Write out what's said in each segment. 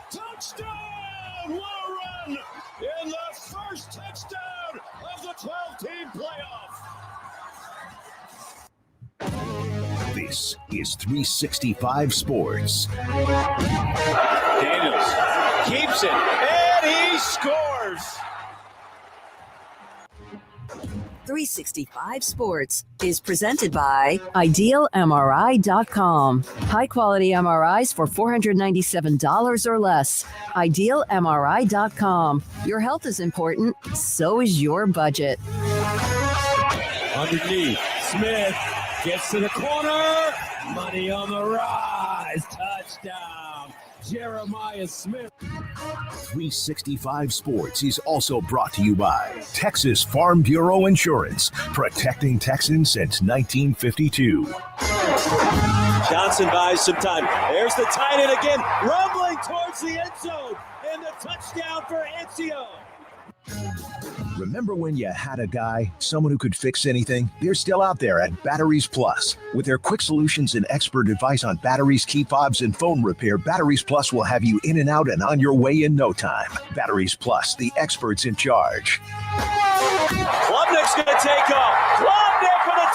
Touchdown! What a run in the first touchdown of the 12-team playoff. This is 365 Sports. Daniels keeps it, and he scores! 365 Sports is presented by IdealMRI.com. High-quality MRIs for $497 or less. IdealMRI.com. Your health is important, so is your budget. Underneath, Smith gets to the corner. Money on the rise. Touchdown, Jeremiah Smith. 365 Sports is also brought to you by Texas Farm Bureau Insurance, protecting Texans since 1952. Johnson buys some time. There's the tight end again, rumbling towards the end zone, and the touchdown for Anzio. Remember when you had a guy, someone who could fix anything? They're still out there at Batteries Plus. With their quick solutions and expert advice on batteries, key fobs, and phone repair, Batteries Plus will have you in and out and on your way in no time. Batteries Plus, the experts in charge. Klubnik's going to take off. Klubnik for the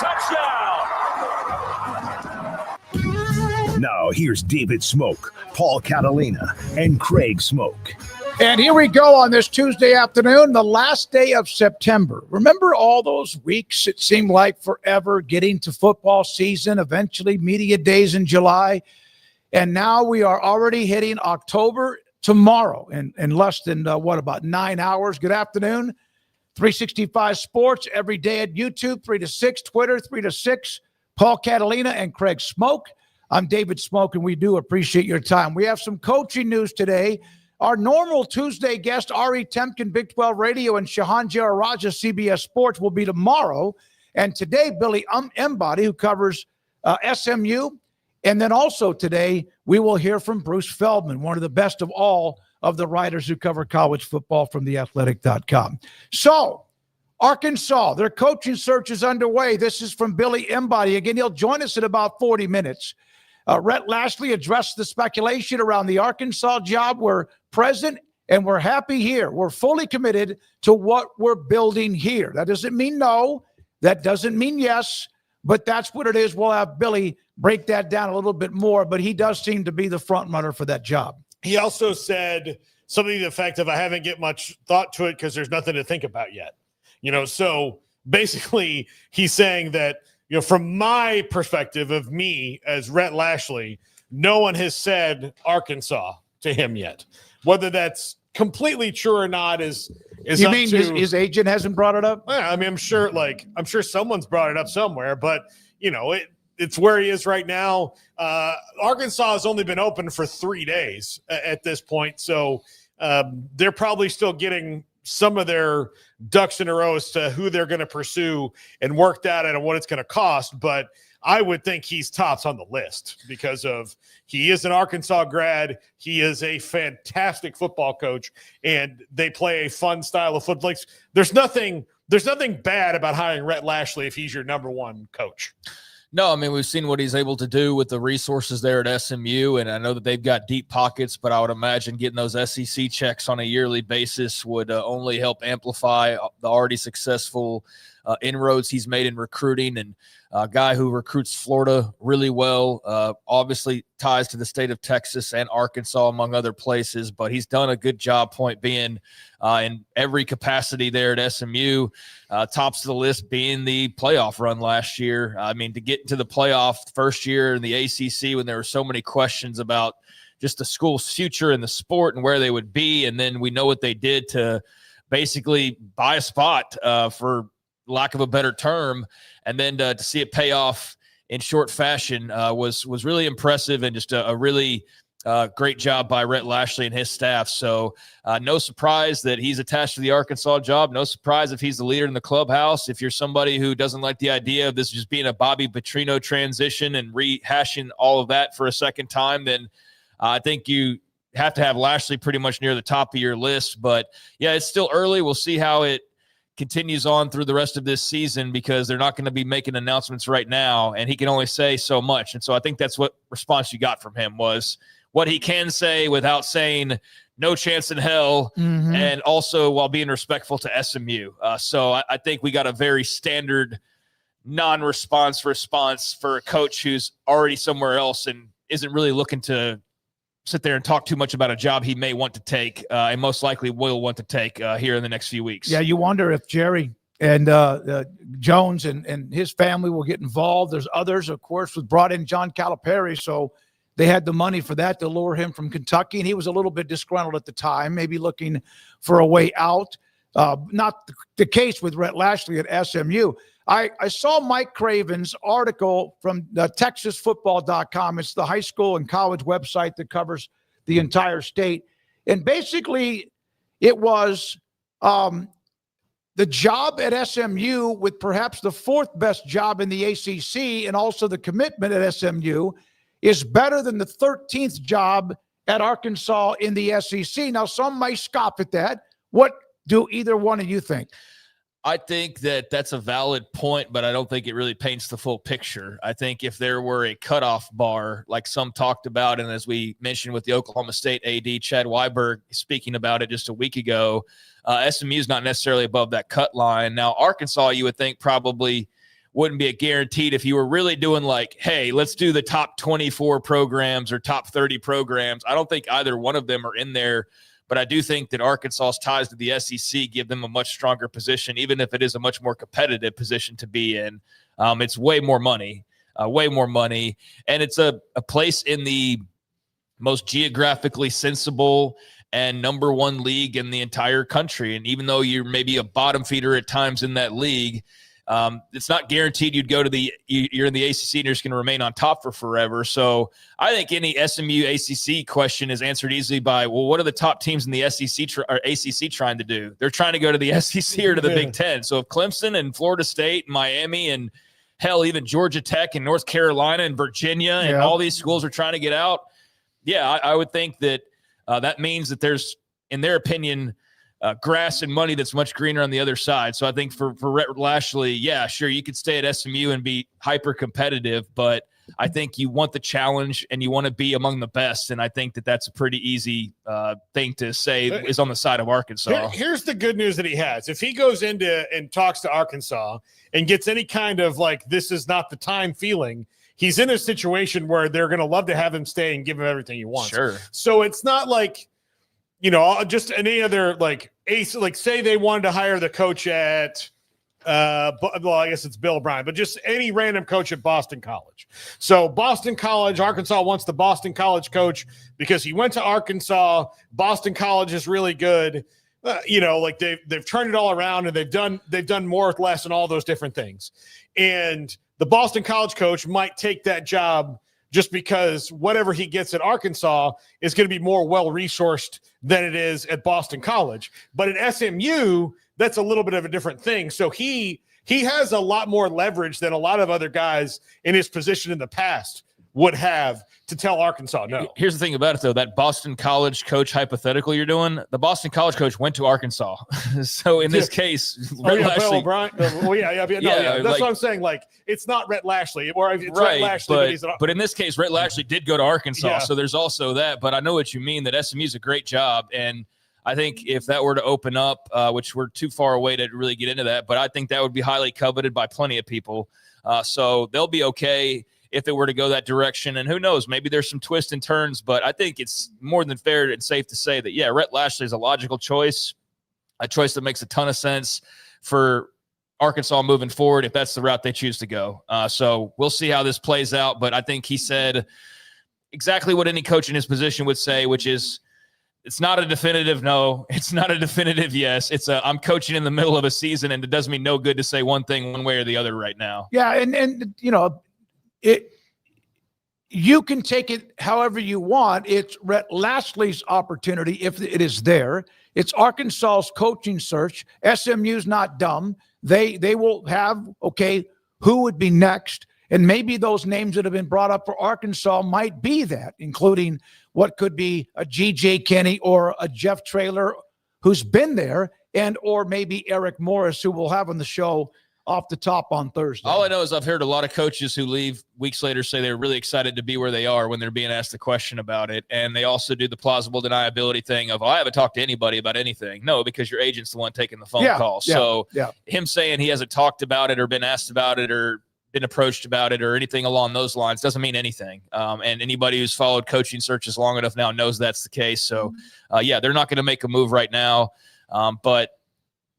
touchdown. Now here's David Smoak, Paul Catalina, and Craig Smoak. And here we go on this Tuesday afternoon, the last day of September. Remember all those weeks? It seemed like forever getting to football season, eventually media days in July. And now we are already hitting October tomorrow in less than, about 9 hours. Good afternoon. 365 Sports every day at YouTube, 3 to 6, Twitter, 3 to 6. Paul Catalina and Craig Smoak. I'm David Smoak, and we do appreciate your time. We have some coaching news today. Our normal Tuesday guest, Ari Temkin, Big 12 Radio, and Shahan Jararaja, CBS Sports, will be tomorrow. And today, Billy Embody, who covers SMU. And then also today, we will hear from Bruce Feldman, one of the best of all of the writers who cover college football from theathletic.com. So, Arkansas, their coaching search is underway. This is from Billy Embody. Again, he'll join us in about 40 minutes. Rhett Lashlee addressed the speculation around the Arkansas job. We're present and we're happy here. We're fully committed to what we're building here. That doesn't mean no. That doesn't mean yes. But that's what it is. We'll have Billy break that down a little bit more. But he does seem to be the front runner for that job. He also said something to the effect of, I haven't given much thought to it because there's nothing to think about yet. So basically he's saying that, from my perspective of me as Rhett Lashlee, no one has said Arkansas to him yet. Whether that's completely true or not is you mean his agent hasn't brought it up? Yeah, I mean, I'm sure someone's brought it up somewhere, but it's where he is right now. Arkansas has only been open for 3 days at this point, so they're probably still getting some of their ducks in a row as to who they're going to pursue and work that out and what it's going to cost. But I would think he's tops on the list because he is an Arkansas grad. He is a fantastic football coach, and they play a fun style of football. There's nothing bad about hiring Rhett Lashlee if he's your number one coach. No, I mean, we've seen what he's able to do with the resources there at SMU, and I know that they've got deep pockets, but I would imagine getting those SEC checks on a yearly basis would only help amplify the already successful inroads he's made in recruiting, and a guy who recruits Florida really well, obviously ties to the state of Texas and Arkansas, among other places, but he's done a good job, point being, in every capacity there at SMU. Tops of the list being the playoff run last year. I mean, to get into the playoff first year in the ACC when there were so many questions about just the school's future and the sport and where they would be, and then we know what they did to basically buy a spot for lack of a better term, and then to see it pay off in short fashion was really impressive, and just a really great job by Rhett Lashlee and his staff. So no surprise that he's attached to the Arkansas job. No surprise if he's the leader in the clubhouse. If you're somebody who doesn't like the idea of this just being a Bobby Petrino transition and rehashing all of that for a second time, then I think you have to have Lashlee pretty much near the top of your list. But yeah, it's still early. We'll see how it continues on through the rest of this season, because they're not going to be making announcements right now, and he can only say so much. And so I think that's what response you got from him was, what he can say without saying no chance in hell, and also while being respectful to SMU. So I think we got a very standard non-response response for a coach who's already somewhere else and isn't really looking to sit there and talk too much about a job he may want to take and most likely will want to take here in the next few weeks. Yeah, you wonder if Jerry and Jones and his family will get involved. There's others, of course, was brought in John Calipari, so they had the money for that to lure him from Kentucky, and he was a little bit disgruntled at the time, maybe looking for a way out. Not the case with Rhett Lashlee at SMU. I saw Mike Craven's article from TexasFootball.com. It's the high school and college website that covers the entire state. And basically, it was the job at SMU with perhaps the fourth best job in the ACC, and also the commitment at SMU is better than the 13th job at Arkansas in the SEC. Now, some might scoff at that. What do either one of you think? I think that that's a valid point, but I don't think it really paints the full picture. I think if there were a cutoff bar, like some talked about, and as we mentioned with the Oklahoma State AD, Chad Weiberg, speaking about it just a week ago, SMU is not necessarily above that cut line. Now, Arkansas, you would think probably wouldn't be a guaranteed if you were really doing like, hey, let's do the top 24 programs or top 30 programs. I don't think either one of them are in there. But I do think that Arkansas's ties to the SEC give them a much stronger position, even if it is a much more competitive position to be in. It's way more money. And it's a place in the most geographically sensible and number one league in the entire country. And even though you're maybe a bottom feeder at times in that league, it's not guaranteed you'd go to you're in the ACC and you're just going to remain on top for forever. So I think any SMU ACC question is answered easily by, well, what are the top teams in the SEC or ACC trying to do? They're trying to go to the SEC or to the Big Ten. So if Clemson and Florida State and Miami and hell, even Georgia Tech and North Carolina and Virginia and all these schools are trying to get out, I would think that that means that there's, in their opinion, grass and money that's much greener on the other side. So I think for Rhett Lashlee, sure, you could stay at SMU and be hyper competitive, but I think you want the challenge and you want to be among the best. And I think that that's a pretty easy thing to say is on the side of Arkansas. Here's the good news that he has. If he goes into and talks to Arkansas and gets any kind of like, this is not the time feeling, he's in a situation where they're going to love to have him stay and give him everything he wants. Sure. So it's not like, just any other say they wanted to hire the coach at, I guess it's Bill O'Brien, but just any random coach at Boston College. So Boston College, Arkansas wants the Boston College coach because he went to Arkansas. Boston College is really good. They've turned it all around and they've done more with less and all those different things. And the Boston College coach might take that job just because whatever he gets at Arkansas is going to be more well-resourced than it is at Boston College. But at SMU, that's a little bit of a different thing. So he has a lot more leverage than a lot of other guys in his position in the past would have to tell Arkansas no. Here's the thing about it, though. That Boston College coach hypothetical you're doing, the Boston College coach went to Arkansas. So in this case, Rhett Lashlee. That's what I'm saying. Like, it's not Rhett Lashlee. Or it's Rhett Lashlee. But in this case, Rhett Lashlee did go to Arkansas. Yeah. So there's also that. But I know what you mean, that SMU's a great job. And I think if that were to open up, which we're too far away to really get into that, but I think that would be highly coveted by plenty of people. So they'll be okay if it were to go that direction. And who knows, maybe there's some twists and turns, but I think it's more than fair and safe to say that, Rhett Lashlee is a logical choice, a choice that makes a ton of sense for Arkansas moving forward if that's the route they choose to go. So we'll see how this plays out, but I think he said exactly what any coach in his position would say, which is, it's not a definitive no. It's not a definitive yes. It's I'm coaching in the middle of a season, and it does me no good to say one thing one way or the other right now. Yeah, and you can take it however you want. It's Rhett Lashlee's opportunity if it is there. It's Arkansas's coaching search. SMU's not dumb. They will have, who would be next? And maybe those names that have been brought up for Arkansas might be that, including what could be a G.J. Kinney or a Jeff Traylor who's been there, and or maybe Eric Morris, who we'll have on the show off the top on Thursday. All I know is I've heard a lot of coaches who leave weeks later say they're really excited to be where they are when they're being asked the question about it. And they also do the plausible deniability thing of, I haven't talked to anybody about anything. No, because your agent's the one taking the phone call. So him saying he hasn't talked about it or been asked about it or been approached about it or anything along those lines doesn't mean anything. And anybody who's followed coaching searches long enough now knows that's the case. So, they're not going to make a move right now. But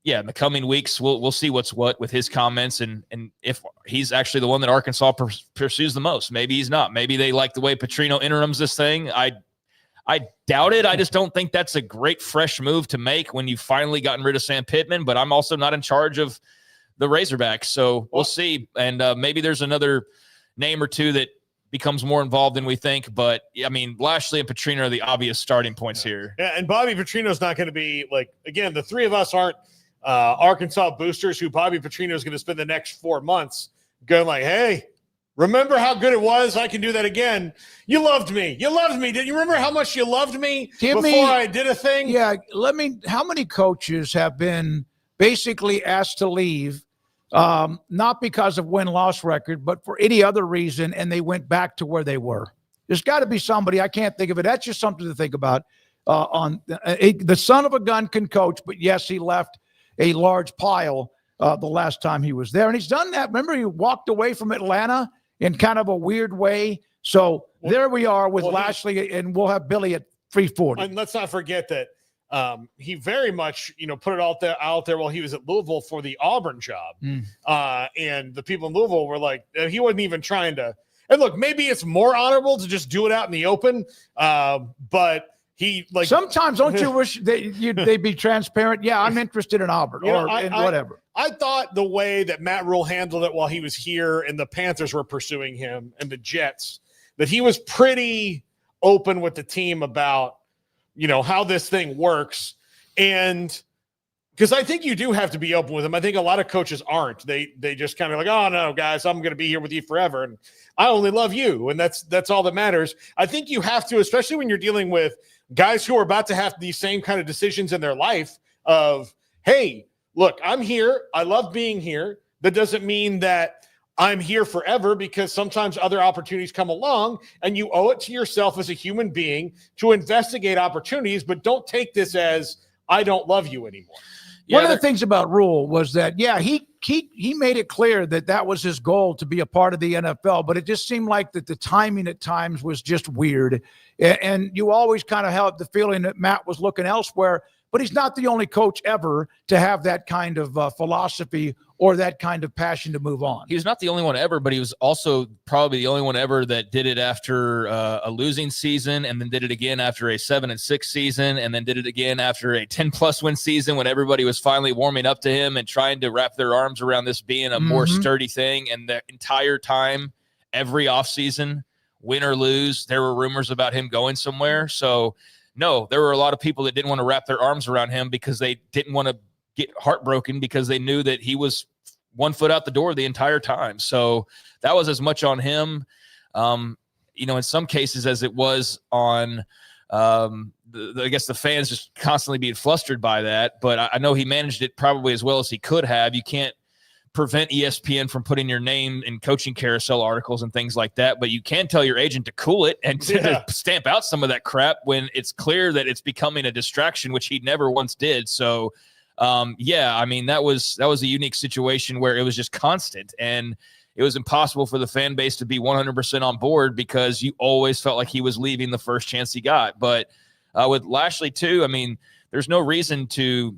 yeah, in the coming weeks, we'll see what's what with his comments and if he's actually the one that Arkansas pursues the most. Maybe he's not. Maybe they like the way Petrino interims this thing. I doubt it. I just don't think that's a great fresh move to make when you've finally gotten rid of Sam Pittman, but I'm also not in charge of the Razorbacks. So we'll see. And maybe there's another name or two that becomes more involved than we think. But, I mean, Lashlee and Petrino are the obvious starting points here. Yeah, and Bobby Petrino's not going to be, again, the three of us aren't Arkansas boosters who Bobby Petrino is going to spend the next 4 months going like, hey, remember how good it was? I can do that again. You loved me. Did you remember how much you loved me I did a thing? Yeah. How many coaches have been basically asked to leave, not because of win-loss record, but for any other reason, and they went back to where they were? There's got to be somebody. I can't think of it. That's just something to think about. The son of a gun can coach, but yes, he left a large pile the last time he was there. And he's done that. Remember, he walked away from Atlanta in kind of a weird way. So there we are with Lashlee, and we'll have Billy at 340. And let's not forget that he very much, put it out there while he was at Louisville for the Auburn job. And the people in Louisville were like, he wasn't even trying to. And look, maybe it's more honorable to just do it out in the open. But he sometimes don't you wish they'd be transparent? Yeah, I'm interested in Auburn whatever. I thought the way that Matt Rule handled it while he was here and the Panthers were pursuing him and the Jets, that he was pretty open with the team about, how this thing works. And because I think you do have to be open with them. I think a lot of coaches aren't. They just kind of like, oh no, guys, I'm going to be here with you forever. And I only love you. And that's all that matters. I think you have to, especially when you're dealing with guys who are about to have these same kind of decisions in their life of, hey, look, I'm here. I love being here. That doesn't mean that I'm here forever, because sometimes other opportunities come along and you owe it to yourself as a human being to investigate opportunities, but don't take this as I don't love you anymore. One of the things about Rule was that, he made it clear that was his goal, to be a part of the NFL, but it just seemed like that the timing at times was just weird. And you always kind of had the feeling that Matt was looking elsewhere, but he's not the only coach ever to have that kind of philosophy or that kind of passion to move on. He was not the only one ever, but he was also probably the only one ever that did it after a losing season, and then did it again after a 7-6 season, and then did it again after a 10+ win season when everybody was finally warming up to him and trying to wrap their arms around this being a more sturdy thing. And the entire time, every offseason, win or lose, there were rumors about him going somewhere. So no, there were a lot of people that didn't want to wrap their arms around him because they didn't want to get heartbroken, because they knew that he was 1 foot out the door the entire time. So that was as much on him, in some cases, as it was on, I guess, the fans just constantly being flustered by that. But I know he managed it probably as well as he could have. You can't prevent ESPN from putting your name in coaching carousel articles and things like that, but you can tell your agent to cool it and to stamp out some of that crap when it's clear that it's becoming a distraction, which he never once did. So that was a unique situation where it was just constant, and it was impossible for the fan base to be 100% on board, because you always felt like he was leaving the first chance he got. But with Lashlee too, there's no reason to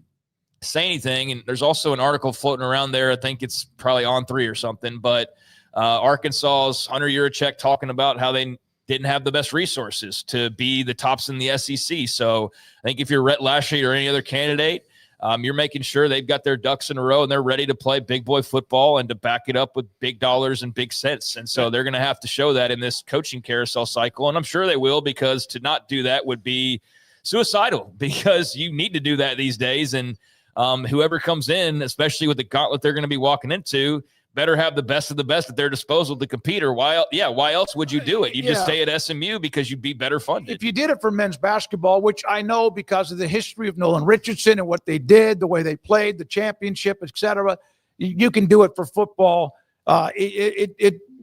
say anything. And there's also an article floating around there, I think it's probably On 3 or something, but Arkansas's Hunter Yurachek talking about how they didn't have the best resources to be the tops in the SEC. So I think if you're Rhett, Lashlee, or any other candidate, you're making sure they've got their ducks in a row and they're ready to play big boy football and to back it up with big dollars and big cents. And so they're going to have to show that in this coaching carousel cycle. And I'm sure they will, because to not do that would be suicidal, because you need to do that these days. And whoever comes in, especially with the gauntlet they're going to be walking into, better have the best of the best at their disposal to compete, or why else would you do it? You just stay at SMU because you'd be better funded. If you did it for men's basketball, which I know because of the history of Nolan Richardson and what they did, the way they played, the championship, etc., you can do it for football.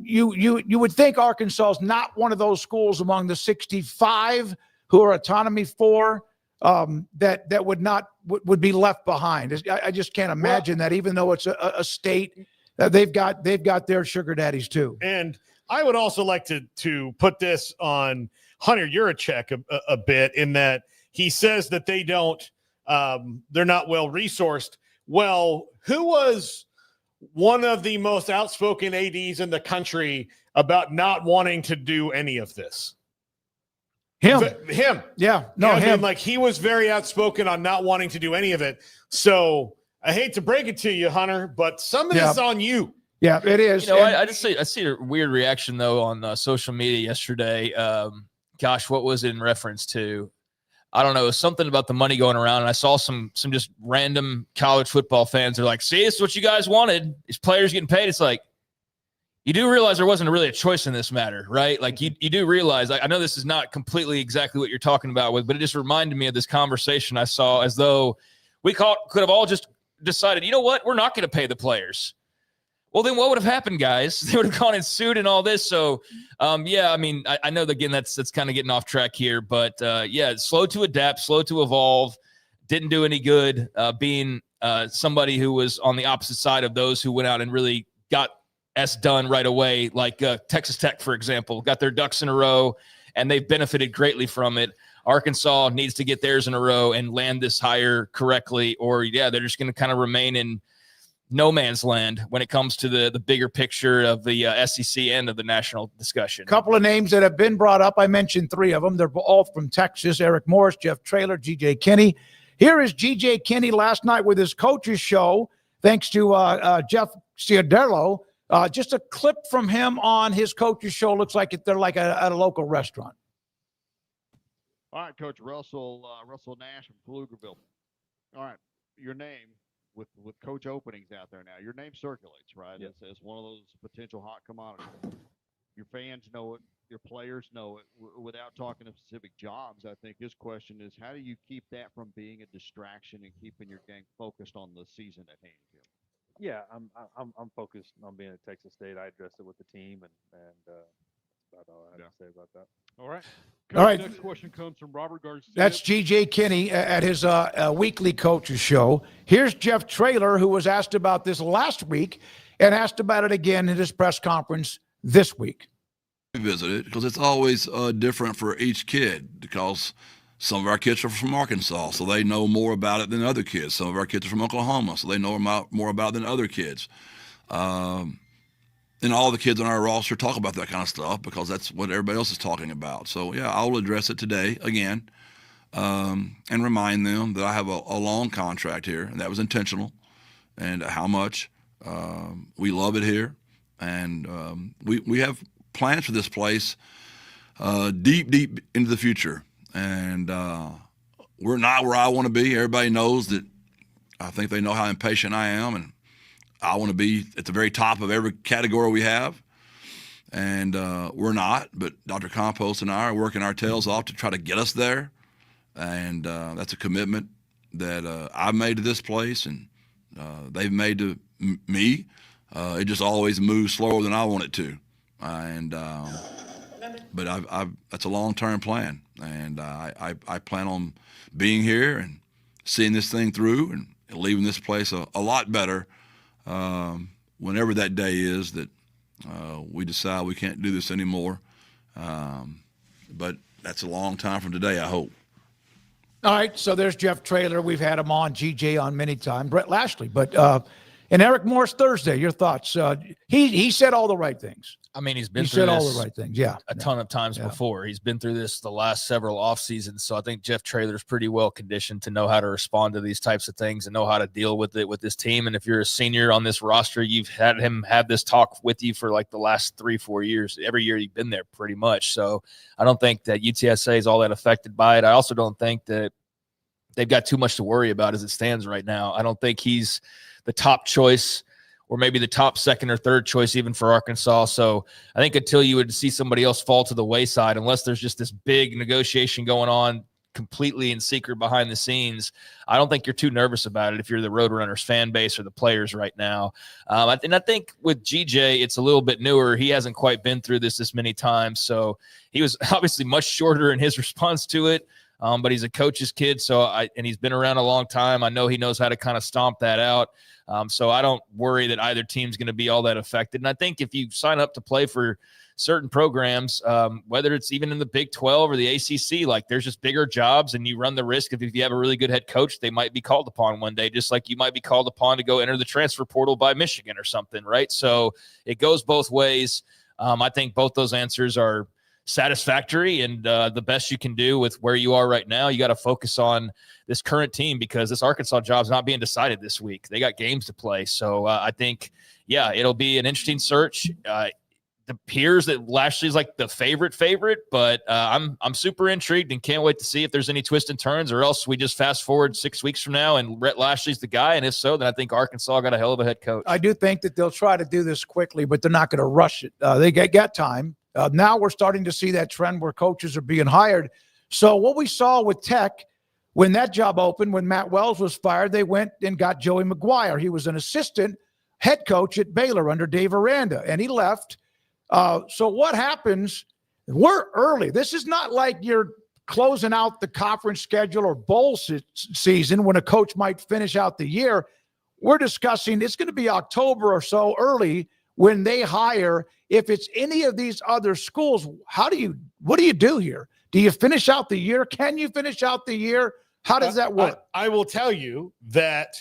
You would think Arkansas is not one of those schools among the 65 who are autonomy 4 that would be left behind. I just can't imagine that, even though it's a state, they've got their sugar daddies too. And I would also like to put this on Hunter Yurachek a bit, in that he says that they don't, they're not well resourced. Well, who was one of the most outspoken ADs in the country about not wanting to do any of this? Him. Yeah. No, I him. mean, like, he was very outspoken on not wanting to do any of it. So I hate to break it to you, Hunter, but some of this is on you. Yeah, it is. I see a weird reaction though on social media yesterday. Gosh, what was it in reference to? I don't know, something about the money going around. And I saw some just random college football fans are like, see, this is what you guys wanted. These players getting paid. It's like, you do realize there wasn't really a choice in this matter, right? Like you do realize, I know this is not completely exactly what you're talking about with, but it just reminded me of this conversation I saw, as though we could have all just decided, you know what, we're not going to pay the players. Well, then what would have happened, guys? They would have gone and sued and all this. So, I mean, I know that, again, that's kind of getting off track here, but slow to adapt, slow to evolve. Didn't do any good being somebody who was on the opposite side of those who went out and really got done right away, like Texas Tech, for example, got their ducks in a row, and they've benefited greatly from it. Arkansas needs to get theirs in a row and land this hire correctly, or they're just going to kind of remain in no man's land when it comes to the bigger picture of the SEC end of the national discussion. A couple of names that have been brought up. I mentioned 3 of them. They're all from Texas: Eric Morris, Jeff Traylor, G.J. Kinney. Here is G.J. Kinney last night with his coach's show, thanks to Jeff Ciardello. Just a clip from him on his coach's show. Looks like they're like at a local restaurant. All right, Coach Russell Nash from Pflugerville. All right, your name with coach openings out there now. Your name circulates, right? Yep. It's one of those potential hot commodities. Your fans know it. Your players know it. Without talking of specific jobs, I think his question is, how do you keep that from being a distraction and keeping your gang focused on the season at hand? Yeah, I'm focused on being at Texas State. I addressed it with the team, and that's about all I have to say about that. All right. Coach, all right. Next question comes from Robert Garcia. That's G.J. Kinney at his weekly coach's show. Here's Jeff Traylor, who was asked about this last week and asked about it again in his press conference this week. Visit it because it's always different for each kid, because some of our kids are from Arkansas, so they know more about it than other kids. Some of our kids are from Oklahoma, so they know more about it than other kids. And all the kids on our roster talk about that kind of stuff because that's what everybody else is talking about. So, I'll address it today again and remind them that I have a long contract here, and that was intentional, and how much we love it here. And we have plans for this place deep into the future. And we're not where I want to be. Everybody knows that. I think they know how impatient I am, and I want to be at the very top of every category we have. And we're not, but Dr. Compost and I are working our tails off to try to get us there. And that's a commitment that I've made to this place, and they've made to me. It just always moves slower than I want it to. But that's a long-term plan, and I plan on being here and seeing this thing through and leaving this place a lot better whenever that day is that we decide we can't do this anymore. But that's a long time from today, I hope. All right, so there's Jeff Traylor. We've had him on, GJ on many times, Brett Lashlee. But and Eric Morris Thursday, your thoughts? He said all the right things. I mean, he said all the right things. Yeah, a ton of times before. He's been through this the last several off seasons, so I think Jeff Traylor's pretty well conditioned to know how to respond to these types of things and know how to deal with it with this team. And if you're a senior on this roster, you've had him have this talk with you for like the last 3-4 years. Every year you've been there pretty much. So I don't think that UTSA is all that affected by it. I also don't think that they've got too much to worry about as it stands right now. I don't think he's the top choice, or maybe the top second or third choice even for Arkansas. So I think until you would see somebody else fall to the wayside, unless there's just this big negotiation going on completely in secret behind the scenes, I don't think you're too nervous about it if you're the Roadrunners fan base or the players right now. And I think with GJ, it's a little bit newer. He hasn't quite been through this many times. So he was obviously much shorter in his response to it. But he's a coach's kid, and he's been around a long time. I know he knows how to kind of stomp that out. So I don't worry that either team's going to be all that affected. And I think if you sign up to play for certain programs, whether it's even in the Big 12 or the ACC, like there's just bigger jobs, and you run the risk of, if you have a really good head coach, they might be called upon one day, just like you might be called upon to go enter the transfer portal by Michigan or something, right? So it goes both ways. I think both those answers are satisfactory, and the best you can do with where you are right now. You got to focus on this current team, because this Arkansas job's not being decided this week. They got games to play. So I think, it'll be an interesting search. It appears that Lashlee's like the favorite, but I'm super intrigued and can't wait to see if there's any twists and turns, or else we just fast forward 6 weeks from now and Rhett Lashlee's the guy. And if so, then I think Arkansas got a hell of a head coach. I do think that they'll try to do this quickly, but they're not going to rush it. They got time. Now we're starting to see that trend where coaches are being hired. So what we saw with Tech, when that job opened, when Matt Wells was fired, they went and got Joey McGuire. He was an assistant head coach at Baylor under Dave Aranda, and he left. So what happens? We're early. This is not like you're closing out the conference schedule or bowl season when a coach might finish out the year. We're discussing it's going to be October or so early when they hire. If it's any of these other schools, what do you do here? Do you finish out the year? Can you finish out the year? How does that work? I will tell you that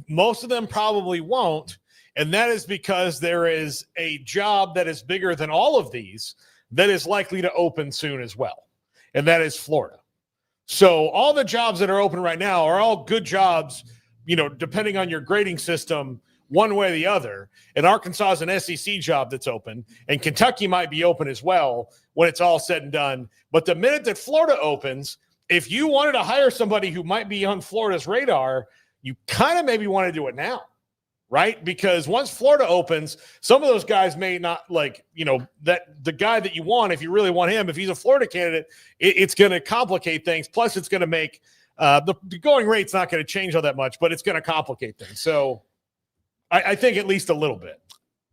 most of them probably won't. And that is because there is a job that is bigger than all of these that is likely to open soon as well. And that is Florida. So all the jobs that are open right now are all good jobs, depending on your grading system, one way or the other. And Arkansas is an SEC job that's open, and Kentucky might be open as well when it's all said and done. But the minute that Florida opens, if you wanted to hire somebody who might be on Florida's radar, you kind of maybe want to do it now, right? Because once Florida opens, some of those guys may not that the guy that you want, if you really want him, if he's a Florida candidate, it's going to complicate things. Plus it's going to make the going rate's not going to change all that much, but it's going to complicate things. So I think at least a little bit.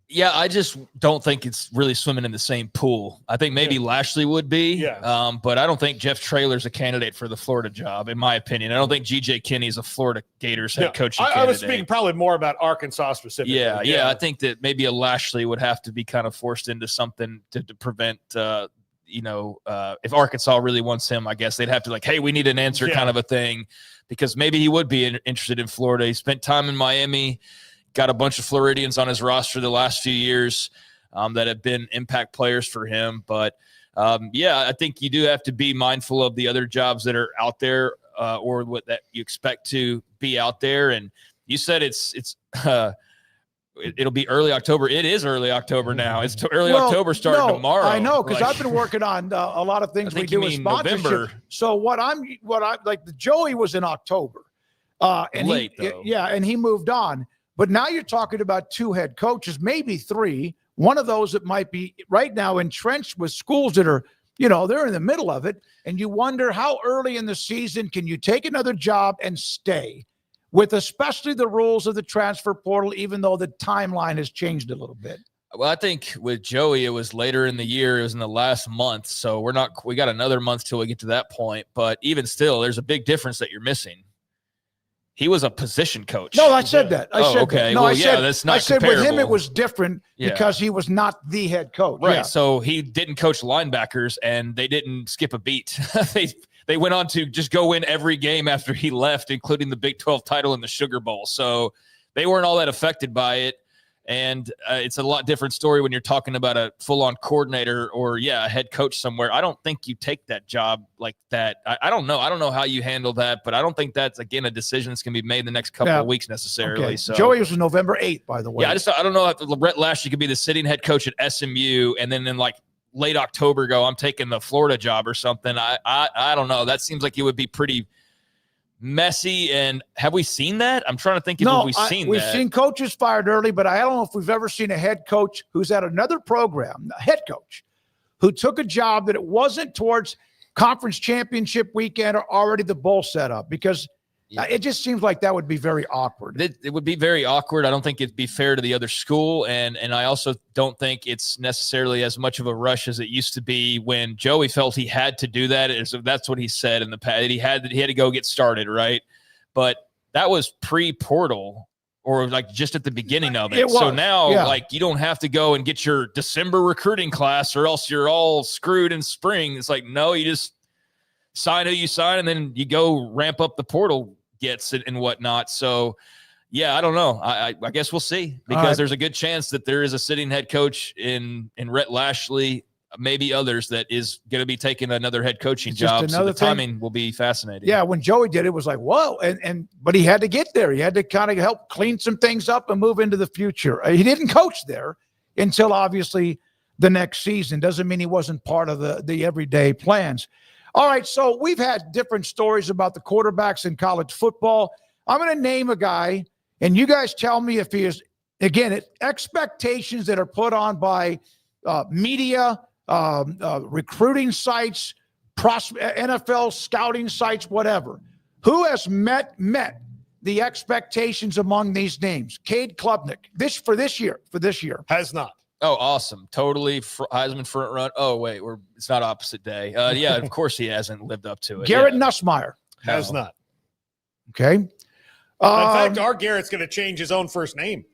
Yeah, I just don't think it's really swimming in the same pool. I think maybe Lashlee would be, but I don't think Jeff Traylor's a candidate for the Florida job, in my opinion. I don't think G.J. Kinney's a Florida Gators head coaching candidate. I was speaking probably more about Arkansas specifically. Yeah. I think that maybe a Lashlee would have to be kind of forced into something to prevent if Arkansas really wants him, I guess they'd have to hey, we need an answer kind of a thing, because maybe he would be interested in Florida. He spent time in Miami. Got a bunch of Floridians on his roster the last few years that have been impact players for him. But, I think you do have to be mindful of the other jobs that are out there or what that you expect to be out there. And you said it'll be early October. It is early October now. It's early October starting tomorrow. I know, because I've been working on a lot of things we do with sponsorship. November. So what I the Joey was in October. And late, though. And he moved on. But now you're talking about two head coaches, maybe three. One of those that might be right now entrenched with schools that are, they're in the middle of it. And you wonder how early in the season can you take another job and stay with especially the rules of the transfer portal, even though the timeline has changed a little bit. Well, I think with Joey, it was later in the year. It was in the last month. So we got another month till we get to that point. But even still, there's a big difference that you're missing. He was a position coach. No, I said that. I said okay. That. No, well, I said, that's not I said comparable. With him it was different because he was not the head coach. Right. Yeah. So he didn't coach linebackers, and they didn't skip a beat. They went on to just go win every game after he left, including the Big 12 title and the Sugar Bowl. So they weren't all that affected by it. And it's a lot different story when you're talking about a full-on coordinator or, a head coach somewhere. I don't think you take that job like that. I don't know. I don't know how you handle that, but I don't think that's, again, a decision that's going to be made in the next couple of weeks necessarily. Okay. So Joey was November 8th, by the way. Yeah, I don't know if Rhett Lashlee could be the sitting head coach at SMU and then in late October I'm taking the Florida job or something. I don't know. That seems like it would be pretty messy. And have we seen that? I'm trying to think if we've seen that. We've seen coaches fired early, but I don't know if we've ever seen a head coach who's at another program, a head coach, who took a job that it wasn't towards conference championship weekend or already the bowl setup? Because it just seems like that would be very awkward. It would be very awkward. I don't think it'd be fair to the other school. And I also don't think it's necessarily as much of a rush as it used to be when Joey felt he had to do that. That's what he said in the past. He had to go get started, right? But that was pre-portal or like just at the beginning of it. So now like you don't have to go and get your December recruiting class or else you're all screwed in spring. It's like, no, you just sign who you sign and then you go ramp up the portal gets it and whatnot. So yeah, I don't know. I guess we'll see because there's a good chance that there is a sitting head coach in Rhett Lashlee, maybe others, that is going to be taking another head coaching job. So the timing will be fascinating. Yeah, when Joey did it was like, whoa. But he had to get there. He had to kind of help clean some things up and move into the future. He didn't coach there until obviously the next season. Doesn't mean he wasn't part of the everyday plans. All right, so we've had different stories about the quarterbacks in college football. I'm going to name a guy, and you guys tell me if he is, again, expectations that are put on by media, recruiting sites, NFL scouting sites, whatever. Who has met the expectations among these names? Cade Klubnik, for this year. Has not. Oh, awesome. Totally Heisman front run. Oh, wait, it's not opposite day. Yeah, of course he hasn't lived up to it. Garrett Nussmeier. Has not. Okay. In fact, our Garrett's going to change his own first name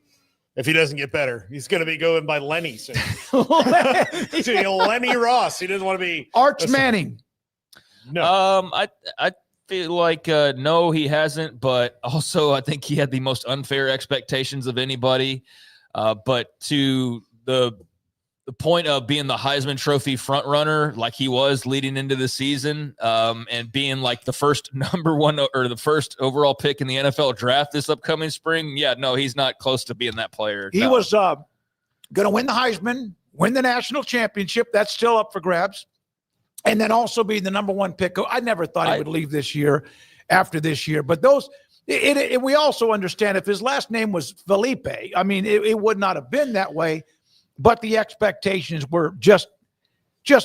if he doesn't get better. He's going to be going by Lenny soon. Lenny Ross. He doesn't want to be Arch Manning. No. I feel like no, he hasn't, but also I think he had the most unfair expectations of anybody. But to the point of being the Heisman Trophy front runner, like he was leading into the season, and being like the first number one or the first overall pick in the NFL draft this upcoming spring. Yeah, no, he's not close to being that player. He was going to win the Heisman, win the national championship. That's still up for grabs. And then also be the number one pick. I never thought he would leave this year after this year, but we also understand if his last name was Felipe, I mean, it would not have been that way, but the expectations were just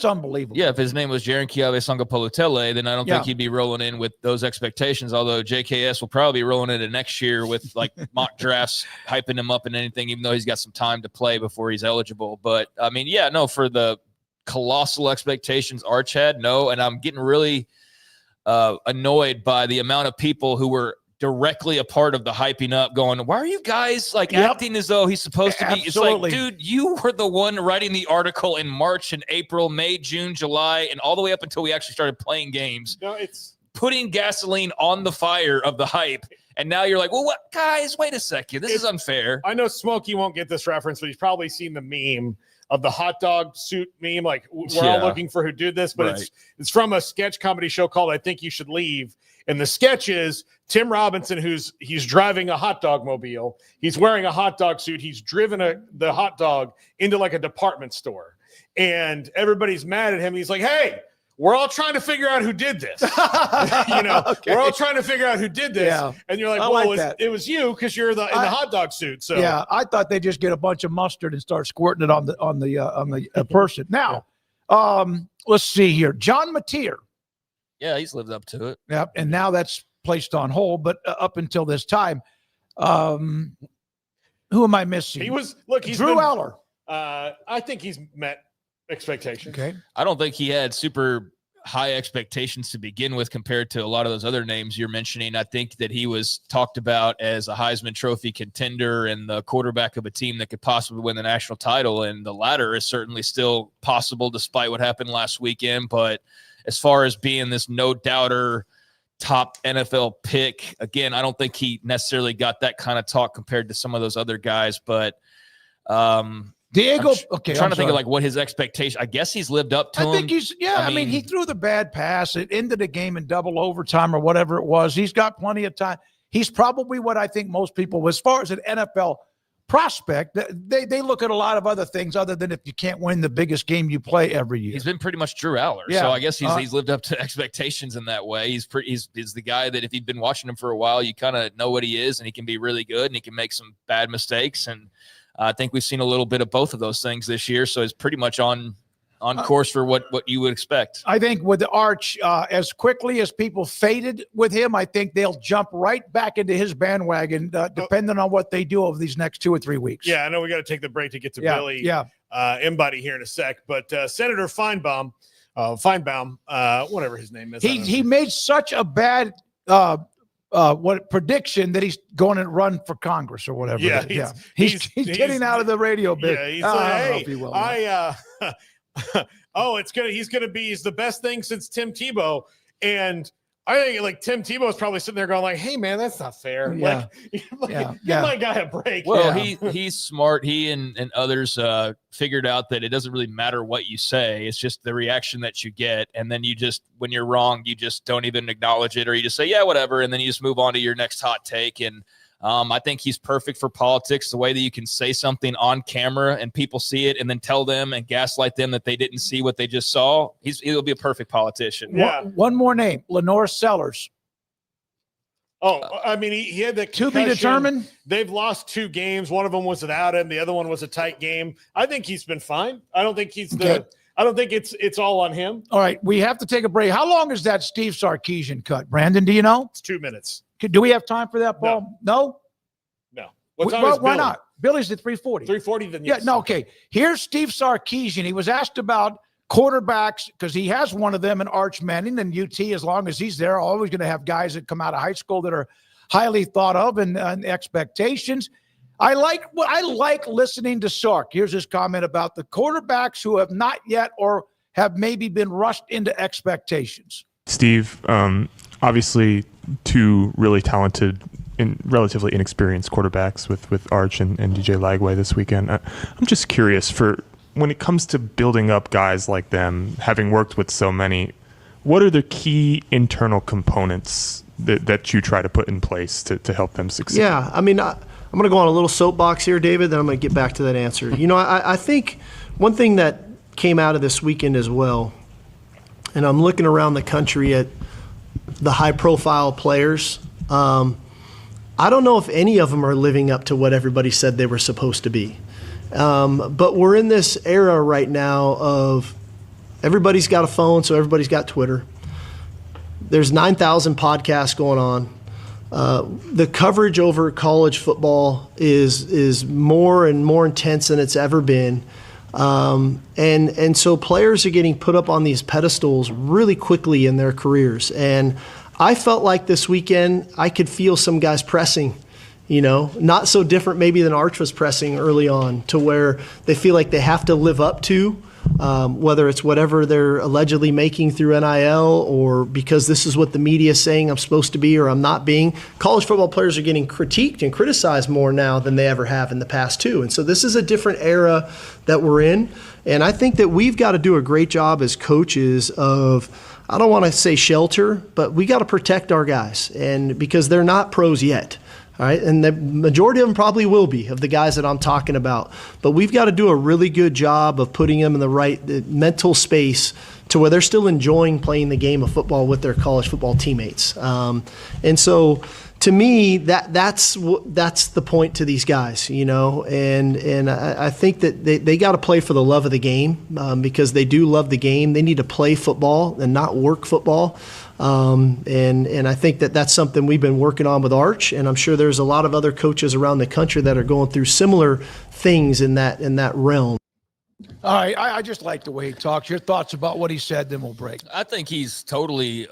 unbelievable. Yeah, if his name was Jaren Kiave Sangapolutele, then I don't think he'd be rolling in with those expectations, although JKS will probably be rolling into next year with like mock drafts, hyping him up and anything, even though he's got some time to play before he's eligible. But, I mean, yeah, no, for the colossal expectations Arch had, no, and I'm getting really annoyed by the amount of people who were directly a part of the hyping up going, why are you guys like acting as though he's supposed to be? Absolutely. It's like, dude, you were the one writing the article in March and April, May, June, July, and all the way up until we actually started playing games. No, it's putting gasoline on the fire of the hype. And now you're like, well, what guys, wait a second. This is unfair. I know Smokey won't get this reference, but he's probably seen the meme of the hot dog suit meme. Like we're all looking for who did this, but it's from a sketch comedy show called I Think You Should Leave. And the sketch is Tim Robinson, he's driving a hot dog mobile. He's wearing a hot dog suit. He's driven the hot dog into like a department store. And everybody's mad at him. He's like, hey, we're all trying to figure out who did this. We're all trying to figure out who did this. Yeah. And you're like, well, it was you because you're in the hot dog suit. So yeah, I thought they just get a bunch of mustard and start squirting it on the person. Now, let's see here. John Mateer. Yeah, he's lived up to it. Yep, and now that's placed on hold. But up until this time, who am I missing? He's Drew Aller. I think he's met expectations. Okay, I don't think he had super high expectations to begin with compared to a lot of those other names you're mentioning. I think that he was talked about as a Heisman Trophy contender and the quarterback of a team that could possibly win the national title, and the latter is certainly still possible despite what happened last weekend. But as far as being this no-doubter top NFL pick, again, I don't think he necessarily got that kind of talk compared to some of those other guys. But Diego, trying to think of like what his expectation. I guess he's lived up to him. I think I mean, he threw the bad pass. It ended the game in double overtime or whatever it was. He's got plenty of time. He's probably what I think most people, as far as an NFL prospect, they look at a lot of other things other than if you can't win the biggest game you play every year. He's been pretty much Drew Aller. So I guess he's lived up to expectations in that way. He's the guy that if you've been watching him for a while, you kind of know what he is, and he can be really good and he can make some bad mistakes. And I think we've seen a little bit of both of those things this year. So he's pretty much on on course for what you would expect. I think with the Arch, as quickly as people faded with him, I think they'll jump right back into his bandwagon, depending on what they do over these next 2 or 3 weeks. Yeah, I know we got to take the break to get to Billy. Embody here in a sec, but Senator Feinbaum, whatever his name is. He made such a bad prediction that he's going to run for Congress or whatever. Yeah, he's getting out of the radio bit. Yeah, he's like, he's the best thing since Tim Tebow. And I think like Tim Tebow is probably sitting there going like, hey man, that's not fair. Yeah. Give my guy a break. Well, he's smart. He and others figured out that it doesn't really matter what you say. It's just the reaction that you get. And then you just, when you're wrong, you just don't even acknowledge it, or you just say, yeah, whatever. And then you just move on to your next hot take. And I think he's perfect for politics, the way that you can say something on camera and people see it and then tell them and gaslight them that they didn't see what they just saw. He'll be a perfect politician. Yeah. One more name, Lenore Sellers. Oh, I mean, he had the to be determined. They've lost 2 games. One of them was without him. The other one was a tight game. I think he's been fine. I don't think I don't think it's all on him. All right, we have to take a break. How long is that Steve Sarkisian cut? Brandon, do you know? It's 2 minutes. Do we have time for that, Paul? No. What time is why Billy? not? Billy's at 3:40. 3:40. Then yes. Yeah. No. Okay. Here's Steve Sarkisian. He was asked about quarterbacks because he has one of them in Arch Manning, and UT. As long as he's there, always going to have guys that come out of high school that are highly thought of and expectations. I like listening to Sark. Here's his comment about the quarterbacks who have not yet or have maybe been rushed into expectations. Steve, obviously 2 really talented and relatively inexperienced quarterbacks with Arch and DJ Lagway this weekend. I'm just curious, for when it comes to building up guys like them, having worked with so many, what are the key internal components that you try to put in place to help them succeed? Yeah, I mean, I'm going to go on a little soapbox here, David, then I'm going to get back to that answer. You know, I think one thing that came out of this weekend as well, and I'm looking around the country at the high-profile players, I don't know if any of them are living up to what everybody said they were supposed to be. But we're in this era right now of everybody's got a phone, so everybody's got Twitter. There's 9,000 podcasts going on. The coverage over college football is more and more intense than it's ever been. And so players are getting put up on these pedestals really quickly in their careers. And I felt like this weekend I could feel some guys pressing, not so different maybe than Arch was pressing early on, to where they feel like they have to live up to, whether it's whatever they're allegedly making through NIL or because this is what the media is saying I'm supposed to be or I'm not being. College football players are getting critiqued and criticized more now than they ever have in the past too. And so this is a different era that we're in. And I think that we've got to do a great job as coaches of, I don't want to say shelter, but we got to protect our guys, and because they're not pros yet. All right, and the majority of them probably will be, of the guys that I'm talking about. But we've got to do a really good job of putting them in the right mental space to where they're still enjoying playing the game of football with their college football teammates. And so, to me, that's the point to these guys, and I think that they got to play for the love of the game, because they do love the game. They need to play football and not work football. And I think that's something we've been working on with Arch, and I'm sure there's a lot of other coaches around the country that are going through similar things in that realm. All right, I just like the way he talks. Your thoughts about what he said, then we'll break. I think he's totally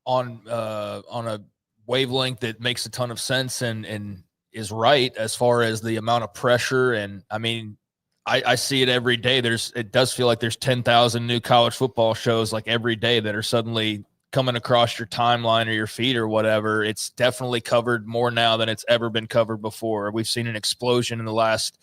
on a wavelength that makes a ton of sense and is right as far as the amount of pressure. And I mean, I see it every day. It does feel like there's 10,000 new college football shows like every day that are suddenly coming across your timeline or your feed or whatever. It's definitely covered more now than it's ever been covered before. We've seen an explosion in the last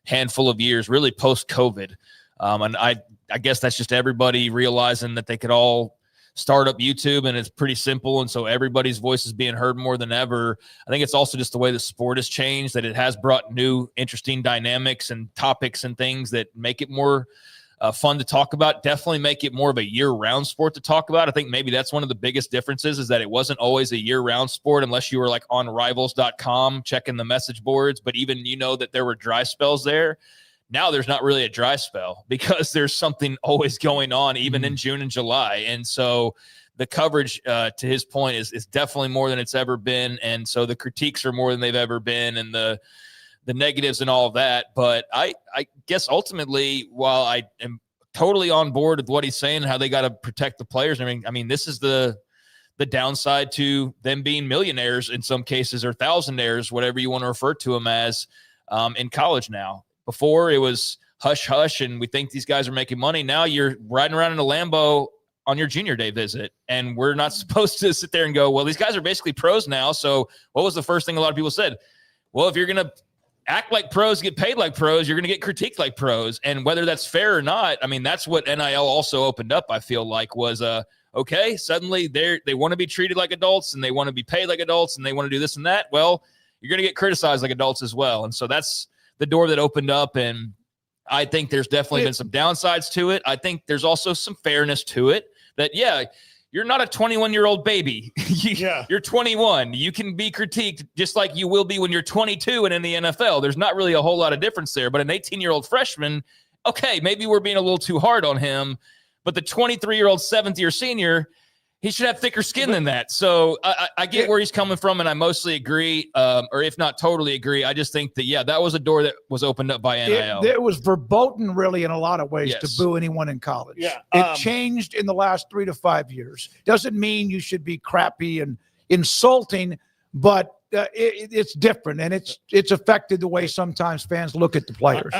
handful of years, really post-COVID. And I guess that's just everybody realizing that they could all start up YouTube, and it's pretty simple. And so everybody's voice is being heard more than ever. I think it's also just the way the sport has changed, that it has brought new, interesting dynamics and topics and things that make it more fun to talk about, definitely make it more of a year-round sport to talk about. I think maybe that's one of the biggest differences, is that it wasn't always a year-round sport unless you were like on rivals.com checking the message boards. But even, that there were dry spells there. now there's not really a dry spell because there's something always going on, even in June and July. And so the coverage, to his point, is definitely more than it's ever been. And so the critiques are more than they've ever been, and the negatives and all of that. But I guess ultimately, while I am totally on board with what he's saying and how they got to protect the players, I mean, this is the downside to them being millionaires in some cases, or thousandaires, whatever you want to refer to them as, in college now. Before it was hush hush and we think these guys are making money. Now you're riding around in a Lambo on your junior day visit, and we're not supposed to sit there and go, well, these guys are basically pros now. So what was the first thing a lot of people said? Well, if you're going to act like pros, get paid like pros, you're going to get critiqued like pros. And whether that's fair or not, I mean, that's what NIL also opened up, I feel like, was okay, suddenly they want to be treated like adults, and they want to be paid like adults, and they want to do this and that. Well, you're going to get criticized like adults as well. And so that's the door that opened up. And I think there's definitely been some downsides to it. I think there's also some fairness to it, that, yeah, you're not a 21-year-old baby. You're 21. You can be critiqued just like you will be when you're 22 and in the NFL. There's not really a whole lot of difference there. But an 18-year-old freshman, okay, maybe we're being a little too hard on him. But the 23-year-old seventh-year senior, he should have thicker skin than that. So I get where he's coming from, and I mostly agree, or if not totally agree. I just think that, yeah, that was a door that was opened up by NIL. It was verboten, really, in a lot of ways, to boo anyone in college. Yeah. It changed in the last 3 to 5 years. Doesn't mean you should be crappy and insulting, but it's different, and it's affected the way sometimes fans look at the players.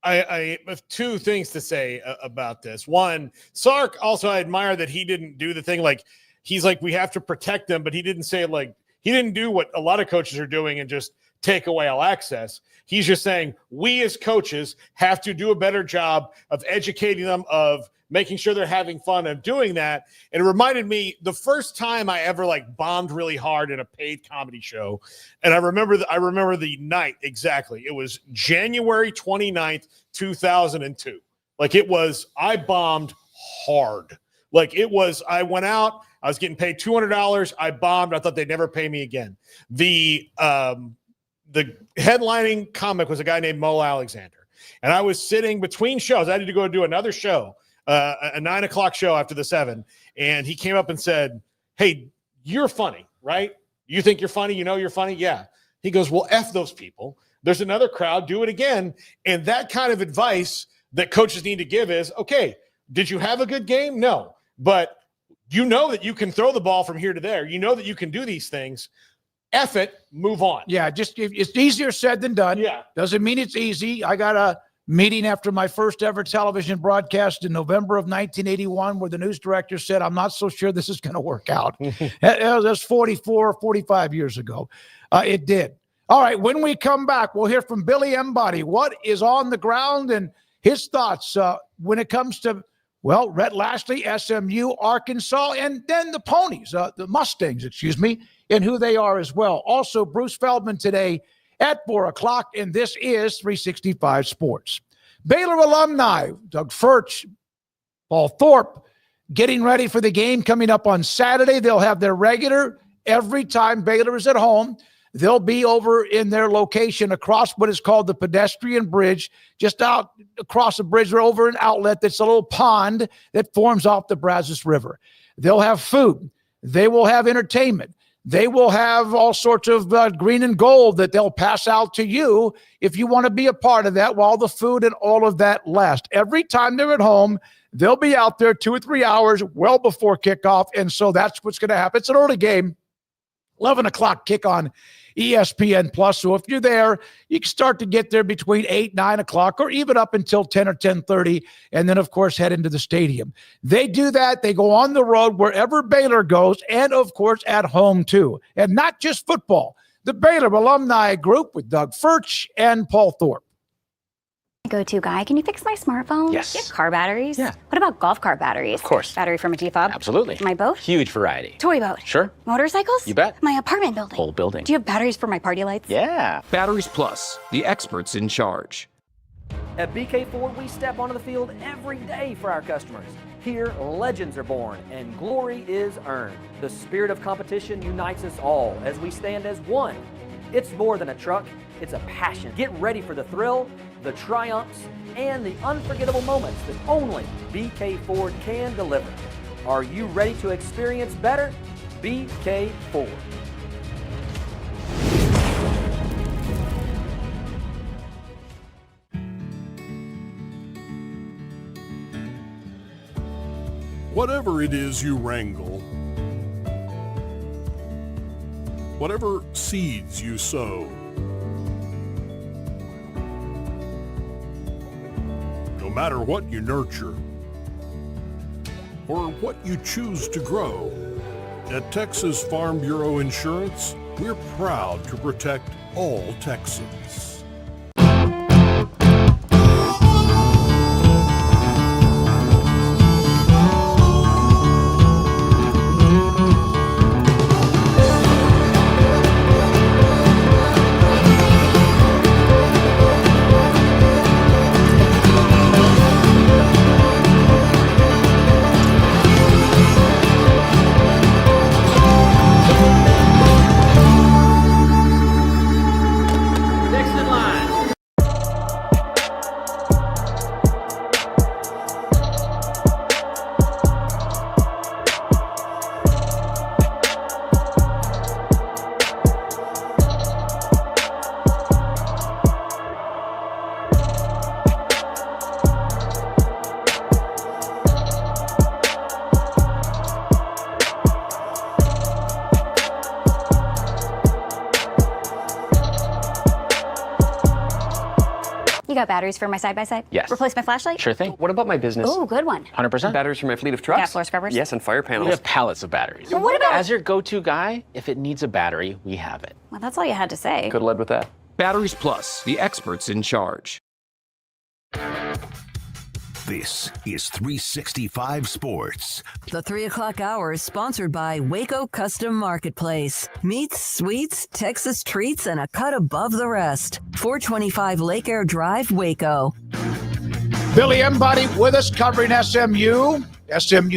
I have two things to say about this. One, Sark, also, I admire that he didn't do the thing like, he's like, we have to protect them, but he didn't say, like, he didn't do what a lot of coaches are doing and just take away all access. He's just saying, we as coaches have to do a better job of educating them, of making sure they're having fun, of doing that. And it reminded me the first time I ever bombed really hard in a paid comedy show. And I remember the night exactly. It was January 29th, 2002. I bombed hard. I went out, I was getting paid $200. I bombed. I thought they'd never pay me again. The headlining comic was a guy named Mo Alexander. And I was sitting between shows. I had to go do another show, a 9 o'clock show after the 7. And he came up and said, hey, you're funny, right? You think you're funny? You know you're funny? Yeah. He goes, well, F those people. There's another crowd. Do it again. And that kind of advice that coaches need to give is, okay, did you have a good game? No. But you know that you can throw the ball from here to there. You know that you can do these things. F it, move on. Yeah, it's easier said than done. Yeah. Doesn't mean it's easy. I got a meeting after my first ever television broadcast in November of 1981 where the news director said, I'm not so sure this is going to work out. That's 45 years ago. It did. All right, when we come back, we'll hear from Billy Embody. What is on the ground and his thoughts when it comes to, well, Rhett Lashlee, SMU, Arkansas, and then the Ponies, the Mustangs, and who they are as well. Also, Bruce Feldman today at 4 o'clock, and this is 365 Sports. Baylor alumni, Doug Furch, Paul Thorpe, getting ready for the game coming up on Saturday. They'll have their regular, every time Baylor is at home, they'll be over in their location across what is called the pedestrian bridge, just out across the bridge. We're over an outlet that's a little pond that forms off the Brazos River. They'll have food. They will have entertainment. They will have all sorts of green and gold that they'll pass out to you if you want to be a part of that while the food and all of that last. Every time they're at home, they'll be out there 2 or 3 hours well before kickoff, and so that's what's going to happen. It's an early game, 11 o'clock kick on ESPN+. So if you're there, you can start to get there between 8, 9 o'clock, or even up until 10 or 10:30, and then, of course, head into the stadium. They do that. They go on the road wherever Baylor goes, and, of course, at home, too. And not just football. The Baylor alumni group with Doug Furch and Paul Thorpe. Go-to guy, can you fix my smartphone? Yes. Do you have car batteries? Yeah. What about golf cart batteries? Of course. Battery from a G-Fob? Absolutely. My boat? Huge variety. Toy boat? Sure. Motorcycles? You bet. My apartment building? Whole building. Do you have batteries for my party lights? Yeah. Batteries Plus, the experts in charge. At BK Ford, we step onto the field every day for our customers. Here, legends are born and glory is earned. The spirit of competition unites us all as we stand as one. It's more than a truck, it's a passion. Get ready for the thrill, the triumphs, and the unforgettable moments that only BK Ford can deliver. Are you ready to experience better? BK Ford. Whatever it is you wrangle, whatever seeds you sow, no matter what you nurture or what you choose to grow, at Texas Farm Bureau Insurance, we're proud to protect all Texans. You got batteries for my side-by-side? Yes. Replace my flashlight? Sure thing. What about my business? Oh, good one. 100%. Batteries for my fleet of trucks? Got floor scrubbers? Yes, and fire panels. We have pallets of batteries. Well, what about... As your go-to guy, if it needs a battery, we have it. Well, that's all you had to say. Could have led with that. Batteries Plus, the experts in charge. This is 365 Sports. The 3 o'clock hour is sponsored by Waco Custom Marketplace. Meats, sweets, Texas treats, and a cut above the rest. 425 Lake Air Drive, Waco. Billy Embody with us covering SMU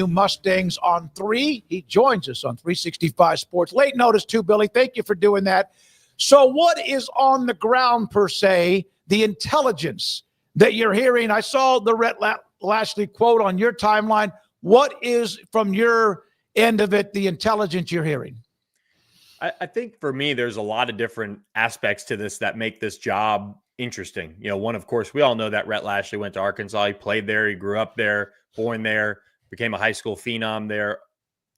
Mustangs on 3. He joins us on 365 Sports. Late notice too, Billy. Thank you for doing that. So what is on the ground, per se, the intelligence that you're hearing? I saw the Rhett Lashlee quote on your timeline. What is, from your end of it, the intelligence you're hearing? I think for me, there's a lot of different aspects to this that make this job interesting. You know, one, of course, we all know that Rhett Lashlee went to Arkansas. He played there. He grew up there, born there, became a high school phenom there,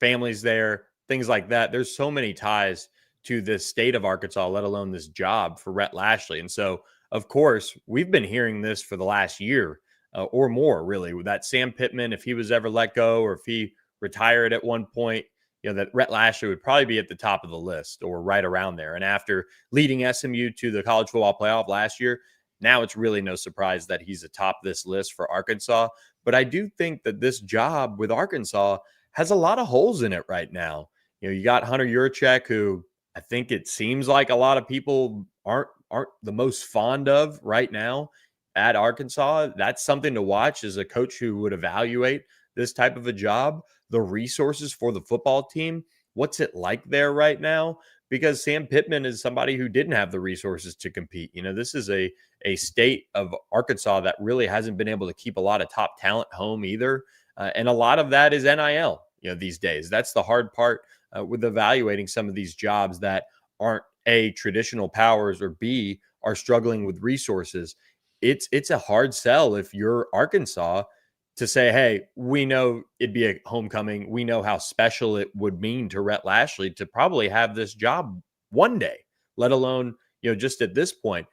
families there, things like that. There's so many ties to this state of Arkansas, let alone this job for Rhett Lashlee. And so, of course, we've been hearing this for the last year or more, really, that Sam Pittman, if he was ever let go or if he retired at one point, you know, that Rhett Lashlee would probably be at the top of the list or right around there. And after leading SMU to the college football playoff last year, now it's really no surprise that he's atop this list for Arkansas. But I do think that this job with Arkansas has a lot of holes in it right now. You know, you got Hunter Yurachek, who I think it seems like a lot of people aren't the most fond of right now at Arkansas. That's something to watch as a coach who would evaluate this type of a job. The resources for the football team, what's it like there right now? Because Sam Pittman is somebody who didn't have the resources to compete. You know, this is a state of Arkansas that really hasn't been able to keep a lot of top talent home either. And a lot of that is NIL, you know, these days. That's the hard part with evaluating some of these jobs that aren't A, traditional powers, or B, are struggling with resources. It's a hard sell if you're Arkansas to say, hey, we know it'd be a homecoming. We know how special it would mean to Rhett Lashlee to probably have this job one day, let alone, you know, just at this point.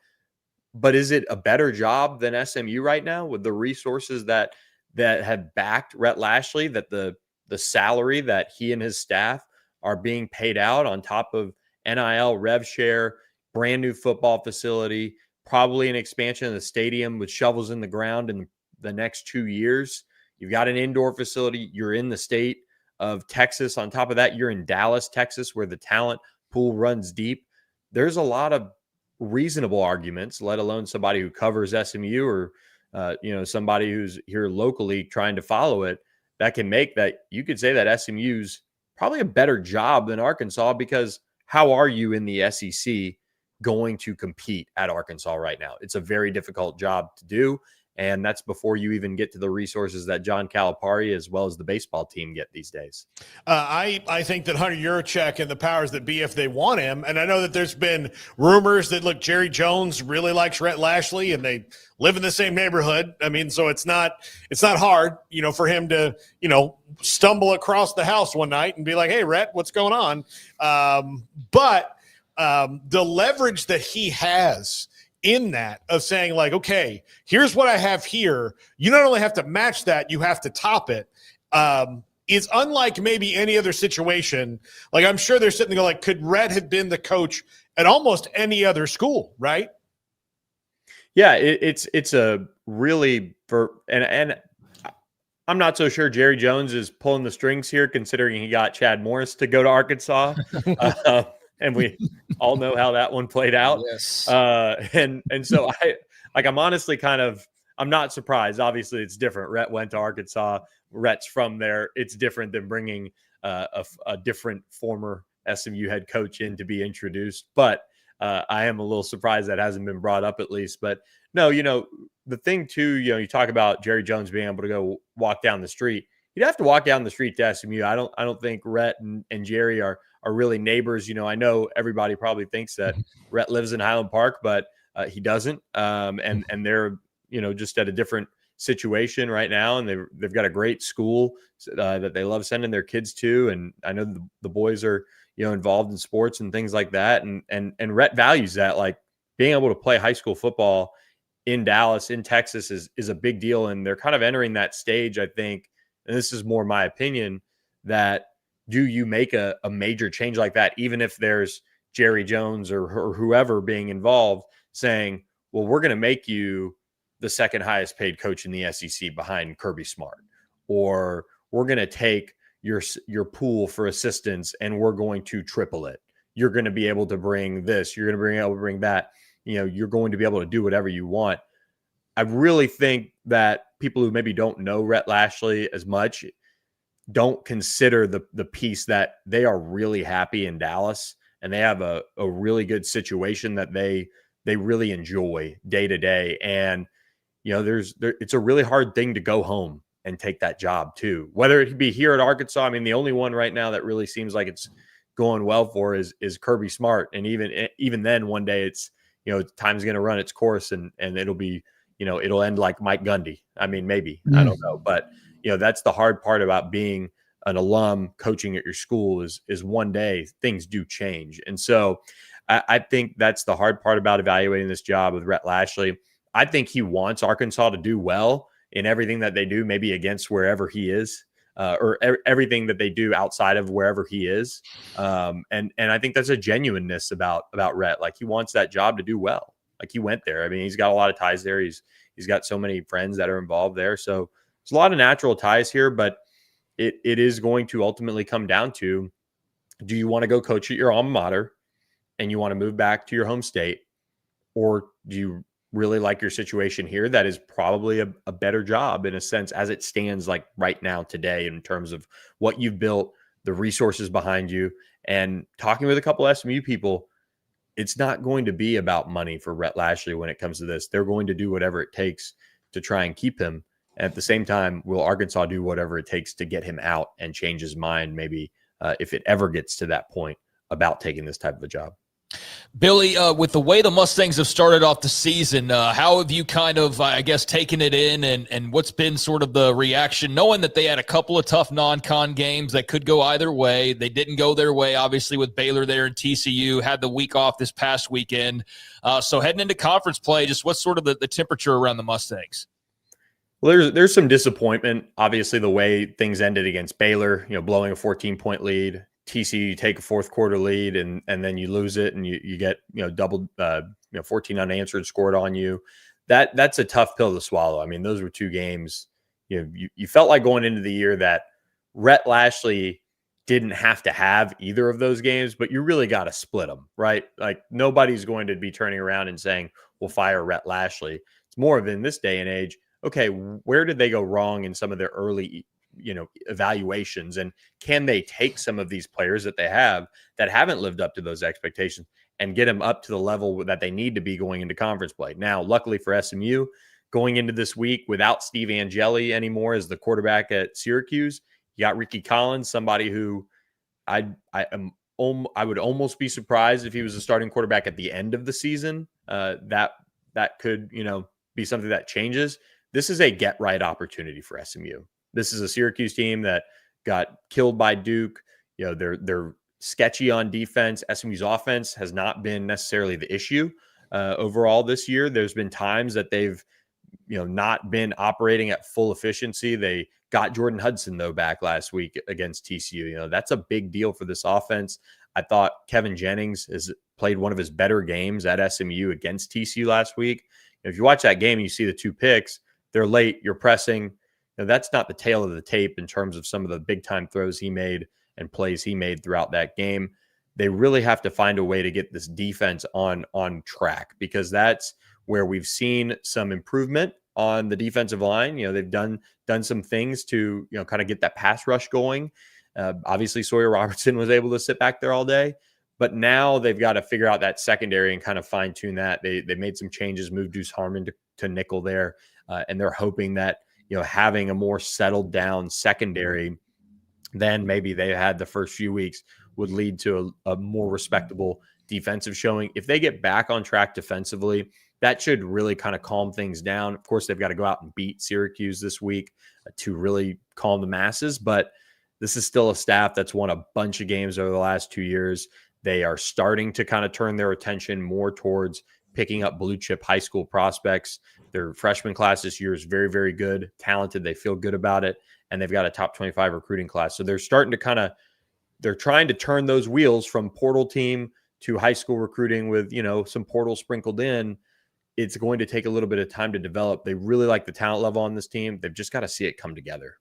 But is it a better job than SMU right now with the resources that have backed Rhett Lashlee, that the salary that he and his staff are being paid out on top of NIL, rev share, brand new football facility, probably an expansion of the stadium with shovels in the ground in the next 2 years. You've got an indoor facility. You're in the state of Texas. On top of that, you're in Dallas, Texas, where the talent pool runs deep. There's a lot of reasonable arguments, let alone somebody who covers SMU or, somebody who's here locally trying to follow it, that can make that. You could say that SMU's probably a better job than Arkansas, because how are you in the SEC going to compete at Arkansas right now. It's a very difficult job to do. And that's before you even get to the resources that John Calipari as well as the baseball team get these days. I think that Hunter Yurachek and the powers that be, if they want him, and I know that there's been rumors that, look, Jerry Jones really likes Rhett Lashlee and they live in the same neighborhood. I mean, so it's not hard, for him to, stumble across the house one night and be like, hey, Rhett, what's going on? But the leverage that he has in that of saying like, okay, here's what I have here. You not only have to match that, you have to top it. Is unlike maybe any other situation. Like, I'm sure they're sitting there like, could Rhett have been the coach at almost any other school, right? Yeah, it's a really and I'm not so sure Jerry Jones is pulling the strings here, considering he got Chad Morris to go to Arkansas. And we all know how that one played out. Yes. And so I'm honestly I'm not surprised. Obviously it's different. Rhett went to Arkansas. Rhett's from there. It's different than bringing a different former SMU head coach in to be introduced. But I am a little surprised that hasn't been brought up at least. But no, the thing too, you talk about Jerry Jones being able to go walk down the street. You'd have to walk down the street to SMU. I don't think Rhett and Jerry are really neighbors. I know everybody probably thinks that Rhett lives in Highland Park, but he doesn't. And they're, just at a different situation right now. And they've got a great school that they love sending their kids to. And I know the boys are, involved in sports and things like that. And Rhett values that, like being able to play high school football in Dallas, in Texas is a big deal. And they're kind of entering that stage, I think, and this is more my opinion, that do you make a major change like that, even if there's Jerry Jones or whoever being involved saying, well, we're going to make you the second highest paid coach in the SEC behind Kirby Smart, or we're going to take your pool for assistants and we're going to triple it. You're going to be able to bring this, you're going to be able to bring that, you're going to be able to do whatever you want. I really think that people who maybe don't know Rhett Lashlee as much don't consider the piece that they are really happy in Dallas and they have a really good situation that they really enjoy day to day. And, it's a really hard thing to go home and take that job too, whether it be here at Arkansas. I mean, the only one right now that really seems like it's going well for is Kirby Smart. And even then one day it's, time's going to run its course and it'll be, it'll end like Mike Gundy. I mean, maybe, I don't know, but that's the hard part about being an alum coaching at your school is one day things do change. And so I think that's the hard part about evaluating this job with Rhett Lashlee. I think he wants Arkansas to do well in everything that they do, maybe against wherever he is, or everything that they do outside of wherever he is. And I think that's a genuineness about Rhett. Like, he wants that job to do well. Like, he went there. I mean, he's got a lot of ties there. He's got so many friends that are involved there. So there's a lot of natural ties here, but it is going to ultimately come down to, do you want to go coach at your alma mater and you want to move back to your home state, or do you really like your situation here? That is probably a better job in a sense as it stands like right now today, in terms of what you've built, the resources behind you. And talking with a couple of SMU people, it's not going to be about money for Rhett Lashlee when it comes to this. They're going to do whatever it takes to try and keep him. And at the same time, will Arkansas do whatever it takes to get him out and change his mind, maybe if it ever gets to that point, about taking this type of a job? Billy, with the way the Mustangs have started off the season, how have you kind of, I guess, taken it in, and what's been sort of the reaction, knowing that they had a couple of tough non-con games that could go either way? They didn't go their way, obviously, with Baylor there and TCU, had the week off this past weekend. So heading into conference play, just what's sort of the temperature around the Mustangs? Well, there's some disappointment. Obviously, the way things ended against Baylor, blowing a 14-point lead. TCU, you take a fourth quarter lead and then you lose it, and you get double 14 unanswered scored on you. That's a tough pill to swallow. I mean, those were two games. You felt like going into the year that Rhett Lashlee didn't have to have either of those games, but you really got to split them, right? Like, nobody's going to be turning around and saying, we'll fire Rhett Lashlee. It's more of, in this day and age, okay, where did they go wrong in some of their early evaluations, and can they take some of these players that they have that haven't lived up to those expectations and get them up to the level that they need to be going into conference play. Now, luckily for SMU, going into this week without Steve Angeli anymore as the quarterback at Syracuse, you got Ricky Collins, somebody who I would almost be surprised if he was a starting quarterback at the end of the season. That could, be something that changes. This is a get right opportunity for SMU. This is a Syracuse team that got killed by Duke. They're sketchy on defense. SMU's offense has not been necessarily the issue overall this year. There's been times that they've, not been operating at full efficiency. They got Jordan Hudson though back last week against TCU. That's a big deal for this offense. I thought Kevin Jennings has played one of his better games at SMU against TCU last week. If you watch that game, you see the 2 picks. They're late. You're pressing. That's not the tail of the tape in terms of some of the big time throws he made and plays he made throughout that game. They really have to find a way to get this defense on track, because that's where we've seen some improvement on the defensive line. They've done some things to, kind of get that pass rush going. Obviously Sawyer Robertson was able to sit back there all day, but now they've got to figure out that secondary and kind of fine tune that. They made some changes, moved Deuce Harmon to nickel there. And they're hoping that, having a more settled down secondary than maybe they had the first few weeks would lead to a more respectable defensive showing. If they get back on track defensively, that should really kind of calm things down. Of course, they've got to go out and beat Syracuse this week to really calm the masses, but this is still a staff that's won a bunch of games over the last 2 years. They are starting to kind of turn their attention more towards picking up blue chip high school prospects. Their freshman class this year is very, very good, talented. They feel good about it, and they've got a top 25 recruiting class. So they're starting to they're trying to turn those wheels from portal team to high school recruiting with, some portal sprinkled in. It's going to take a little bit of time to develop. They really like the talent level on this team. They've just got to see it come together.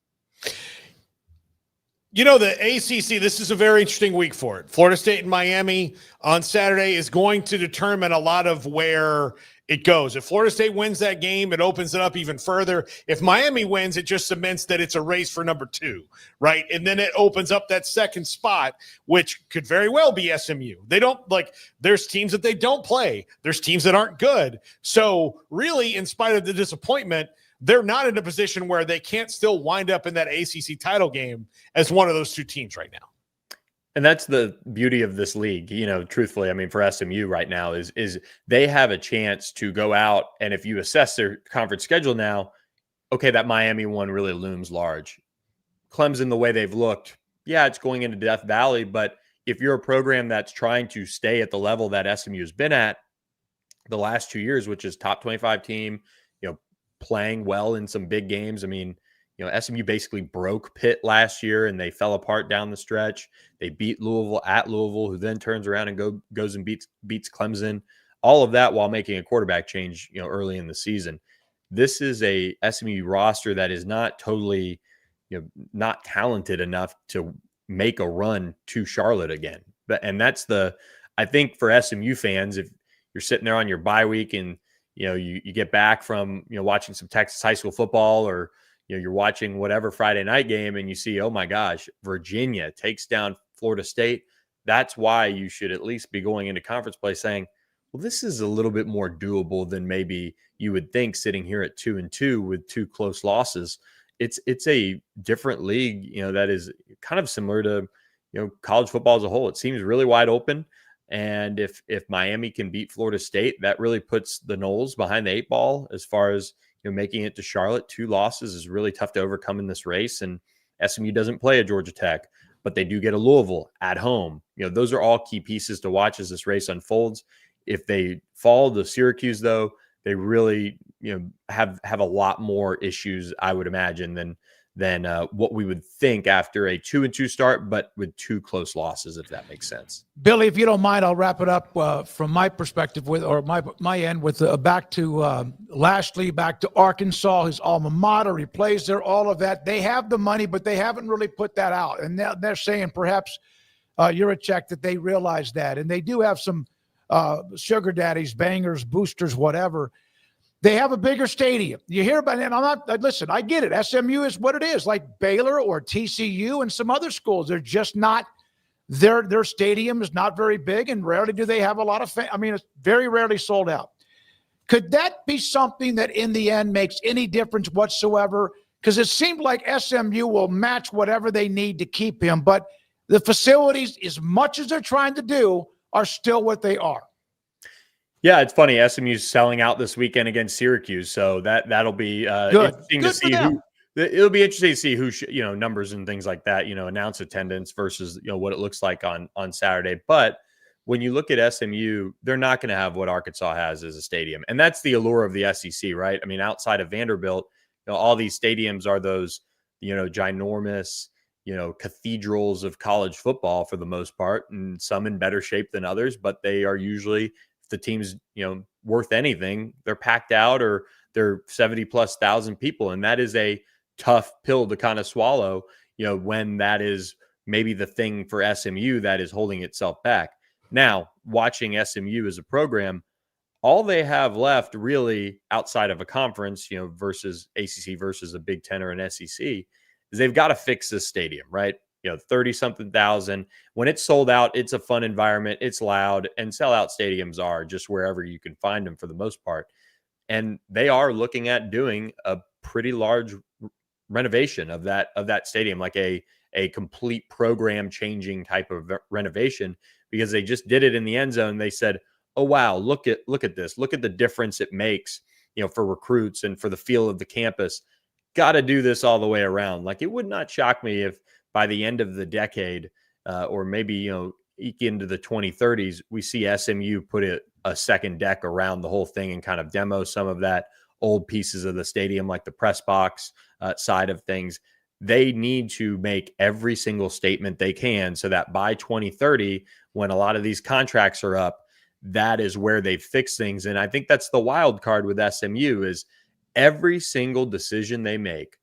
The ACC, this is a very interesting week for it. Florida State and Miami on Saturday is going to determine a lot of where it goes. If Florida State wins that game, it opens it up even further. If Miami wins, it just cements that it's a race for number 2, right? And then it opens up that second spot, which could very well be SMU. There's teams that they don't play. There's teams that aren't good. So really, in spite of the disappointment, they're not in a position where they can't still wind up in that ACC title game as one of those 2 teams right now. And that's the beauty of this league. Truthfully, for SMU right now is they have a chance to go out, and if you assess their conference schedule now, okay, that Miami one really looms large. Clemson, the way they've looked, yeah, it's going into Death Valley, but if you're a program that's trying to stay at the level that SMU has been at the last 2 years, which is top 25 team, playing well in some big games. SMU basically broke Pitt last year and they fell apart down the stretch. They beat Louisville at Louisville, who then turns around and goes and beats Clemson. All of that while making a quarterback change, early in the season. This is a SMU roster that is not totally, not talented enough to make a run to Charlotte again. And that's I think for SMU fans, if you're sitting there on your bye week and you get back from, watching some Texas high school football, or, you're watching whatever Friday night game and you see, oh my gosh, Virginia takes down Florida State. That's why you should at least be going into conference play saying, well, this is a little bit more doable than maybe you would think sitting here at 2-2 with 2 close losses. It's a different league, that is kind of similar to, college football as a whole. It seems really wide open. And if Miami can beat Florida State, that really puts the Noles behind the 8 ball as far as, making it to Charlotte. 2 losses is really tough to overcome in this race. And SMU doesn't play a Georgia Tech, but they do get a Louisville at home. Those are all key pieces to watch as this race unfolds. If they fall to Syracuse, though, they really, have a lot more issues, I would imagine, than what we would think after a 2-2 start, but with 2 close losses, if that makes sense. Billy, if you don't mind, I'll wrap it up from my perspective my end with back to Lashlee, back to Arkansas, his alma mater. He plays there, all of that. They have the money, but they haven't really put that out. And they're saying perhaps you're a check that they realize that. And they do have some sugar daddies, bangers, boosters, whatever. They have a bigger stadium. You hear about it, and listen, I get it. SMU is what it is, like Baylor or TCU and some other schools. They're just not Their stadium is not very big, and rarely do they have a lot of it's very rarely sold out. Could that be something that in the end makes any difference whatsoever? Because it seemed like SMU will match whatever they need to keep him, but the facilities, as much as they're trying to do, are still what they are. Yeah, it's funny. SMU's selling out this weekend against Syracuse, so that'll be interesting to see who. It'll be interesting to see who numbers and things like that. Announce attendance versus what it looks like on Saturday. But when you look at SMU, they're not going to have what Arkansas has as a stadium, and that's the allure of the SEC, right? I mean, outside of Vanderbilt, all these stadiums are those ginormous cathedrals of college football for the most part, and some in better shape than others, but they are usually, if the team's worth anything, they're packed out or they're 70,000+ people, and that is a tough pill to kind of swallow when that is maybe the thing for SMU that is holding itself back. Now, watching SMU as a program, all they have left really outside of a conference versus ACC versus a Big Ten or an SEC is they've got to fix this stadium, right? 30-something thousand. When it's sold out, it's a fun environment. It's loud, and sellout stadiums are just wherever you can find them for the most part. And they are looking at doing a pretty large renovation of that stadium, like a complete program changing type of renovation, because they just did it in the end zone. They said, oh, wow, look at this. Look at the difference it makes, for recruits and for the feel of the campus. Got to do this all the way around. Like, it would not shock me if by the end of the decade, or maybe, eke into the 2030s, we see SMU put a second deck around the whole thing and kind of demo some of that old pieces of the stadium, like the press box side of things. They need to make every single statement they can so that by 2030, when a lot of these contracts are up, that is where they fix things. And I think that's the wild card with SMU is every single decision they make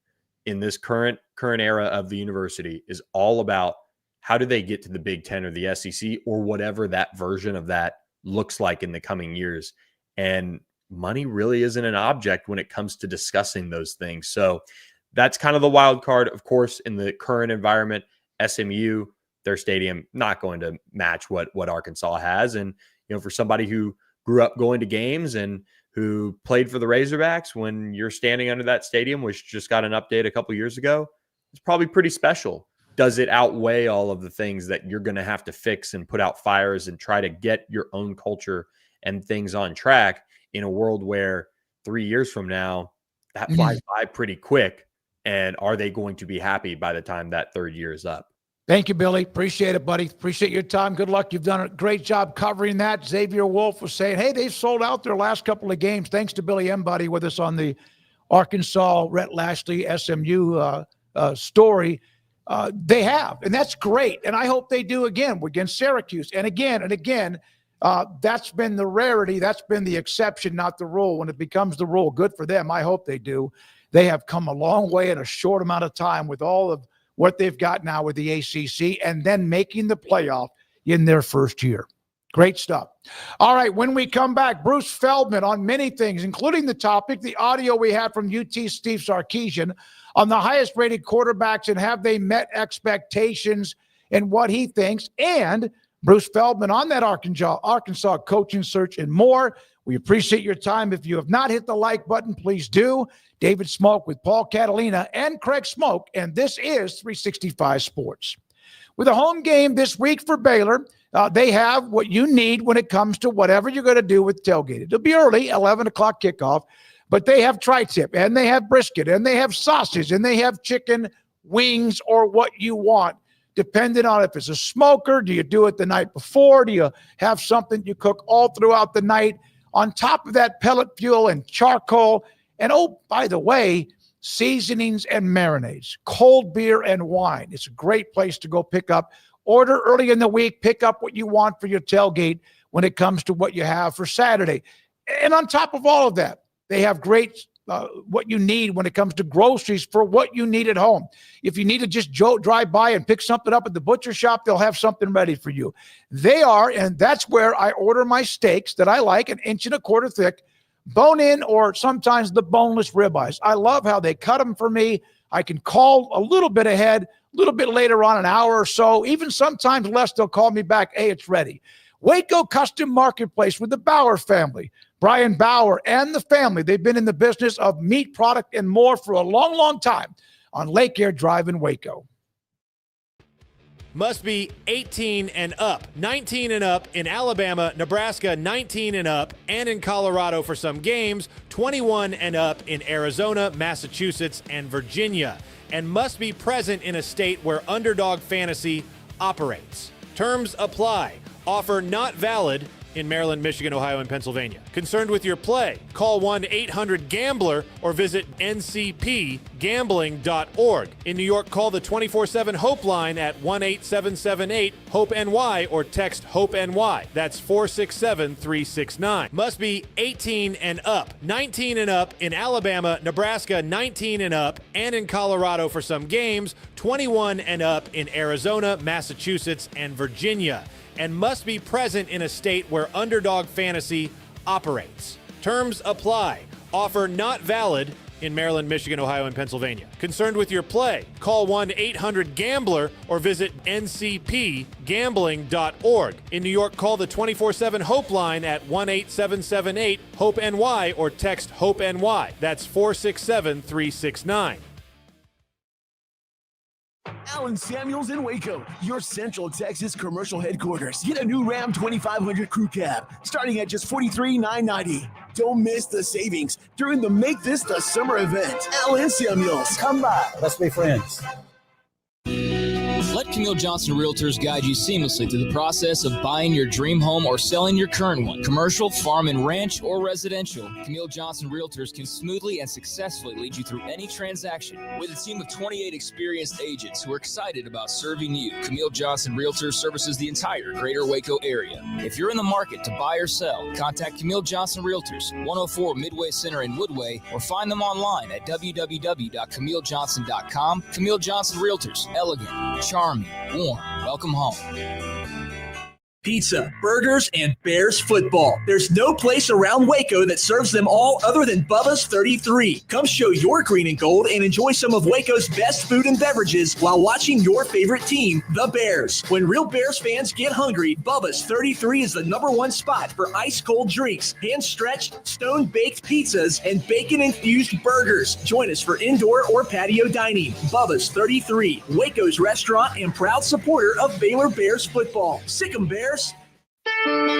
in this current era of the university is all about how do they get to the Big Ten or the SEC or whatever that version of that looks like in the coming years. And money really isn't an object when it comes to discussing those things. So that's kind of the wild card. Of course, in the current environment, SMU, their stadium, not going to match what Arkansas has. And, for somebody who grew up going to games and who played for the Razorbacks, when you're standing under that stadium, which just got an update a couple years ago, it's probably pretty special. Does it outweigh all of the things that you're going to have to fix and put out fires and try to get your own culture and things on track in a world where 3 years from now, that flies by pretty quick? And are they going to be happy by the time that third year is up? Thank you, Billy. Appreciate it, buddy. Appreciate your time. Good luck. You've done a great job covering that. Xavier Wolf was saying, hey, they've sold out their last couple of games. Thanks to Billy Embody with us on the Arkansas, Rhett Lashlee, SMU story. They have, and that's great. And I hope they do again against Syracuse. And again, that's been the rarity. That's been the exception, not the rule. When it becomes the rule, good for them. I hope they do. They have come a long way in a short amount of time with all of what they've got now with the ACC and then making the playoff in their first year. Great stuff. All right, when we come back, Bruce Feldman on many things, including the topic, the audio we had from UT Steve Sarkisian on the highest-rated quarterbacks and have they met expectations and what he thinks, and Bruce Feldman on that Arkansas coaching search and more. We appreciate your time. If you have not hit the like button, please do. David Smoak with Paul Catalina and Craig Smoak, and this is 365 Sports. With a home game this week for Baylor, they have what you need when it comes to whatever you're going to do with tailgate. It'll be early, 11 o'clock kickoff, but they have tri-tip, and they have brisket, and they have sausage, and they have chicken wings or what you want, depending on if it's a smoker. Do you do it the night before? Do you have something you cook all throughout the night? On top of that, pellet fuel and charcoal. And, oh, by the way, seasonings and marinades, cold beer and wine. It's a great place to go pick up. Order early in the week, pick up what you want for your tailgate when it comes to what you have for Saturday. And on top of all of that, they have great what you need when it comes to groceries for what you need at home. If you need to just drive by and pick something up at the butcher shop, they'll have something ready for you. They are, and that's where I order my steaks that I like, 1.25 inches thick, bone-in or sometimes the boneless ribeyes. I love how they cut them for me. I can call a little bit ahead, A little bit later on, an hour or so, even sometimes less, they'll call me back. Hey, it's ready. Waco Custom Marketplace with the Bauer family. Brian Bauer and the family, they've been in the business of meat product and more for a long, long time on Lake Air Drive in Waco. Must be 18 and up, 19 and up in Alabama, Nebraska, 19 and up, and in Colorado for some games, 21 and up in Arizona, Massachusetts, and Virginia, and must be present in a state where Underdog Fantasy operates. Terms apply. Offer not valid in Maryland, Michigan, Ohio, and Pennsylvania. Concerned with your play? Call 1-800-GAMBLER or visit ncpgambling.org. In New York, call the 24/7 Hope line at 1-8778-HOPE-NY or text HOPE-NY. That's 467-369. Must be 18 and up, 19 and up in Alabama, Nebraska, 19 and up, and in Colorado for some games, 21 and up in Arizona, Massachusetts, and Virginia, and must be present in a state where Underdog Fantasy operates. Terms apply. Offer not valid in Maryland, Michigan, Ohio, and Pennsylvania. Concerned with your play? Call 1-800-GAMBLER or visit ncpgambling.org. In New York, call the 24/7 Hope line at 1-8778-HOPE-NY or text HOPE-NY. That's 467-369. Allen Samuels in Waco, your Central Texas commercial headquarters. Get a new Ram 2500 crew cab starting at just $43,990. Don't miss the savings during the Make This the Summer event. Allen Samuels. Come by. Let's be friends. Let Camille Johnson Realtors guide you seamlessly through the process of buying your dream home or selling your current one. Commercial, farm and ranch, or residential, Camille Johnson Realtors can smoothly and successfully lead you through any transaction. With a team of 28 experienced agents who are excited about serving you, Camille Johnson Realtors services the entire greater Waco area. If you're in the market to buy or sell, contact Camille Johnson Realtors, 104 Midway Center in Woodway, or find them online at www.camillejohnson.com. Camille Johnson Realtors, elegant, charming, warm. Welcome home. Pizza, burgers, and Bears football. There's no place around Waco that serves them all other than Bubba's 33. Come show your green and gold and enjoy some of Waco's best food and beverages while watching your favorite team, the Bears. When real Bears fans get hungry, Bubba's 33 is the #1 spot for ice-cold drinks, hand-stretched, stone-baked pizzas, and bacon-infused burgers. Join us for indoor or patio dining. Bubba's 33, Waco's restaurant and proud supporter of Baylor Bears football. Sick 'em, Bears.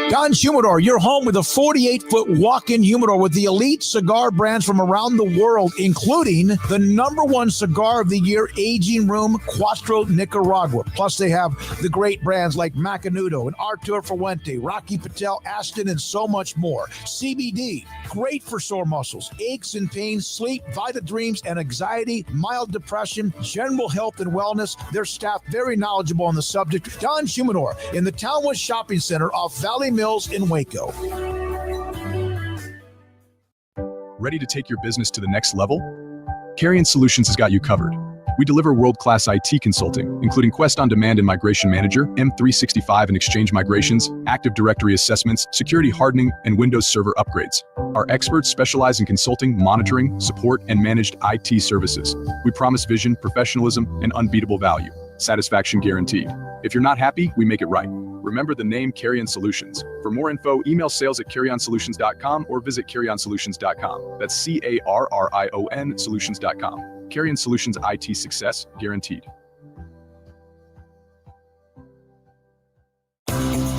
Don's Humidor, your home with a 48-foot walk-in humidor with the elite cigar brands from around the world, including the #1 cigar of the year, Aging Room Cuatro Nicaragua. Plus, they have the great brands like Macanudo and Artur Fuente, Rocky Patel, Aston, and so much more. CBD, great for sore muscles, aches and pains, sleep, Vita Dreams, and anxiety, mild depression, general health and wellness. Their staff very knowledgeable on the subject. Don's Humidor in the Townwood Shopping Center off Valley Mills in Waco. Ready to take your business to the next level? Carrion Solutions has got you covered. We deliver world-class IT consulting, including Quest On Demand and Migration Manager, M365 and Exchange migrations, Active Directory assessments, security hardening, and Windows Server upgrades. Our experts specialize in consulting, monitoring, support, and managed IT services. We promise vision, professionalism, and unbeatable value. Satisfaction guaranteed. If you're not happy, we make it right. Remember the name Carrion Solutions. For more info, email sales@carrionsolutions.com or visit carrionsolutions.com. That's CARRION solutions.com. Carrion Solutions, IT success guaranteed.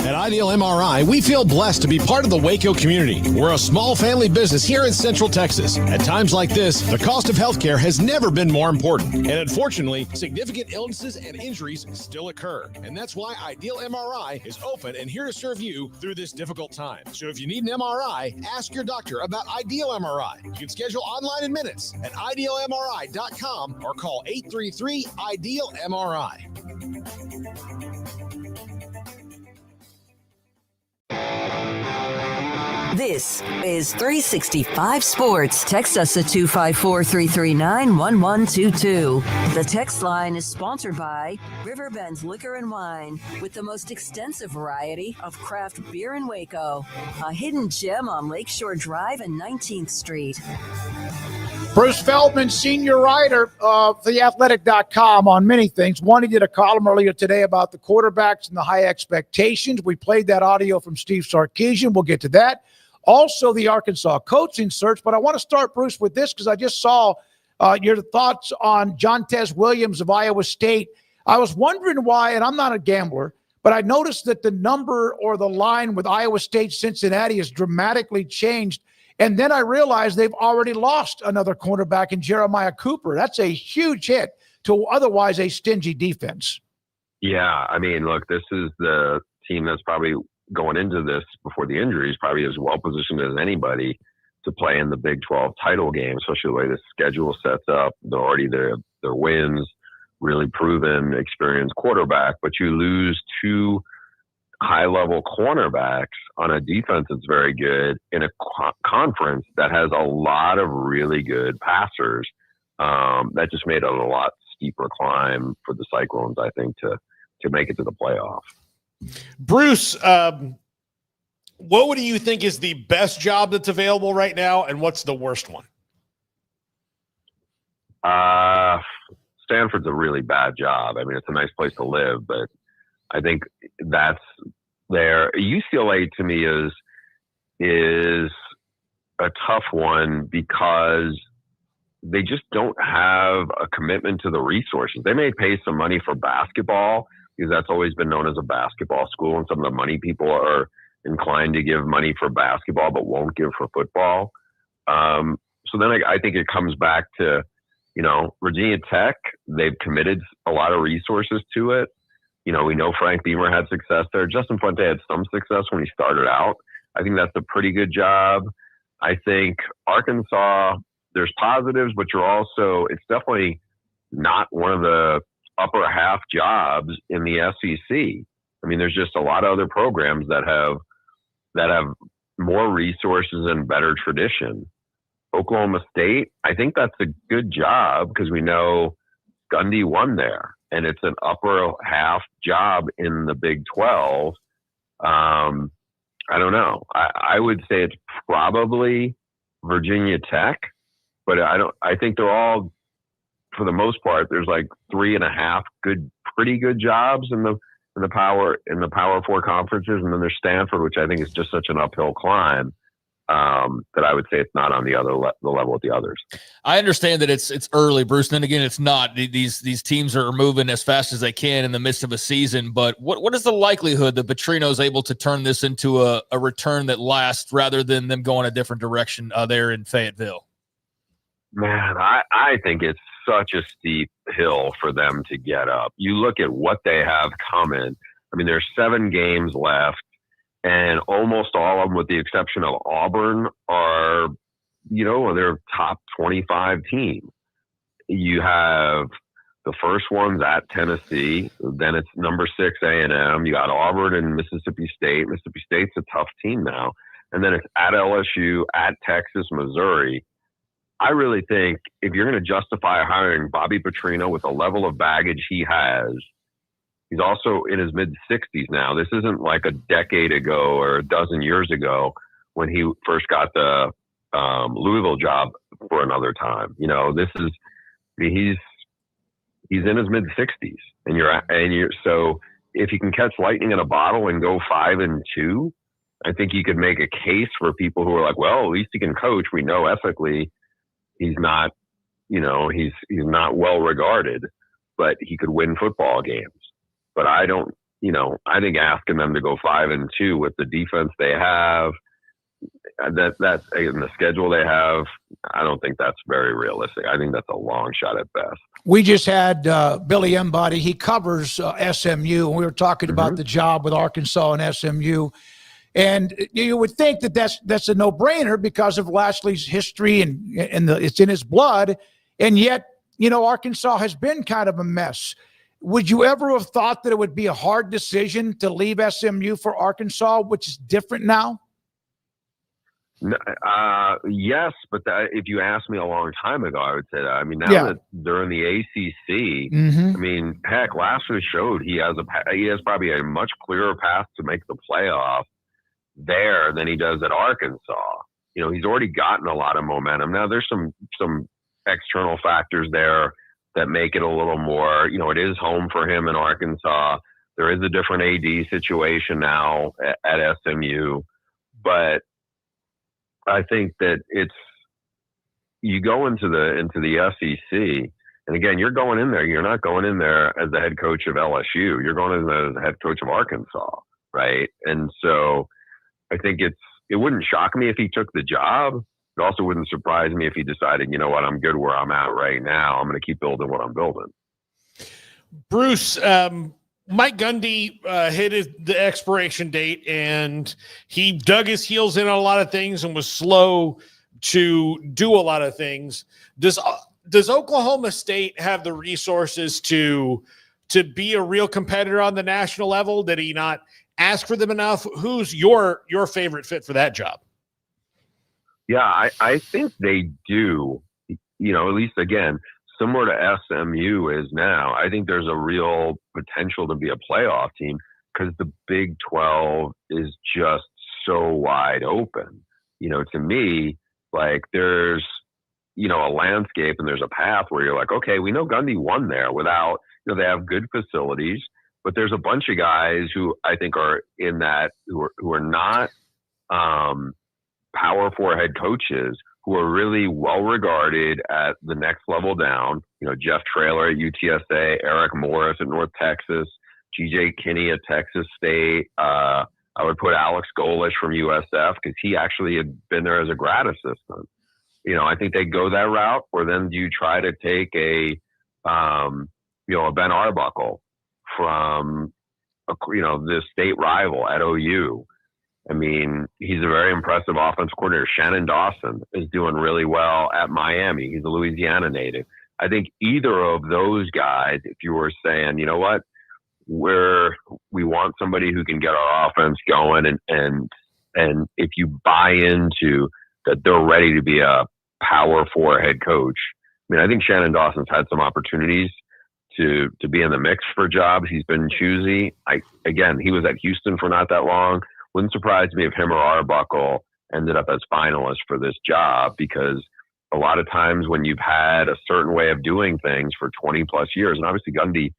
At Ideal MRI, we feel blessed to be part of the Waco community. We're a small family business here in Central Texas. At times like this, the cost of healthcare has never been more important. And unfortunately, significant illnesses and injuries still occur. And that's why Ideal MRI is open and here to serve you through this difficult time. So if you need an MRI, ask your doctor about Ideal MRI. You can schedule online in minutes at idealmri.com or call 833-IDEAL-MRI. This is 365 Sports. Text us at 254-339-1122. The text line is sponsored by Riverbend's Liquor and Wine, with the most extensive variety of craft beer in Waco. A hidden gem on Lakeshore Drive and 19th Street. Bruce Feldman, senior writer for theathletic.com on many things. One, he did a column earlier today about the quarterbacks and the high expectations. We played that audio from Steve Sarkisian. We'll get to that. Also, the Arkansas coaching search. But I want to start, Bruce, with this because I just saw your thoughts on Jontez Williams of Iowa State. I was wondering why, and I'm not a gambler, but I noticed that the number or the line with Iowa State Cincinnati has dramatically changed. And then I realized they've already lost another cornerback in Jeremiah Cooper. That's a huge hit to otherwise a stingy defense. Yeah, I mean, look, this is the team that's probably going into this before the injuries, probably as well positioned as anybody to play in the Big 12 title game, especially the way the schedule sets up. They're already their wins, really proven, experienced quarterback, but you lose two high-level cornerbacks on a defense that's very good in a conference that has a lot of really good passers. That just made it a lot steeper climb for the Cyclones, I think, to make it to the playoff. Bruce, what do you think is the best job that's available right now, and what's the worst one? Stanford's a really bad job. I mean, it's a nice place to live, but I think that's there. UCLA to me is a tough one because they just don't have a commitment to the resources. They may pay some money for basketball because that's always been known as a basketball school, and some of the money people are inclined to give money for basketball but won't give for football. So then I think it comes back to, Virginia Tech, they've committed a lot of resources to it. We know Frank Beamer had success there. Justin Fuente had some success when he started out. I think that's a pretty good job. I think Arkansas, there's positives, but it's definitely not one of the upper half jobs in the SEC. I mean, there's just a lot of other programs that have more resources and better tradition. Oklahoma State, I think that's a good job because we know Gundy won there, and it's an upper half job in the Big 12. I don't know. I would say it's probably Virginia Tech, but I think they're all, for the most part, there's like 3.5 pretty good jobs in the Power 4 conferences, and then there's Stanford, which I think is just such an uphill climb. That I would say it's not on the level of the others. I understand that it's early, Bruce. And then again, it's not. These teams are moving as fast as they can in the midst of a season. But what is the likelihood that Petrino's able to turn this into a return that lasts rather than them going a different direction there in Fayetteville? Man, I think it's such a steep hill for them to get up. You look at what they have coming. I mean, there's 7 games left. And almost all of them, with the exception of Auburn, are, they're top 25 team. You have the first one's at Tennessee. Then it's number 6 A&M. You got Auburn and Mississippi State. Mississippi State's a tough team now. And then it's at LSU, at Texas, Missouri. I really think if you're going to justify hiring Bobby Petrino with the level of baggage he has, he's also in his mid-60s now. This isn't like a decade ago or a dozen years ago when he first got the Louisville job for another time. He's in his mid-60s, and so if he can catch lightning in a bottle and go 5-2, I think you could make a case for people who are like, well, at least he can coach. We know ethically he's not, he's not well regarded, but he could win football games. But I think asking them to go 5-2 with the defense they have, that's in the schedule they have, I don't think that's very realistic. I think that's a long shot at best. We just had Billy Embody. He covers SMU, and we were talking about the job with Arkansas and SMU. And you would think that that's a no-brainer because of Lashlee's history and it's in his blood. And yet, Arkansas has been kind of a mess. Would you ever have thought that it would be a hard decision to leave SMU for Arkansas, which is different now? Yes, but if you asked me a long time ago, I would say that. I mean, now that they're in the ACC, I mean, heck, Lashlee showed he has probably a much clearer path to make the playoff there than he does at Arkansas. He's already gotten a lot of momentum. Now there's some external factors there that make it a little more, it is home for him in Arkansas. There is a different AD situation now at SMU, but I think that you go into the SEC, and again, you're going in there. You're not going in there as the head coach of LSU. You're going in there as the head coach of Arkansas, right? And so I think it wouldn't shock me if he took the job. It also wouldn't surprise me if he decided, you know what, I'm good where I'm at right now. I'm going to keep building what I'm building. Bruce, Mike Gundy hit the expiration date, and he dug his heels in on a lot of things and was slow to do a lot of things. Does Oklahoma State have the resources to be a real competitor on the national level? Did he not ask for them enough? Who's your favorite fit for that job? Yeah, I think they do. At least again, similar to SMU is now. I think there's a real potential to be a playoff team because the Big 12 is just so wide open. To me, like there's, a landscape and there's a path where you're like, okay, we know Gundy won there without, they have good facilities, but there's a bunch of guys who I think are in that who are not Power 4 head coaches who are really well regarded at the next level down. Jeff Traylor at UTSA, Eric Morris at North Texas, GJ Kinney at Texas State. I would put Alex Golish from USF because he actually had been there as a grad assistant. I think they go that route, or then you try to take a Ben Arbuckle from the state rival at OU. I mean, he's a very impressive offensive coordinator. Shannon Dawson is doing really well at Miami. He's a Louisiana native. I think either of those guys, if you were saying, you know what, we want somebody who can get our offense going, and if you buy into that, they're ready to be a Power 4 head coach. I mean, I think Shannon Dawson's had some opportunities to be in the mix for jobs. He's been choosy. He was at Houston for not that long. Wouldn't surprise me if him or Arbuckle ended up as finalists for this job, because a lot of times when you've had a certain way of doing things for 20 plus years, and obviously Gundy,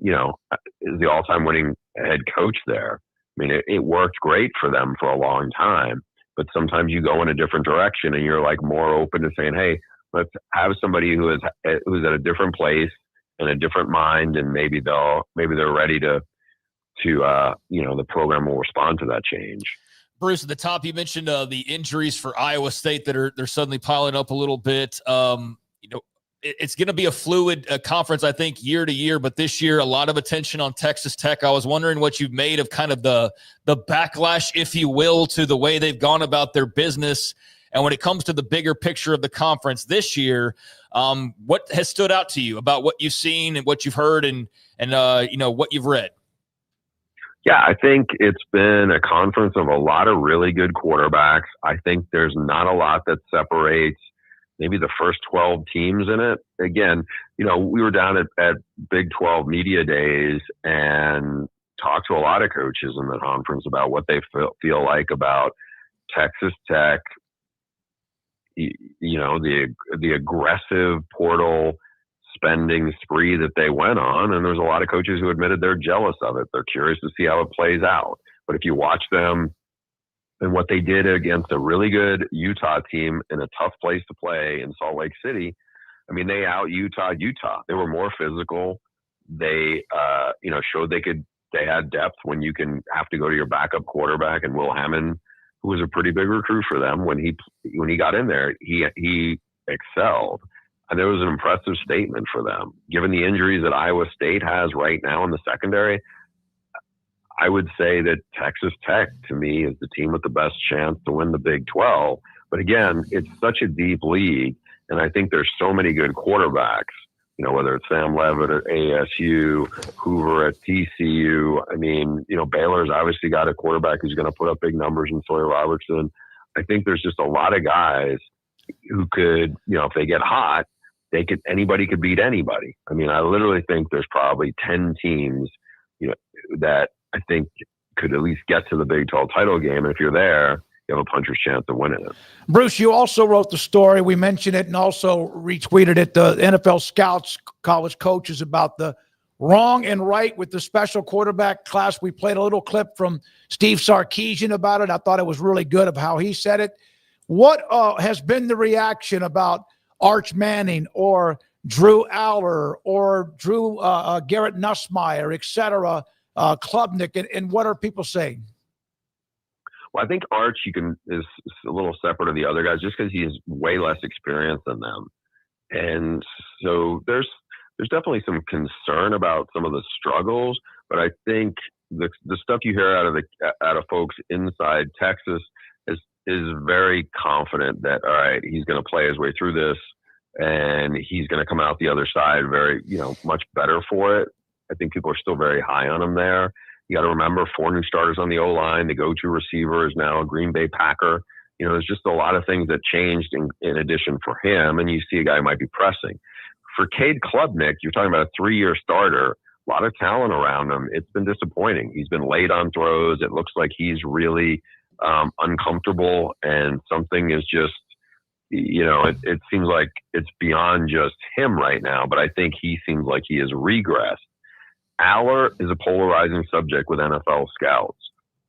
is the all-time winning head coach there. I mean, it worked great for them for a long time, but sometimes you go in a different direction and you're like more open to saying, hey, let's have somebody who's at a different place and a different mind, and maybe they're ready to the program will respond to that change. Bruce, at the top, you mentioned the injuries for Iowa State that they're suddenly piling up a little bit. It's going to be a fluid conference, I think, year to year, but this year, a lot of attention on Texas Tech. I was wondering what you've made of kind of the backlash, if you will, to the way they've gone about their business. And when it comes to the bigger picture of the conference this year, what has stood out to you about what you've seen and what you've heard and what you've read? Yeah, I think it's been a conference of a lot of really good quarterbacks. I think there's not a lot that separates maybe the first 12 teams in it. Again, we were down at Big 12 Media Days and talked to a lot of coaches in the conference about what they feel like about Texas Tech, the aggressive portal spending spree that they went on. And there's a lot of coaches who admitted they're jealous of it. They're curious to see how it plays out. But if you watch them and what they did against a really good Utah team in a tough place to play in Salt Lake City, I mean, they out Utah. They were more physical. They, showed they had depth when you can have to go to your backup quarterback, and Will Hammond, who was a pretty big recruit for them when he got in there, he excelled. And there was an impressive statement for them. Given the injuries that Iowa State has right now in the secondary, I would say that Texas Tech, to me, is the team with the best chance to win the Big 12. But again, it's such a deep league, and I think there's so many good quarterbacks, whether it's Sam Levitt at ASU, Hoover at TCU. I mean, Baylor's obviously got a quarterback who's going to put up big numbers in Sawyer Robertson. I think there's just a lot of guys who could, if they get hot, anybody could beat anybody. I mean, I literally think there's probably 10 teams, that I think could at least get to the Big 12 title game. And if you're there, you have a puncher's chance of winning it. Bruce, you also wrote the story. We mentioned it and also retweeted it. The NFL scouts, college coaches, about the wrong and right with the special quarterback class. We played a little clip from Steve Sarkisian about it. I thought it was really good of how he said it. What has been the reaction about Arch Manning or Drew Aller or Garrett Nussmeier, et cetera, Klubnik, and what are people saying? Well, I think Arch is a little separate of the other guys just because he has way less experience than them. And so there's definitely some concern about some of the struggles, but I think the stuff you hear out of folks inside Texas is very confident that, all right, he's going to play his way through this and he's going to come out the other side very, much better for it. I think people are still very high on him there. You got to remember 4 new starters on the O-line. The go-to receiver is now a Green Bay Packer. There's just a lot of things that changed in addition for him, and you see a guy who might be pressing. For Cade Klubnik, you're talking about a 3-year starter, a lot of talent around him. It's been disappointing. He's been late on throws. It looks like he's really uncomfortable, and something is just, it seems like it's beyond just him right now, but I think he seems like he has regressed. Aller is a polarizing subject with NFL scouts.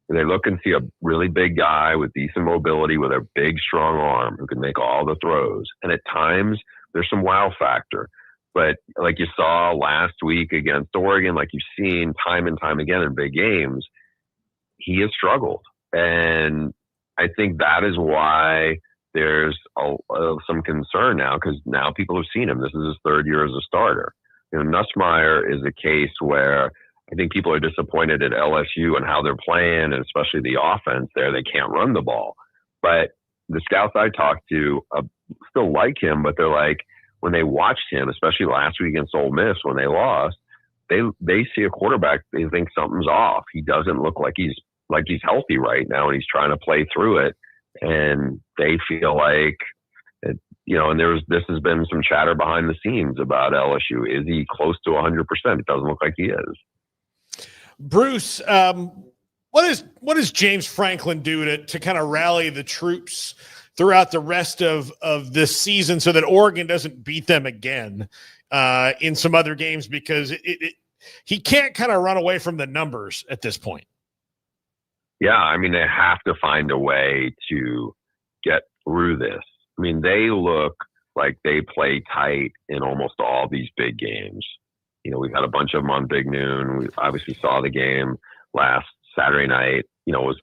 They look and see a really big guy with decent mobility, with a big, strong arm who can make all the throws. And at times, there's some wow factor. But like you saw last week against Oregon, like you've seen time and time again in big games, he has struggled. And I think that is why there's some concern now, because now people have seen him. This is his 3rd year as a starter. Nussmeier is a case where I think people are disappointed at LSU and how they're playing, and especially the offense there. They can't run the ball. But the scouts I talked to still like him, but they're like, when they watched him, especially last week against Ole Miss when they lost, they see a quarterback, they think something's off. He doesn't look like he's healthy right now, and he's trying to play through it. And they feel like, and this has been some chatter behind the scenes about LSU. Is he close to 100%? It doesn't look like he is. Bruce, what does James Franklin do to kind of rally the troops throughout the rest of this season so that Oregon doesn't beat them again in some other games? Because he can't kind of run away from the numbers at this point. Yeah, I mean, they have to find a way to get through this. I mean, they look like they play tight in almost all these big games. We've had a bunch of them on Big Noon. We obviously saw the game last Saturday night.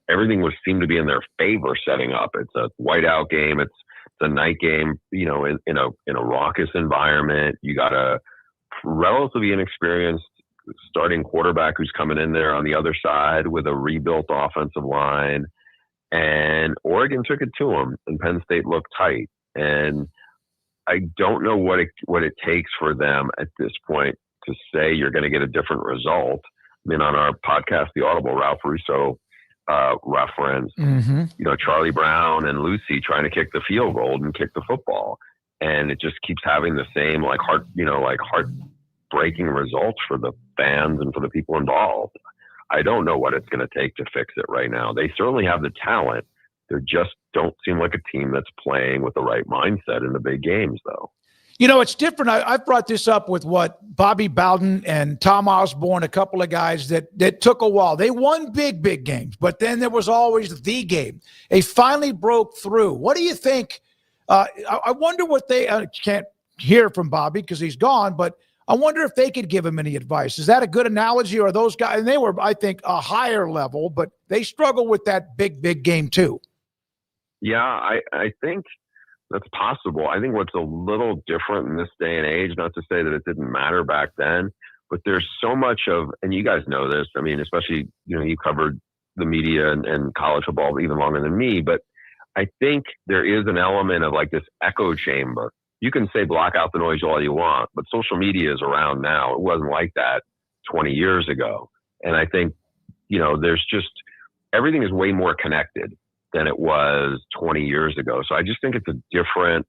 Everything seemed to be in their favor setting up. It's a whiteout game. It's a night game, in a raucous environment. You got a relatively inexperienced starting quarterback who's coming in there on the other side with a rebuilt offensive line. And Oregon took it to them, and Penn State looked tight. And I don't know what it takes for them at this point to say you're going to get a different result. I mean, on our podcast, The Audible, Ralph Russo referenced, Charlie Brown and Lucy trying to kick the field goal and kick the football. And it just keeps having the same heartbreaking results for the fans and for the people involved. I don't know what it's going to take to fix it right now. They certainly have the talent. They just don't seem like a team that's playing with the right mindset in the big games, though. It's different. I've brought this up with Bobby Bowden and Tom Osborne, a couple of guys that took a while. They won big games, but then there was always the game. They finally broke through. What do you think? I wonder what I can't hear from Bobby because he's gone, but I wonder if they could give him any advice. Is that a good analogy? Or those guys, and they were, I think, a higher level, but they struggle with that big game too. Yeah, I think that's possible. I think what's a little different in this day and age, not to say that it didn't matter back then, but there's so much of, and you guys know this, I mean, especially, you covered the media and college football even longer than me, but I think there is an element of like this echo chamber. You can say block out the noise all you want, but social media is around now. It wasn't like that 20 years ago. And I think, there's just, everything is way more connected than it was 20 years ago. So I just think it's a different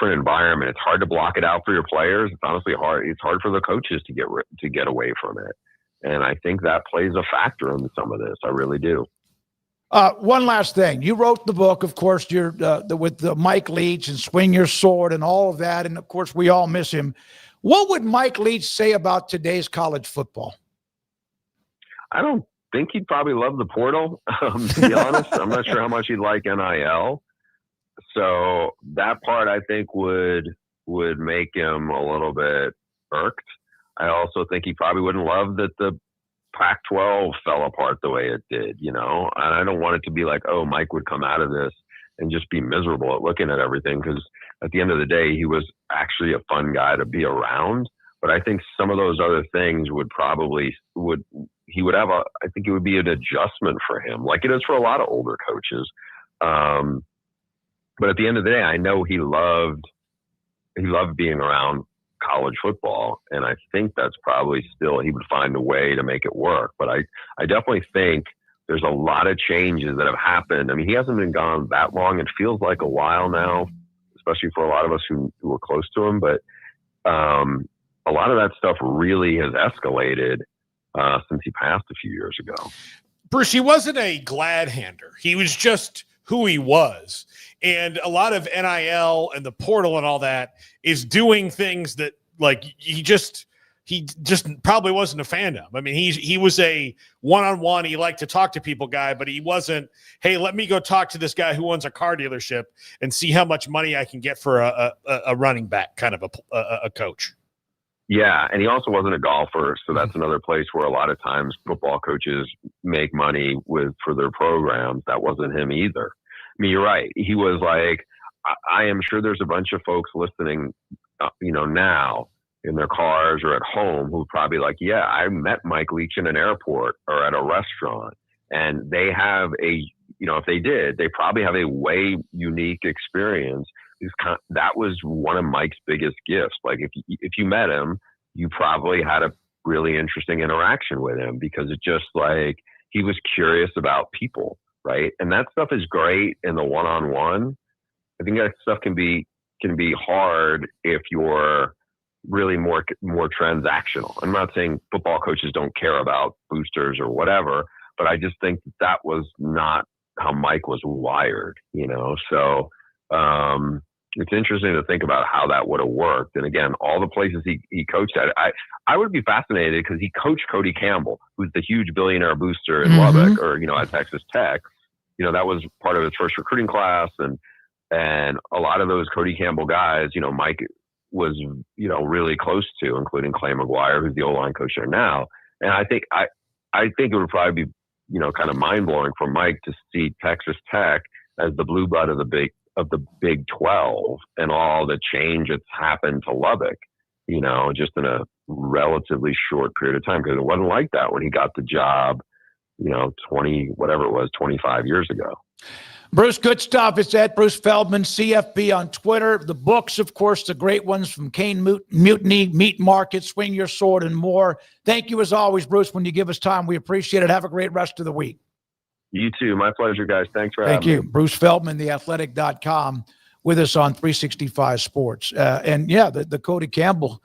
environment. It's hard to block it out for your players. It's honestly hard. It's hard for the coaches to get away from it. And I think that plays a factor in some of this. I really do. One last thing. You wrote the book, of course, you're with the Mike Leach and Swing Your Sword and all of that. And, of course, we all miss him. What would Mike Leach say about today's college football? I don't think he'd probably love the portal, to be honest. I'm not sure how much he'd like NIL. So that part, I think, would make him a little bit irked. I also think he probably wouldn't love that the Pac-12 fell apart the way it did, you know? And I don't want it to be like, oh, Mike would come out of this and just be miserable at looking at everything, because at the end of the day, he was actually a fun guy to be around. But I think some of those other things would be an adjustment for him, like it is for a lot of older coaches. But at the end of the day, I know he loved being around college football, and I think that's probably still, he would find a way to make it work. But I definitely think there's a lot of changes that have happened. I mean, he hasn't been gone that long. It feels like a while now, especially for a lot of us who are close to him. But a lot of that stuff really has escalated since he passed a few years ago. Bruce, he wasn't a glad hander. He was just who he was. And a lot of NIL and the portal and all that is doing things that, like, he just probably wasn't a fan of. I mean, he was a one-on-one, he liked to talk to people guy, but he wasn't, hey, let me go talk to this guy who owns a car dealership and see how much money I can get for a running back kind of a coach. Yeah, and he also wasn't a golfer, so that's another place where a lot of times football coaches make money for their programs. That wasn't him either. I mean, you're right. He was like, I am sure there's a bunch of folks listening, now in their cars or at home who probably like, yeah, I met Mike Leach in an airport or at a restaurant, and they have if they did, they probably have a way unique experience. That was one of Mike's biggest gifts. Like if you met him, you probably had a really interesting interaction with him, because it just like, he was curious about people. Right. And that stuff is great in the one-on-one. I think that stuff can be hard if you're really more transactional. I'm not saying football coaches don't care about boosters or whatever, but I just think that was not how Mike was wired, So it's interesting to think about how that would have worked. And again, all the places he coached at, I would be fascinated, because he coached Cody Campbell, who's the huge billionaire booster in Lubbock, or, at Texas Tech. That was part of his first recruiting class. And a lot of those Cody Campbell guys, Mike was, really close to, including Clay McGuire, who's the O-line coach there now. And I think it would probably be, kind of mind blowing for Mike to see Texas Tech as the blue blood of the Big 12 and all the change that's happened to Lubbock, just in a relatively short period of time, because it wasn't like that when he got the job, 25 years ago. Bruce, good stuff. It's at Bruce Feldman, CFB on Twitter. The books, of course, the great ones from Cane Mutiny, Meat Market, Swing Your Sword, and more. Thank you as always, Bruce, when you give us time. We appreciate it. Have a great rest of the week. You too. My pleasure, guys. Thanks for having me. Thank you. Bruce Feldman, theathletic.com, with us on 365 Sports. The Cody Campbell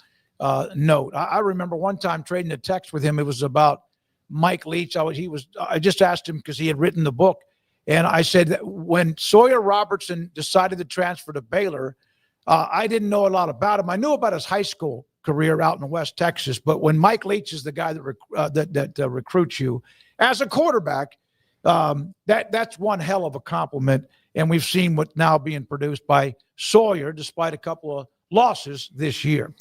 note. I remember one time trading a text with him. It was about Mike Leach. I just asked him because he had written the book. And I said that when Sawyer Robertson decided to transfer to Baylor, I didn't know a lot about him. I knew about his high school career out in West Texas. But when Mike Leach is the guy that recruits you as a quarterback, that's one hell of a compliment. And we've seen what now being produced by Sawyer, despite a couple of losses this year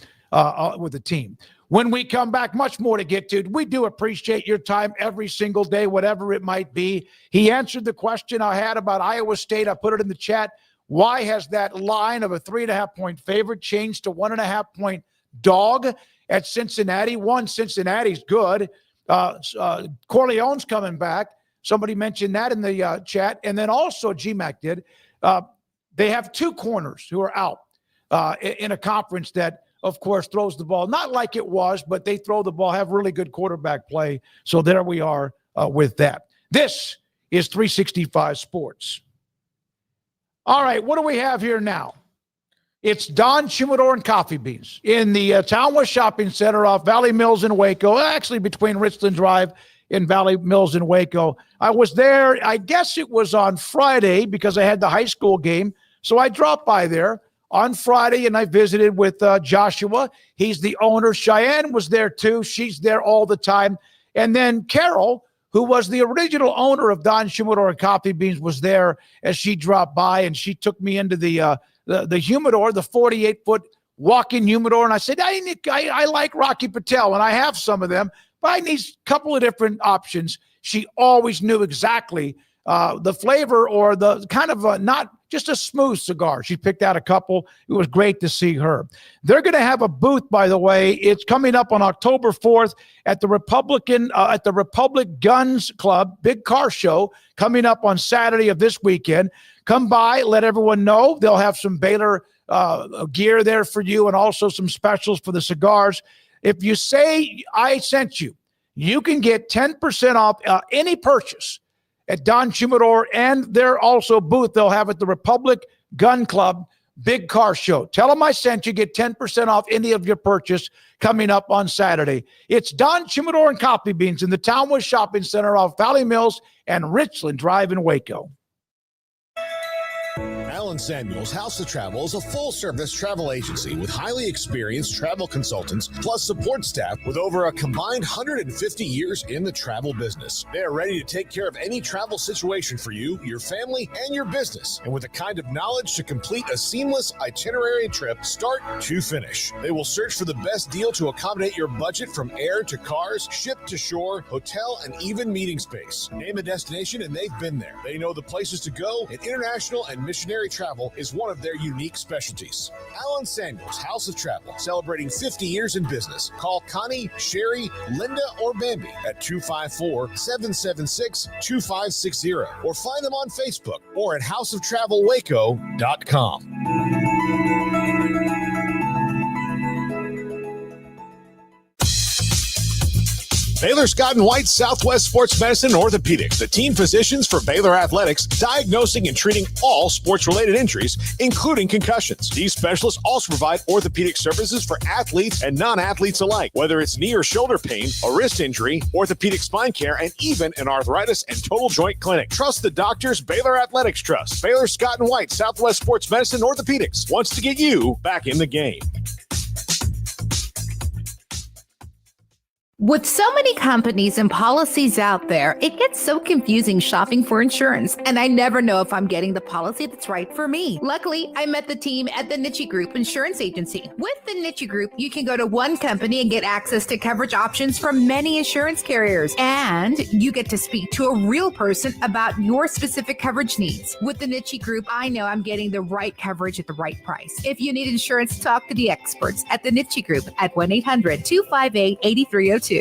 with the team. When we come back, much more to get to. We do appreciate your time every single day, whatever it might be. He answered the question I had about Iowa State. I put it in the chat. Why has that line of a 3.5-point favorite changed to 1.5-point dog at Cincinnati? One, Cincinnati's good. Corleone's coming back. Somebody mentioned that in the chat. And then also GMAC did. They have two corners who are out in a conference that, of course, throws the ball. Not like it was, but they throw the ball, have really good quarterback play. So there we are with that. This is 365 Sports. All right, what do we have here now? It's Don Chumador and Coffee Beans in the Town West Shopping Center off Valley Mills in Waco, actually between Richland Drive in Valley Mills in Waco. I was there, I guess it was on Friday because I had the high school game. So I dropped by there on Friday and I visited with Joshua. He's the owner. Cheyenne was there too. She's there all the time. And then Carol, who was the original owner of Don Humidor and Coffee Beans, was there as she dropped by, and she took me into the humidor, the 48-foot walk-in humidor. And I said, I like Rocky Patel, and I have some of them, but I need a couple of different options. She always knew exactly the flavor or the kind of not just a smooth cigar. She picked out a couple. It was great to see her. They're going to have a booth, by the way. It's coming up on October 4th at the Republic Guns Club, big car show coming up on Saturday of this weekend. Come by, let everyone know. They'll have some Baylor gear there for you and also some specials for the cigars. If you say I sent you, you can get 10% off any purchase at Don Humidor, and their also booth they'll have at the Republic Gun Club big car show. Tell them I sent you. Get 10% off any of your purchase coming up on Saturday. It's Don Humidor and Coffee Beans in the Townwood Shopping Center off Valley Mills and Richland Drive in Waco. Allen Samuels House of Travel is a full-service travel agency with highly experienced travel consultants plus support staff with over a combined 150 years in the travel business. They are ready to take care of any travel situation for you, your family, and your business, and with the kind of knowledge to complete a seamless itinerary trip start to finish. They will search for the best deal to accommodate your budget from air to cars, ship to shore, hotel, and even meeting space. Name a destination and they've been there. They know the places to go, and international and missionary travel is one of their unique specialties. Allen Samuels House of Travel, celebrating 50 years in business. Call Connie, Sherry, Linda, or Bambi at 254-776-2560 or find them on Facebook or at houseoftravelwaco.com. Baylor Scott & White Southwest Sports Medicine and Orthopedics, the team physicians for Baylor Athletics, diagnosing and treating all sports-related injuries, including concussions. These specialists also provide orthopedic services for athletes and non-athletes alike, whether it's knee or shoulder pain, a wrist injury, orthopedic spine care, and even an arthritis and total joint clinic. Trust the doctors Baylor Athletics trust. Baylor Scott & White Southwest Sports Medicine and Orthopedics wants to get you back in the game. With so many companies and policies out there, it gets so confusing shopping for insurance, and I never know if I'm getting the policy that's right for me. Luckily, I met the team at the Niche Group Insurance Agency. With the Niche Group, you can go to one company and get access to coverage options from many insurance carriers, and you get to speak to a real person about your specific coverage needs. With the Niche Group, I know I'm getting the right coverage at the right price. If you need insurance, talk to the experts at the Niche Group at 1-800-258-8302.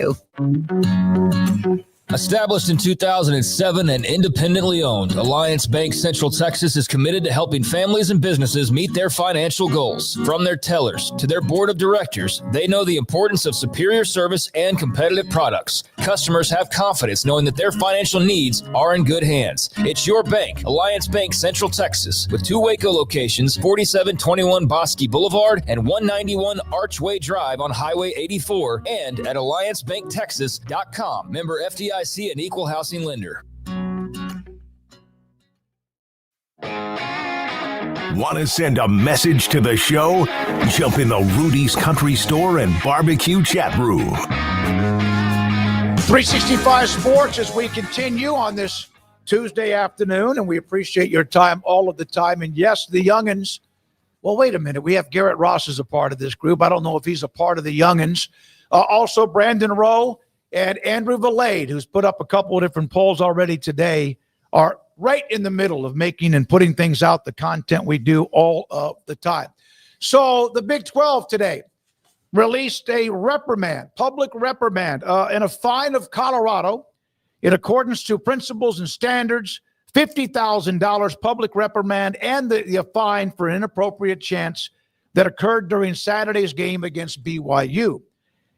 Established in 2007 and independently owned, Alliance Bank Central Texas is committed to helping families and businesses meet their financial goals. From their tellers to their board of directors, they know the importance of superior service and competitive products. Customers have confidence knowing that their financial needs are in good hands. It's your bank, Alliance Bank Central Texas, with 2 Waco locations, 4721 Bosque Boulevard and 191 Archway Drive on Highway 84, and at alliancebanktexas.com. Member FDIC, an equal housing lender. Want to send a message to the show? Jump in the Rudy's Country Store and Barbecue chat room. 365 Sports as we continue on this Tuesday afternoon, and we appreciate your time all of the time. And yes, the youngins. Well, wait a minute. We have Garrett Ross as a part of this group. I don't know if he's a part of the youngins. Also, Brandon Rowe and Andrew Valade, who's put up a couple of different polls already today, are right in the middle of making and putting things out, the content we do all of the time. So the Big 12 today released a reprimand, public reprimand, and a fine of Colorado in accordance to principles and standards, $50,000 public reprimand, and the fine for an inappropriate chants that occurred during Saturday's game against BYU.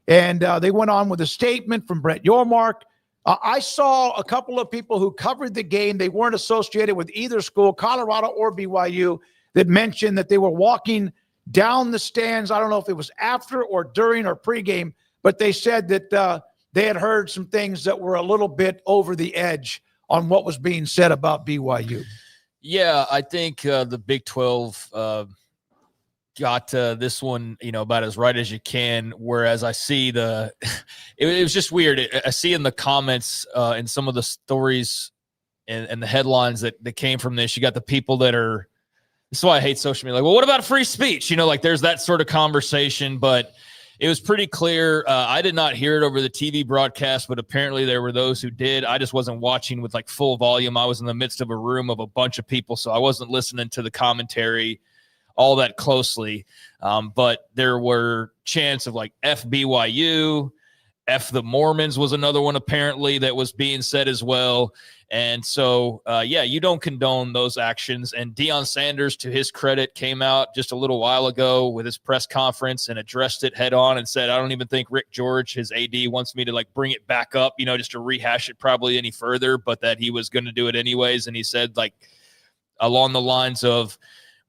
And they went on with a statement from Brett Yormark. I saw a couple of people who covered the game. They weren't associated with either school, Colorado or BYU, that mentioned that they were walking down the stands. I don't know if it was after or during or pregame, but they said that they had heard some things that were a little bit over the edge on what was being said about BYU. Yeah, I think the Big 12 got this one, about as right as you can. Whereas I see it was just weird. I see in the comments in some of the stories and the headlines that came from this, you got the people that are, this is why I hate social media. Like, well, what about free speech? Like there's that sort of conversation, but it was pretty clear. I did not hear it over the TV broadcast, but apparently there were those who did. I just wasn't watching with like full volume. I was in the midst of a room of a bunch of people, so I wasn't listening to the commentary all that closely. But there were chants of like F BYU, F the Mormons was another one apparently that was being said as well. And so, you don't condone those actions. And Deion Sanders, to his credit, came out just a little while ago with his press conference and addressed it head on and said, I don't even think Rick George, his AD, wants me to like bring it back up, just to rehash it probably any further, but that he was going to do it anyways. And he said like along the lines of,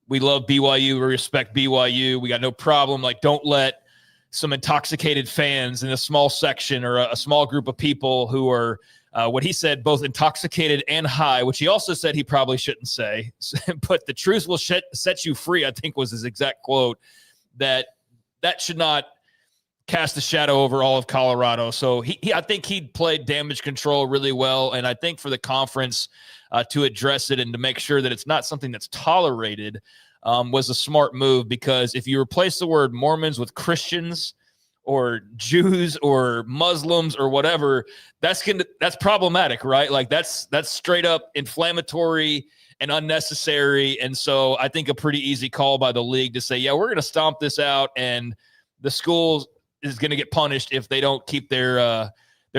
we love BYU, we respect BYU, we got no problem. Like, don't let some intoxicated fans in a small section or a small group of people who are, what he said, both intoxicated and high, which he also said he probably shouldn't say, but the truth will set you free, I think was his exact quote, that should not cast a shadow over all of Colorado. So I think he played damage control really well. And I think for the conference to address it and to make sure that it's not something that's tolerated was a smart move, because if you replace the word Mormons with Christians or Jews or Muslims or whatever, that's problematic, right? Like that's straight up inflammatory and unnecessary. And so I think a pretty easy call by the league to say, yeah, we're going to stomp this out, and the school is going to get punished if they don't keep their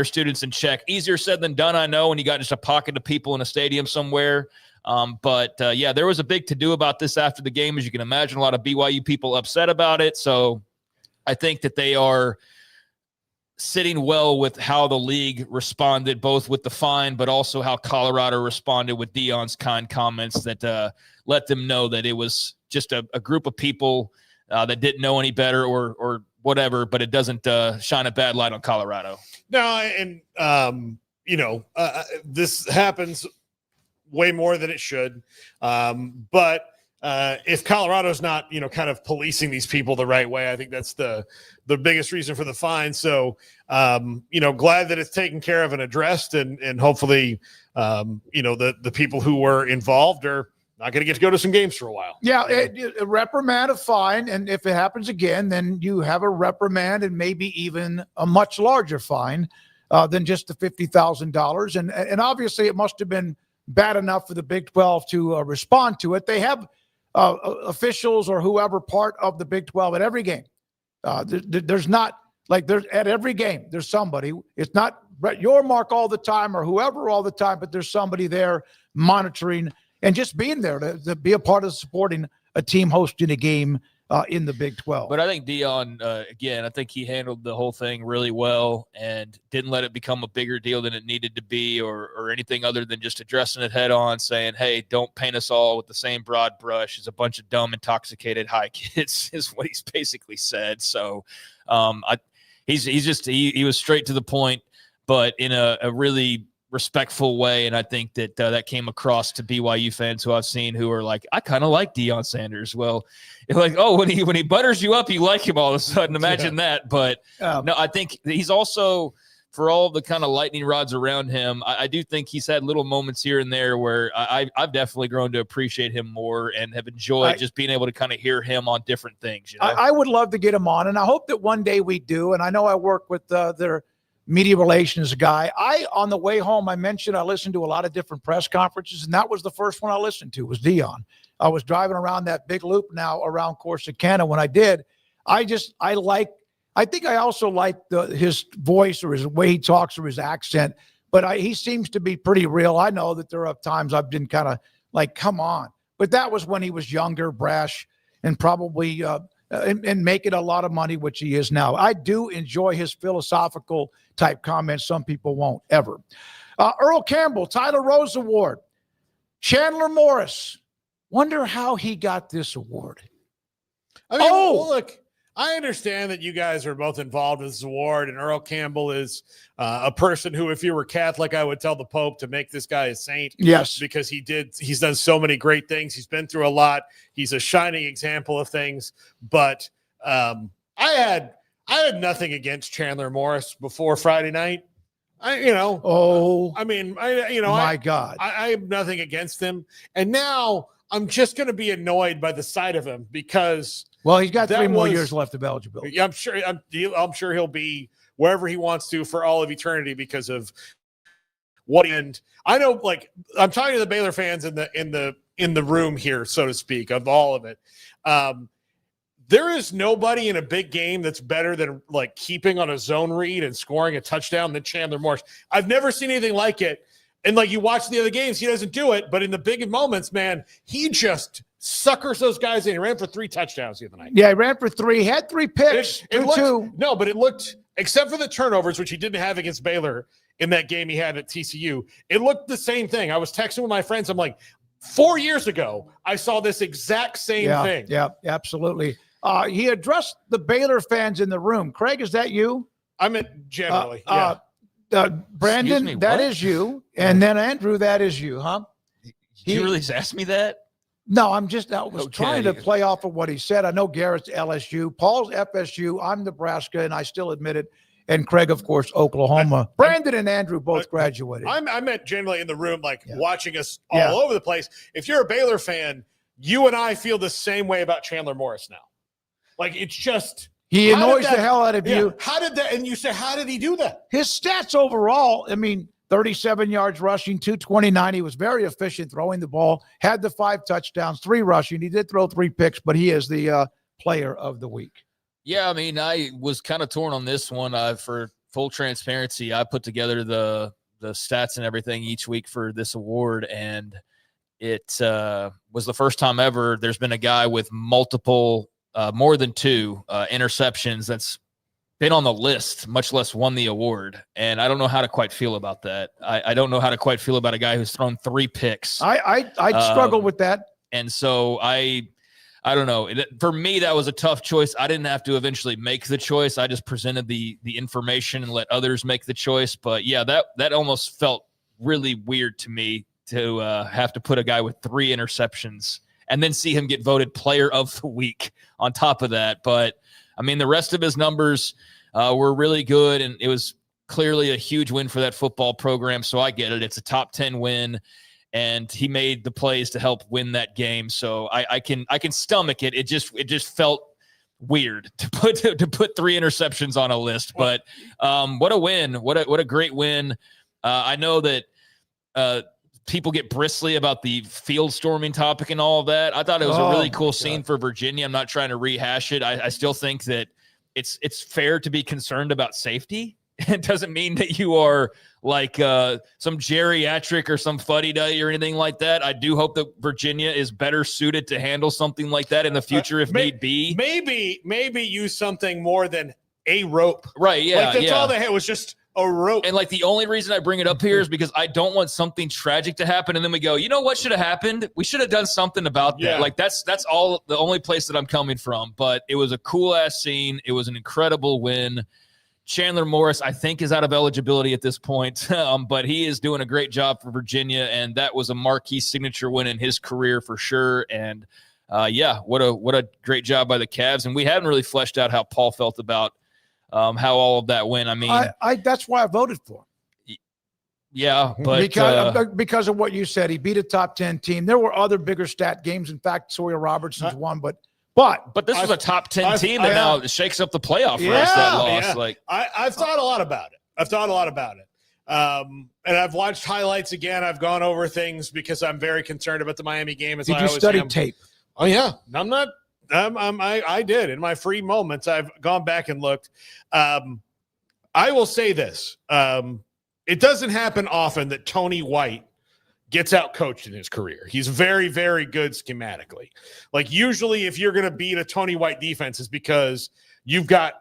students in check. Easier said than done, I know, when you got just a pocket of people in a stadium somewhere. But there was a big to-do about this after the game, as you can imagine. A lot of BYU people upset about it. So I think that they are sitting well with how the league responded, both with the fine, but also how Colorado responded with Deion's kind comments that let them know that it was just a group of people that didn't know any better or whatever, but it doesn't shine a bad light on Colorado. No, and this happens way more than it should. But if Colorado's not, kind of policing these people the right way, I think that's the biggest reason for the fine. So, glad that it's taken care of and addressed, and hopefully, the people who were involved are not going to get to go to some games for a while. Yeah, a reprimand, a fine, and if it happens again, then you have a reprimand and maybe even a much larger fine than just the $50,000. And obviously, it must have been bad enough for the Big 12 to respond to it. They have officials or whoever part of the Big 12 at every game. There's not like there's at every game. There's somebody. It's not Brett Yormark all the time or whoever all the time, but there's somebody there monitoring and just being there to be a part of supporting a team hosting a game in the Big 12. But I think Deion, again, I think he handled the whole thing really well and didn't let it become a bigger deal than it needed to be or anything other than just addressing it head on, saying, hey, don't paint us all with the same broad brush as a bunch of dumb, intoxicated high kids is what he's basically said. So he was straight to the point, but in a really respectful way, and I think that came across to BYU fans who I've seen who are like, I kind of like Deion Sanders. Well, it's like, oh, when he butters you up, you like him all of a sudden. Imagine that. But no, I think he's also, for all the kind of lightning rods around him, I do think he's had little moments here and there where I've definitely grown to appreciate him more and have enjoyed just being able to kind of hear him on different things. I would love to get him on, and I hope that one day we do. And I know I work with their media relations guy. On the way home, I mentioned I listened to a lot of different press conferences, and that was the first one I listened to was Deion. I was driving around that big loop now around Corsicana. When I did, I think I also like his voice or his way he talks or his accent, but he seems to be pretty real. I know that there are times I've been kind of like, come on. But that was when he was younger, brash, and probably and making a lot of money, which he is now. I do enjoy his philosophical type comments. Some people won't ever. Earl Campbell, Tyler Rose Award. Chandler Morris. Wonder how he got this award. I mean, look, I understand that you guys are both involved with this award, and Earl Campbell is a person who, if you were Catholic, I would tell the Pope to make this guy a saint. Yes. Because he's done so many great things. He's been through a lot. He's a shining example of things. But I had nothing against Chandler Morris before Friday night. I have nothing against him. And now I'm just going to be annoyed by the sight of him because – well, he's got 3 more years left of eligibility. I'm sure he'll be wherever he wants to for all of eternity because of what. And I know, like, I'm talking to the Baylor fans in the room here, so to speak, of all of it. There is nobody in a big game that's better than like keeping on a zone read and scoring a touchdown than Chandler Morris. I've never seen anything like it. And like you watch the other games, he doesn't do it. But in the big moments, man, he just suckers those guys in. He ran for 3 touchdowns the other night. Yeah, he ran for 3. Had 3 picks. It looked, except for the turnovers, which he didn't have against Baylor in that game he had at TCU, it looked the same thing. I was texting with my friends. I'm like, 4 years ago, I saw this exact same thing. Yeah, absolutely. He addressed the Baylor fans in the room. Craig, is that you? I meant generally. Brandon, me, that what? is you. And then Andrew, that is you, huh? You really asked me that? No, I was trying to play off of what he said. I know Garrett's LSU. Paul's FSU. I'm Nebraska, and I still admit it. And Craig, of course, Oklahoma. Brandon and Andrew both graduated. I meant generally in the room, like watching us all over the place. If you're a Baylor fan, you and I feel the same way about Chandler Morris now. Like, it's just – he annoys the hell out of you. How did that – and you say, how did he do that? His stats overall, 37 yards rushing, 229. He was very efficient throwing the ball, had the 5 touchdowns, 3 rushing. He did throw 3 picks, but he is the player of the week. Yeah, I was kind of torn on this one. For full transparency, I put together the stats and everything each week for this award, and it was the first time ever there's been a guy with multiple more than 2 interceptions that's been on the list, much less won the award. And I don't know how to quite feel about that. I don't know how to quite feel about a guy who's thrown 3 picks. I struggle with that. And so I don't know. For me, that was a tough choice. I didn't have to eventually make the choice. I just presented the information and let others make the choice. But yeah, that almost felt really weird to me to have to put a guy with 3 interceptions and then see him get voted player of the week on top of that. But the rest of his numbers were really good, and it was clearly a huge win for that football program. So I get it. It's a top 10 win, and he made the plays to help win that game. So I can stomach it. It just felt weird to put 3 interceptions on a list. But what a win! What a great win! I know that people get bristly about the field storming topic and all of that. I thought it was a really cool scene for Virginia. I'm not trying to rehash it. I still think that it's fair to be concerned about safety. It doesn't mean that you are like some geriatric or some fuddy-duddy or anything like that. I do hope that Virginia is better suited to handle something like that in the future if need be. Maybe use something more than a rope. Right, yeah. Like that's all they had was just a rope. And like the only reason I bring it up here is because I don't want something tragic to happen. And then we go, you know what should have happened? We should have done something about that. Yeah. Like that's all the only place that I'm coming from. But it was a cool ass scene. It was an incredible win. Chandler Morris, I think, is out of eligibility at this point. But he is doing a great job for Virginia. And that was a marquee signature win in his career for sure. And what a great job by the Cavs. And we haven't really fleshed out how Paul felt about how all of that went. That's why I voted for him. Yeah, but because of what you said, he beat a top 10 team. There were other bigger stat games. In fact, Sawyer Robertson's won, but this was a top 10 team that now shakes up the playoff race. That loss, I've thought a lot about it. And I've watched highlights again. I've gone over things because I'm very concerned about the Miami game. Did you study tape? Oh yeah, I'm not. I did in my free moments. I've gone back and looked. I will say this: it doesn't happen often that Tony White gets out coached in his career. He's very, very good schematically. Like usually, if you're going to beat a Tony White defense, is because you've got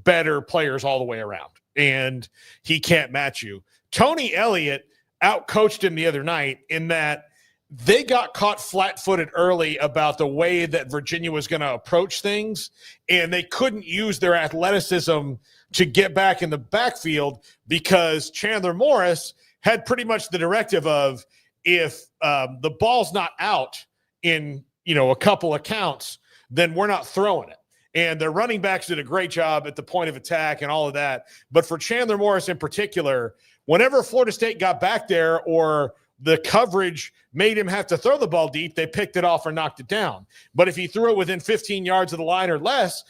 better players all the way around, and he can't match you. Tony Elliott out coached him the other night in that they got caught flat-footed early about the way that Virginia was going to approach things, and they couldn't use their athleticism to get back in the backfield because Chandler Morris had pretty much the directive of if the ball's not out in a couple of counts, then we're not throwing it. And their running backs did a great job at the point of attack and all of that. But for Chandler Morris in particular, whenever Florida State got back there or the coverage made him have to throw the ball deep, they picked it off or knocked it down. But if he threw it within 15 yards of the line or less,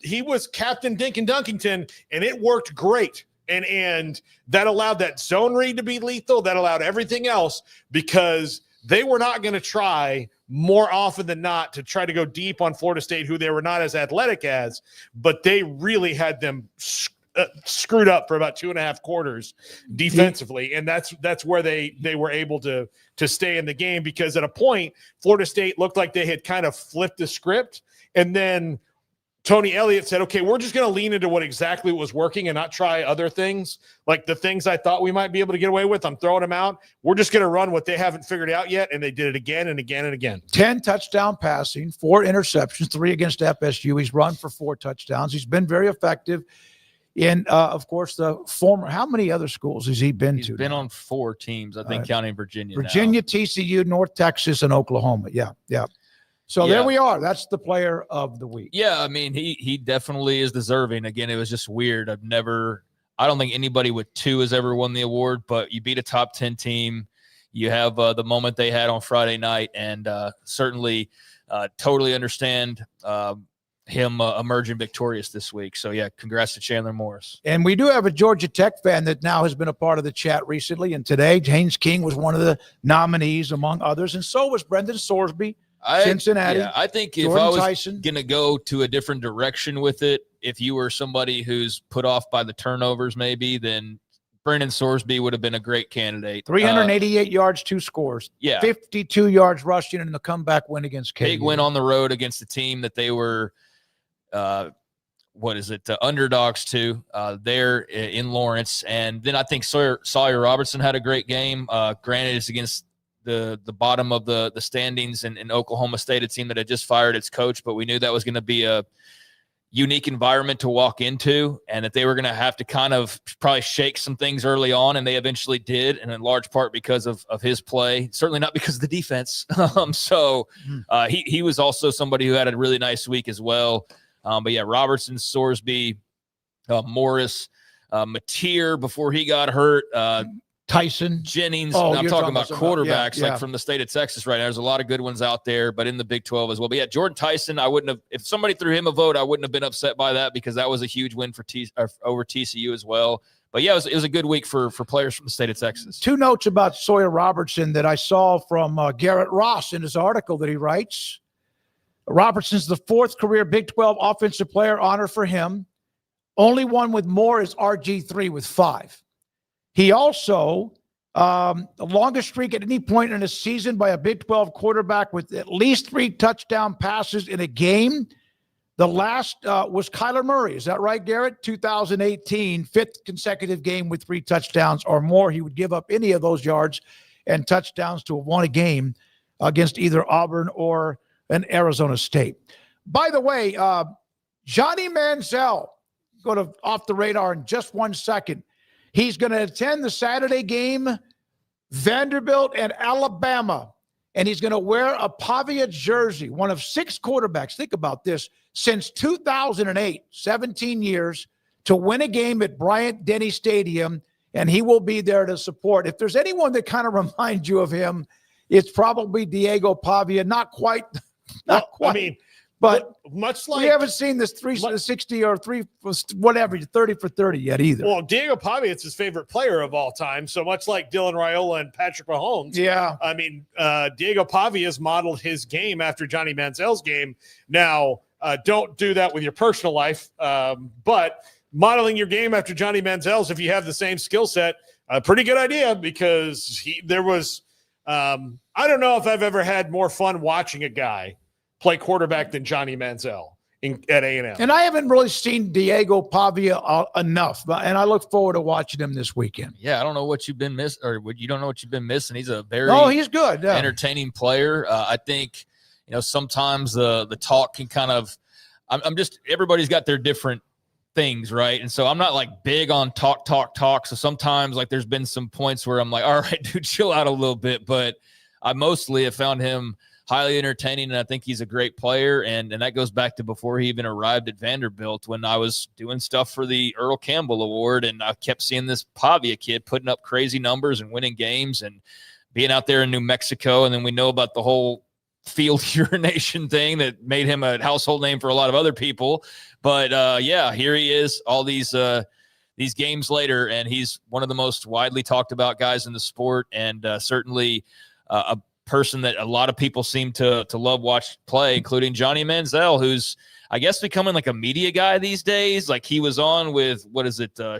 he was Captain Dinkin Dunkington, and it worked great. And that allowed that zone read to be lethal. That allowed everything else because they were not going to try more often than not to try to go deep on Florida State, who they were not as athletic as, but they really had them screwed up for about 2.5 quarters defensively. And that's where they were able to stay in the game, because at a point, Florida State looked like they had kind of flipped the script. And then Tony Elliott said, okay, we're just going to lean into what exactly was working and not try other things. Like the things I thought we might be able to get away with, I'm throwing them out. We're just going to run what they haven't figured out yet. And they did it again and again and again. 10 touchdown passing, 4 interceptions, 3 against FSU. He's run for 4 touchdowns. He's been very effective. And, of course, the former – how many other schools has he been to? He's been on 4 teams, I think, counting Virginia now. TCU, North Texas, and Oklahoma. Yeah. So there we are. That's the player of the week. Yeah, I mean, he definitely is deserving. Again, it was just weird. I don't think anybody with 2 has ever won the award, but you beat a top 10 team. You have the moment they had on Friday night, and certainly totally understand him emerging victorious this week. So, yeah, congrats to Chandler Morris. And we do have a Georgia Tech fan that now has been a part of the chat recently. And today, Haynes King was one of the nominees, among others. And so was Brendan Sorsby, Cincinnati. Yeah, I think Jordan if I was Tyson. going to go to a different direction with it, if you were somebody who's put off by the turnovers maybe, then Brendan Sorsby would have been a great candidate. 388 yards, 2 scores. Yeah. 52 yards rushing in the comeback win against KU. Big win on the road against a team that they were underdogs to there in Lawrence. And then I think Sawyer Robertson had a great game. Granted, it's against the bottom of the standings in Oklahoma State, a team that had just fired its coach, but we knew that was going to be a unique environment to walk into, and that they were going to have to kind of probably shake some things early on, and they eventually did, and in large part because of his play, certainly not because of the defense. He was also somebody who had a really nice week as well. But yeah, Robertson, Sorsby, Morris, Mateer before he got hurt, Tyson, Jennings. Oh, I'm talking about quarterbacks yeah. like from the state of Texas right now. There's a lot of good ones out there, but in the Big 12 as well. But yeah, Jordan Tyson, I wouldn't have, if somebody threw him a vote, I wouldn't have been upset by that, because that was a huge win for over TCU as well. But yeah, it was a good week for players from the state of Texas. 2 notes about Sawyer Robertson that I saw from Garrett Ross in his article that he writes. Robertson's the 4th career Big 12 offensive player honor for him. Only one with more is RG3 with 5. He also, the longest streak at any point in a season by a Big 12 quarterback with at least 3 touchdown passes in a game. The last was Kyler Murray. Is that right, Garrett? 2018, 5th consecutive game with 3 touchdowns or more. He would give up any of those yards and touchdowns to have won a game against either Auburn or an Arizona State. By the way, Johnny Manziel, go to off the radar in just 1 second. He's going to attend the Saturday game, Vanderbilt and Alabama, and he's going to wear a Pavia jersey, one of 6 quarterbacks, think about this, since 2008, 17 years, to win a game at Bryant-Denny Stadium, and he will be there to support. If there's anyone that kind of reminds you of him, it's probably Diego Pavia. Not quite. I mean, but much like we haven't seen this 360 or 30 for 30 yet either. Well, Diego Pavia, it's his favorite player of all time. So much like Dylan Raiola and Patrick Mahomes. Yeah. I mean, Diego Pavia's modeled his game after Johnny Manziel's game. Now, don't do that with your personal life, but modeling your game after Johnny Manziel's, if you have the same skill set, a pretty good idea, because there was I don't know if I've ever had more fun watching a guy play quarterback than Johnny Manziel. at A&M. And I haven't really seen Diego Pavia enough, and I look forward to watching him this weekend. Yeah, I don't know what you've been missing, or you don't know what you've been missing. He's a very he's good, entertaining player. I think sometimes the talk can kind of. I'm just everybody's got their different things, right? And so I'm not like big on talk. So sometimes like there's been some points where I'm like, all right, dude, chill out a little bit. But I mostly have found him highly entertaining, and I think he's a great player. And that goes back to before he even arrived at Vanderbilt when I was doing stuff for the Earl Campbell Award, and I kept seeing this Pavia kid putting up crazy numbers and winning games and being out there in New Mexico. And then we know about the whole field urination thing that made him a household name for a lot of other people. But here he is all these games later, and he's one of the most widely talked about guys in the sport, and certainly a person that a lot of people seem to love watch play, including Johnny Manziel, who's I guess becoming like a media guy these days. Like he was on with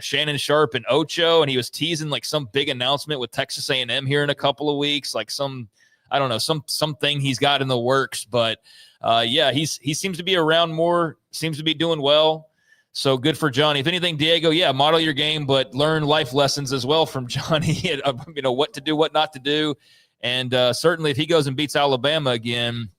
Shannon Sharp and Ocho, and he was teasing like some big announcement with Texas A&M here in a couple of weeks, like something he's got in the works. But he seems to be around more, seems to be doing well. So good for Johnny. If anything, Diego, model your game, but learn life lessons as well from Johnny. What to do, what not to do. And certainly if he goes and beats Alabama again,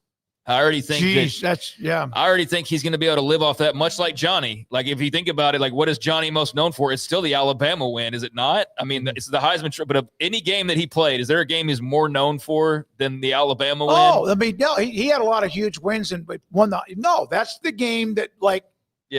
I already think I already think he's going to be able to live off that, much like Johnny. Like if you think about it, like what is Johnny most known for? It's still the Alabama win, is it not? I mean, it's the Heisman, but of any game that he played, is there a game he's more known for than the Alabama win? Oh, I mean, no, he had a lot of huge wins and won the. No, that's the game that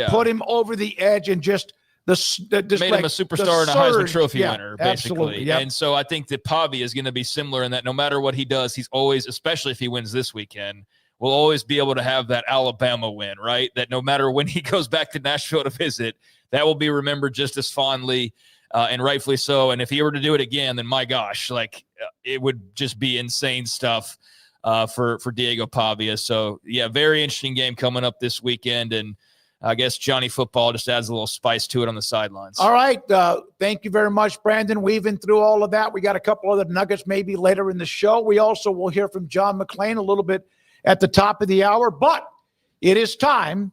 put him over the edge and just made him a superstar and a Heisman Trophy winner, basically. Yep. And so I think that Pavia is going to be similar in that no matter what he does, he's always, especially if he wins this weekend, will always be able to have that Alabama win, right? That no matter when he goes back to Nashville to visit, that will be remembered just as fondly, and rightfully so. And if he were to do it again, then my gosh, it would just be insane stuff for Diego Pavia. So, very interesting game coming up this weekend. And I guess Johnny football just adds a little spice to it on the sidelines. All right. Thank you very much, Brandon, weaving through all of that. We got a couple other nuggets maybe later in the show. We also will hear from John McClain a little bit at the top of the hour, but it is time.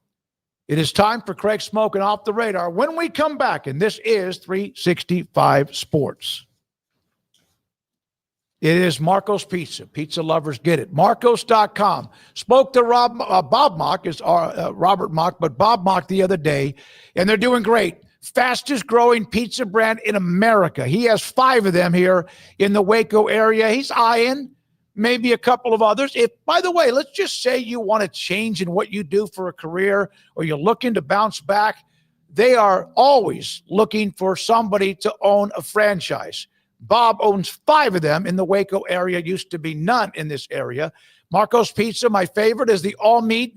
It is time for Craig Smoak and Off the Radar when we come back, and this is 365 Sports. It is Marco's Pizza. Pizza lovers get it. Marcos.com. Spoke to Bob Mock, Robert Mock, but Bob Mock the other day, and they're doing great. Fastest growing pizza brand in America. He has 5 of them here in the Waco area. He's eyeing maybe a couple of others. If, by the way, let's just say you want to change in what you do for a career or you're looking to bounce back, they are always looking for somebody to own a franchise. Bob owns 5 of them in the Waco area. Used to be none in this area. Marco's Pizza, my favorite, is the all-meat,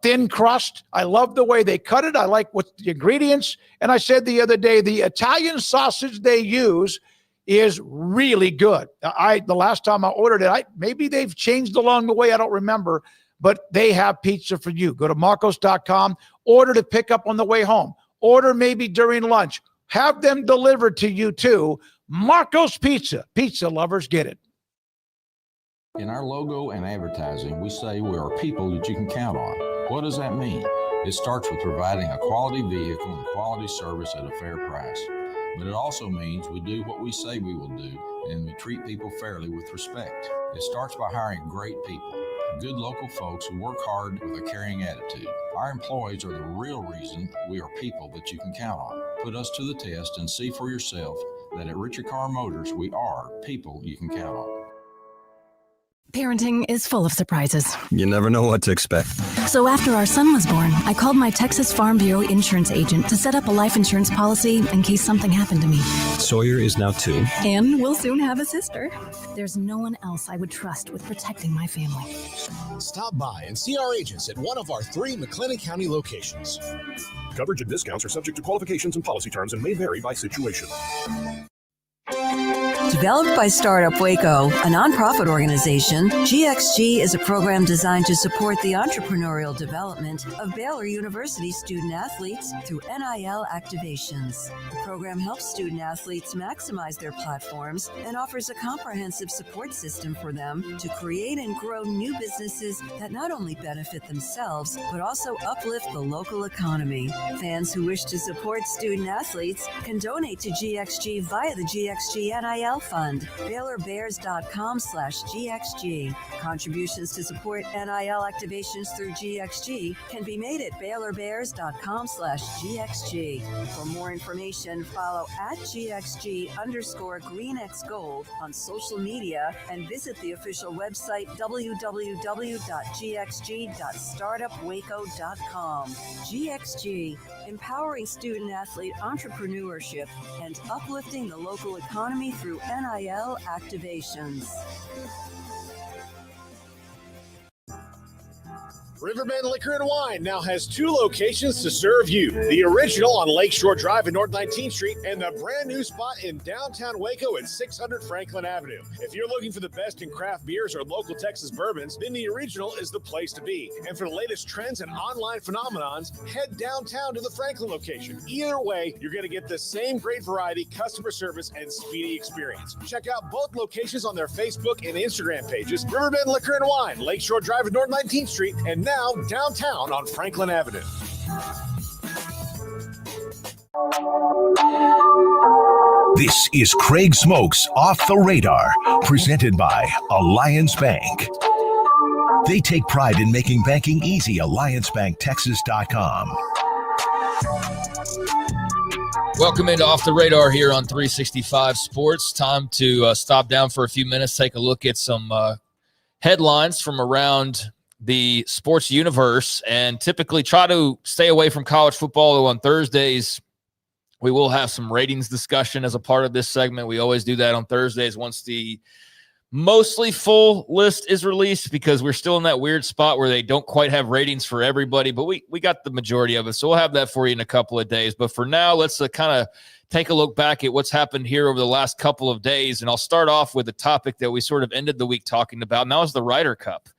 thin crust. I love the way they cut it. I like what the ingredients. And I said the other day, the Italian sausage they use is really good. The last time I ordered it, maybe they've changed along the way. I don't remember, but they have pizza for you. Go to Marcos.com, order to pick up on the way home, order maybe during lunch, have them delivered to you too. Marco's Pizza. Pizza lovers get it. In our logo and advertising, we say we are people that you can count on. What does that mean? It starts with providing a quality vehicle and quality service at a fair price. But it also means we do what we say we will do, and we treat people fairly with respect. It starts by hiring great people, good local folks who work hard with a caring attitude. Our employees are the real reason we are people that you can count on. Put us to the test and see for yourself that at Richard Carr Motors, we are people you can count on. Parenting is full of surprises. You never know what to expect. So after our son was born, I called my Texas Farm Bureau insurance agent to set up a life insurance policy in case something happened to me. Sawyer is now 2. And we'll soon have a sister. There's no one else I would trust with protecting my family. Stop by and see our agents at one of our 3 McClain County locations. Coverage and discounts are subject to qualifications and policy terms and may vary by situation. Developed by Startup Waco, a nonprofit organization, GXG is a program designed to support the entrepreneurial development of Baylor University student athletes through NIL activations. The program helps student athletes maximize their platforms and offers a comprehensive support system for them to create and grow new businesses that not only benefit themselves, but also uplift the local economy. Fans who wish to support student athletes can donate to GXG via the GXG NIL Fund, BaylorBears.com/GXG. Contributions to support NIL activations through GXG can be made at BaylorBears.com/GXG. For more information, follow at GXG_GreenXGold on social media and visit the official website www.gxg.startupwaco.com. GXG, empowering student athlete entrepreneurship and uplifting the local economy through NIL activations. Riverbend Liquor and Wine now has 2 locations to serve you. The original on Lakeshore Drive and North 19th Street, and the brand new spot in downtown Waco at 600 Franklin Avenue. If you're looking for the best in craft beers or local Texas bourbons, then the original is the place to be. And for the latest trends and online phenomenons, head downtown to the Franklin location. Either way, you're going to get the same great variety, customer service, and speedy experience. Check out both locations on their Facebook and Instagram pages, Riverbend Liquor and Wine, Lakeshore Drive and North 19th Street, and now downtown on Franklin Avenue. This is Craig Smoak's Off the Radar, presented by Alliance Bank. They take pride in making banking easy. AllianceBankTexas.com. Welcome into Off the Radar here on 365 Sports. Time to stop down for a few minutes, take a look at some headlines from around the sports universe, and typically try to stay away from college football. Though on Thursdays, we will have some ratings discussion as a part of this segment. We always do that on Thursdays once the mostly full list is released, because we're still in that weird spot where they don't quite have ratings for everybody, but we got the majority of it. So we'll have that for you in a couple of days. But for now, let's kind of take a look back at what's happened here over the last couple of days. And I'll start off with a topic that we sort of ended the week talking about, and that was the Ryder Cup.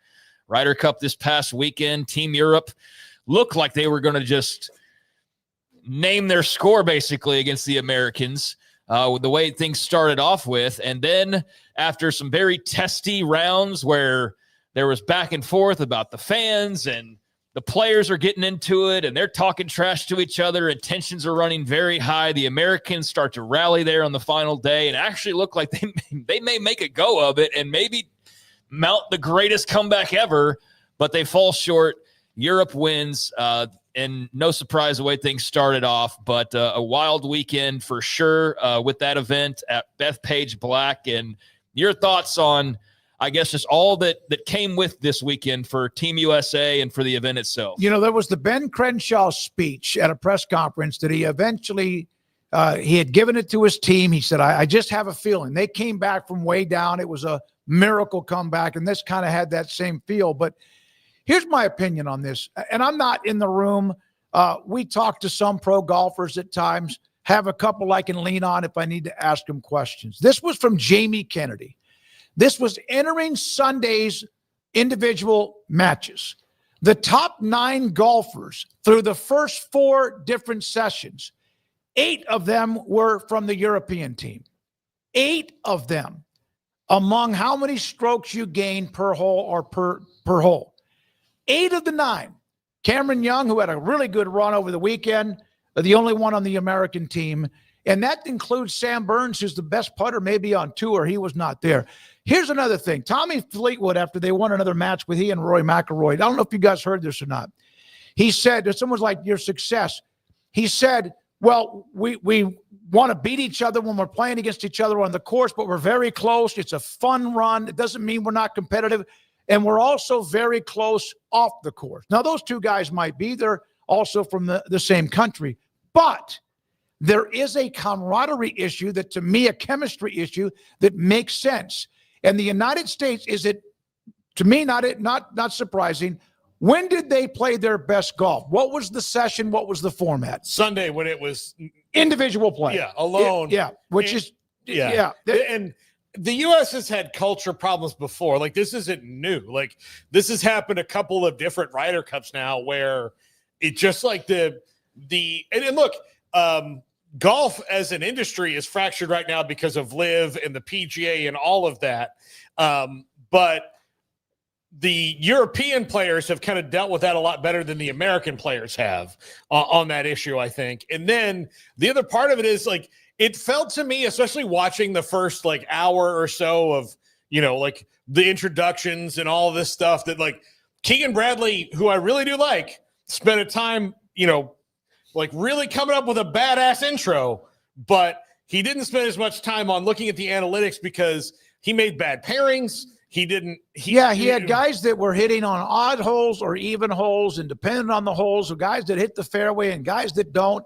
Ryder Cup this past weekend, Team Europe looked like they were going to just name their score basically against the Americans with the way things started off with. And then after some very testy rounds where there was back and forth about the fans and the players are getting into it and they're talking trash to each other and tensions are running very high, the Americans start to rally there on the final day and actually look like they may make a go of it and maybe mount the greatest comeback ever, but they fall short. Europe wins, and no surprise the way things started off, but a wild weekend for sure with that event at Bethpage Black. And your thoughts on, I guess, just all that came with this weekend for Team USA and for the event itself? You know, there was the Ben Crenshaw speech at a press conference that he eventually he had given it to his team. He said, I just have a feeling. They came back from way down. It was a miracle comeback, and this kind of had that same feel. But here's my opinion on this, and I'm not in the room. We talk to some pro golfers at times, have a couple I can lean on if I need to ask them questions. This was from Jamie Kennedy. This was entering Sunday's individual matches. The top 9 golfers through the first 4 different sessions, 8 of them were from the European team. 8 of them. Among how many strokes you gain per hole or per hole. 8 of the 9. Cameron Young, who had a really good run over the weekend, the only one on the American team. And that includes Sam Burns, who's the best putter maybe on tour. He was not there. Here's another thing. Tommy Fleetwood, after they won another match with he and Rory McIlroy, I don't know if you guys heard this or not. He said, someone's like, your success. He said, well, we want to beat each other when we're playing against each other on the course, but we're very close. It's a fun run. It doesn't mean we're not competitive. And we're also very close off the course. Now, those 2 guys might be. They're also from the same country. But there is a camaraderie issue that, to me, a chemistry issue that makes sense. And the United States, is it, to me, not surprising, when did they play their best golf? What was the session? What was the format? Sunday, when it was individual play. Yeah, alone. Yeah, which is. Yeah. And the U.S. has had culture problems before. Like, this isn't new. Like, this has happened a couple of different Ryder Cups now where it just like and look, golf as an industry is fractured right now because of LIV and the PGA and all of that. But the European players have kind of dealt with that a lot better than the American players have on that issue, I think. And then the other part of it is like, it felt to me, especially watching the first like hour or so of, like the introductions and all this stuff, that like Keegan Bradley, who I really do like, spent a time, like really coming up with a badass intro, but he didn't spend as much time on looking at the analytics because he made bad pairings. He had guys that were hitting on odd holes or even holes and depending on the holes, or guys that hit the fairway and guys that don't.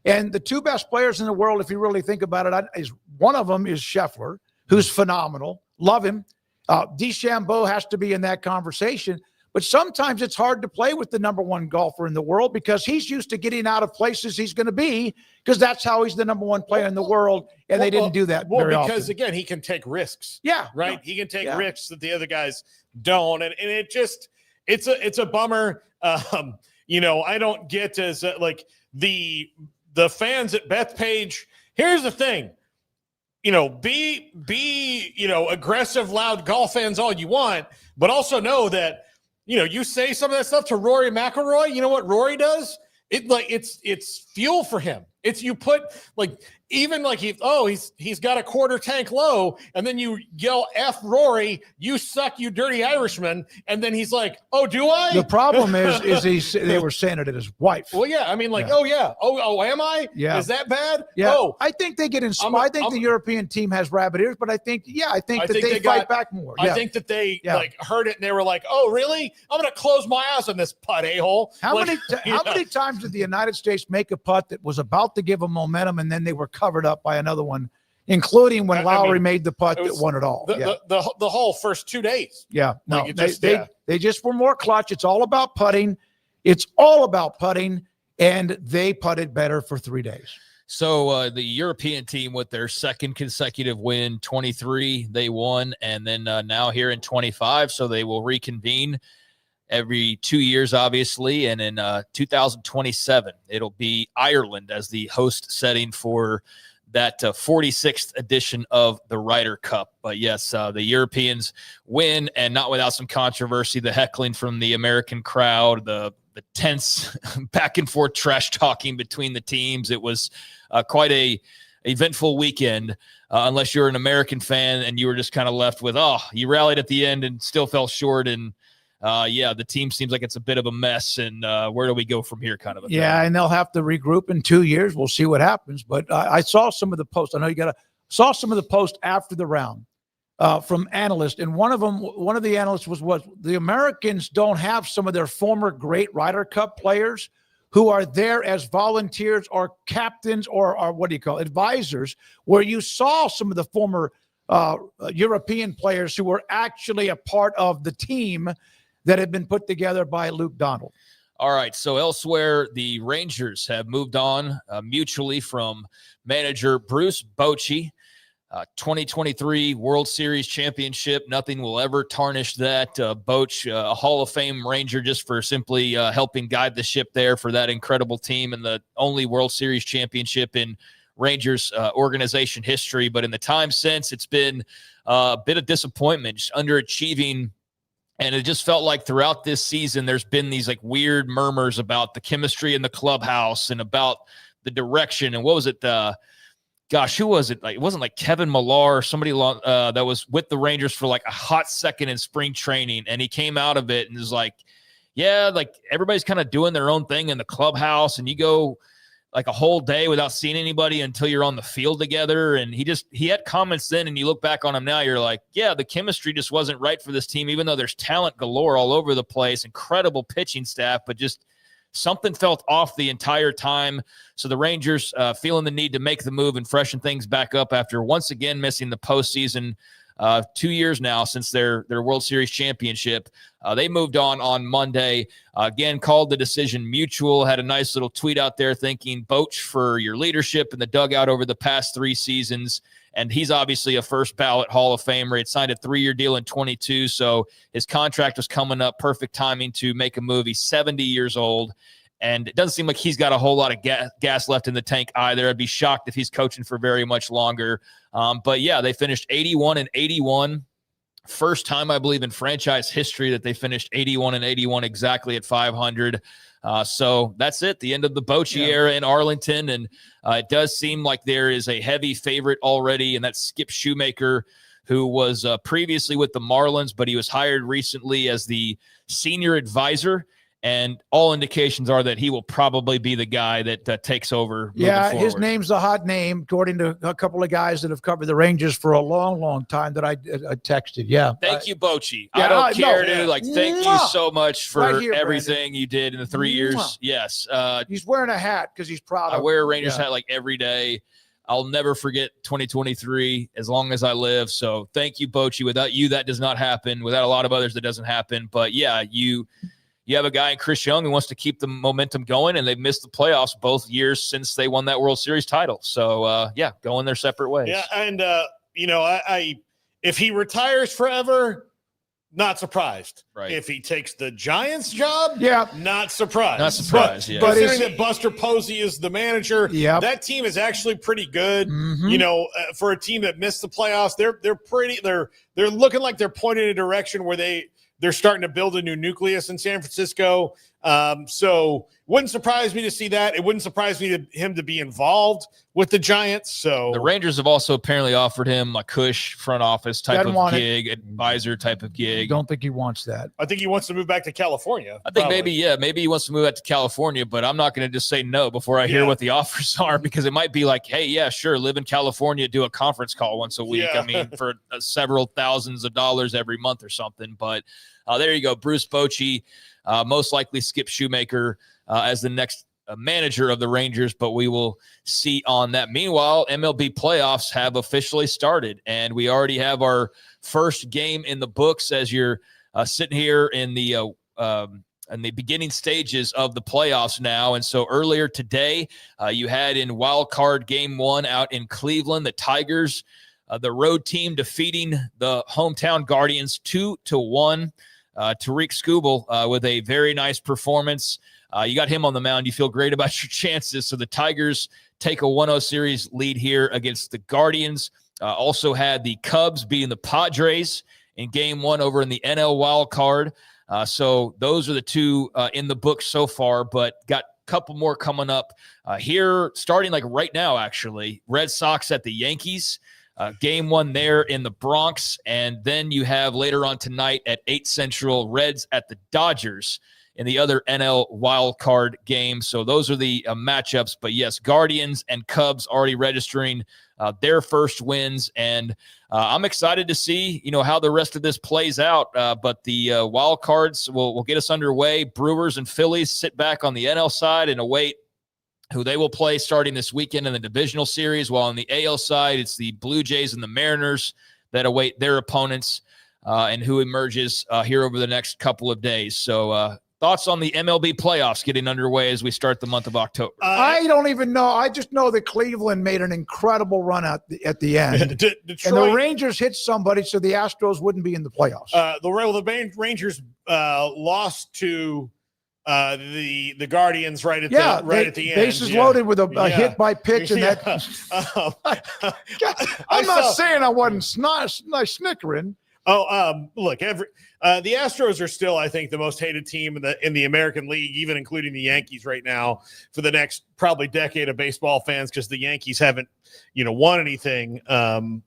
And the two best players in the world, if you really think about it, is one of them is Scheffler, who's phenomenal. Love him. DeChambeau has to be in that conversation. But sometimes it's hard to play with the number one golfer in the world because he's used to getting out of places he's going to be because that's how he's the number one player in the world, and they didn't do that very often. Because, again, he can take risks. Yeah. Right? No, he can take risks that the other guys don't. And it just – it's a bummer. I don't get as like the fans at Bethpage. Here's the thing. Be aggressive, loud golf fans all you want, but also know that – you say some of that stuff to Rory McIlroy. You know what Rory does? It's fuel for him. It's you put like even like he's got a quarter tank low, and then you yell F Rory, you suck, you dirty Irishman, and then he's like, oh, do I? The problem is they were saying it at his wife. Well, yeah, I mean, like, oh yeah, oh, am I? Yeah, is that bad? Yeah, oh, I think they get inspired. I think the European team has rabbit ears, but I think they fight back more. I think that they like heard it and they were like, oh, really? I'm gonna close my eyes on this putt, a-hole. How many times did the United States make a putt that was about to give them momentum and then they were covered up by another one, including when Lowry made the putt that won it all? The whole first 2 days. Yeah, no, they just were more clutch. It's all about putting. It's all about putting, and they putted better for 3 days. So the European team with their second consecutive win, 23, they won, and then now here in 25, so they will reconvene every 2 years, obviously, and in 2027, it'll be Ireland as the host setting for that 46th edition of the Ryder Cup. But yes, the Europeans win, and not without some controversy. The heckling from the American crowd, the tense back and forth trash talking between the teams. It was quite a eventful weekend, unless you're an American fan and you were just kind of left with, you rallied at the end and still fell short. And the team seems like it's a bit of a mess, and where do we go from here kind of a thing. And they'll have to regroup in 2 years. We'll see what happens. But I saw some of the posts. I know saw some of the posts after the round from analysts, and one of the analysts was the Americans don't have some of their former great Ryder Cup players who are there as volunteers or captains or what do you call advisors, where you saw some of the former European players who were actually a part of the team that had been put together by Luke Donald. All right, so elsewhere, the Rangers have moved on mutually from manager Bruce Bochy. 2023 World Series championship. Nothing will ever tarnish that. Boch, a Hall of Fame Ranger, just for simply helping guide the ship there for that incredible team and the only World Series championship in Rangers organization history. But in the time since, it's been a bit of disappointment, just underachieving. And it just felt like throughout this season, there's been these like weird murmurs about the chemistry in the clubhouse and about the direction. And what was it? Who was it? Like, it wasn't like Kevin Millar or somebody that was with the Rangers for like a hot second in spring training. And he came out of it and was like, yeah, like everybody's kind of doing their own thing in the clubhouse. And you go like a whole day without seeing anybody until you're on the field together. And he had comments then, and you look back on him now, you're like, yeah, the chemistry just wasn't right for this team, even though there's talent galore all over the place, incredible pitching staff, but just something felt off the entire time. So the Rangers feeling the need to make the move and freshen things back up after once again missing the postseason 2 years now since their World Series championship. They moved on Monday. Again, called the decision mutual. Had a nice little tweet out there thanking Boch for your leadership in the dugout over the past 3 seasons. And he's obviously a first ballot Hall of Famer. He had signed a 3-year deal in 22, so his contract was coming up. Perfect timing to make a move. He's 70 years old, and it doesn't seem like he's got a whole lot of gas left in the tank either. I'd be shocked if he's coaching for very much longer. But yeah, they finished 81-81. First time, I believe, in franchise history that they finished 81-81 exactly at 500. So that's it, the end of the Bochy era in Arlington. And it does seem like there is a heavy favorite already, and that's Skip Shoemaker, who was previously with the Marlins, but he was hired recently as the senior advisor. And all indications are that he will probably be the guy that takes over. Yeah, his name's a hot name, according to a couple of guys that have covered the Rangers for a long, long time that I texted. Yeah. Thank you, Bochy. I don't care, dude. Thank you so much for everything you did in the 3 years. Yes. He's wearing a hat because he's proud of it. I wear a Rangers hat every day. I'll never forget 2023 as long as I live. So thank you, Bochy. Without you, that does not happen. Without a lot of others, that doesn't happen. But yeah, you have a guy in Chris Young who wants to keep the momentum going, and they've missed the playoffs both years since they won that World Series title. So, going their separate ways. Yeah, and, if he retires forever, not surprised. Right. If he takes the Giants job, not surprised. Not surprised, but considering that Buster Posey is the manager, that team is actually pretty good. Mm-hmm. For a team that missed the playoffs, they're looking like they're pointing in a direction where they're starting to build a new nucleus in San Francisco. So wouldn't surprise me to see that. It wouldn't surprise me him to be involved with the Giants. So the Rangers have also apparently offered him a cush front office type of gig, advisor type of gig. Don't think he wants that. I think he wants to move back to California. I think maybe he wants to move out to California, but I'm not going to just say no before I hear what the offers are, because it might be like, hey, yeah, sure, live in California, do a conference call once a week. Yeah. I mean, for several thousands of dollars every month or something. But there you go, Bruce Bochy, most likely Skip Shoemaker as the next manager of the Rangers, but we will see on that. Meanwhile, MLB playoffs have officially started, and we already have our first game in the books as you're sitting here in the beginning stages of the playoffs now. And so earlier today, you had in wild card game 1 out in Cleveland, the Tigers, the road team defeating the hometown Guardians 2-1. Tariq Skubal with a very nice performance. You got him on the mound. You feel great about your chances. So the Tigers take a 1-0 series lead here against the Guardians. Also had the Cubs beating the Padres in game 1 over in the NL wild card. So those are the two in the book so far, but got a couple more coming up here, starting like right now, actually. Red Sox at the Yankees. Game 1 there in the Bronx. And then you have later on tonight at 8 Central, Reds at the Dodgers in the other NL wild card game. So those are the matchups. But yes, Guardians and Cubs already registering their first wins. And I'm excited to see, how the rest of this plays out. But the wild cards will get us underway. Brewers and Phillies sit back on the NL side and await who they will play starting this weekend in the divisional series, while on the AL side, it's the Blue Jays and the Mariners that await their opponents and who emerges here over the next couple of days. So thoughts on the MLB playoffs getting underway as we start the month of October? I don't even know. I just know that Cleveland made an incredible run at the end. Detroit, and the Rangers hit somebody, so the Astros wouldn't be in the playoffs. The Rangers lost to the Guardians right at the end. Bases loaded with a hit by pitch, and that. I'm not saying I wasn't snickering. Look, the Astros are still, I think, the most hated team in the American League, even including the Yankees right now, for the next probably decade of baseball fans, because the Yankees haven't, won anything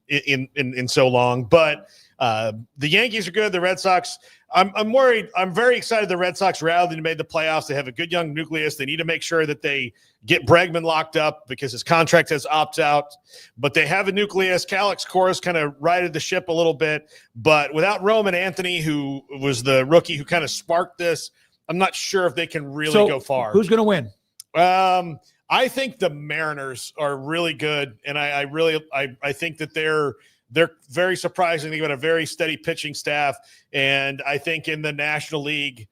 in so long. But the Yankees are good. The Red Sox, I'm worried. I'm very excited the Red Sox rallied and made the playoffs. They have a good young nucleus. They need to make sure that they get Bregman locked up because his contract has opt-out. But they have a nucleus. Alex Cora's kind of righted the ship a little bit. But without Roman Anthony, who was the rookie who kind of sparked this, I'm not sure if they can really go far. Who's going to win? I think the Mariners are really good, and I think that they're very surprising. They've got a very steady pitching staff, and I think in the National League,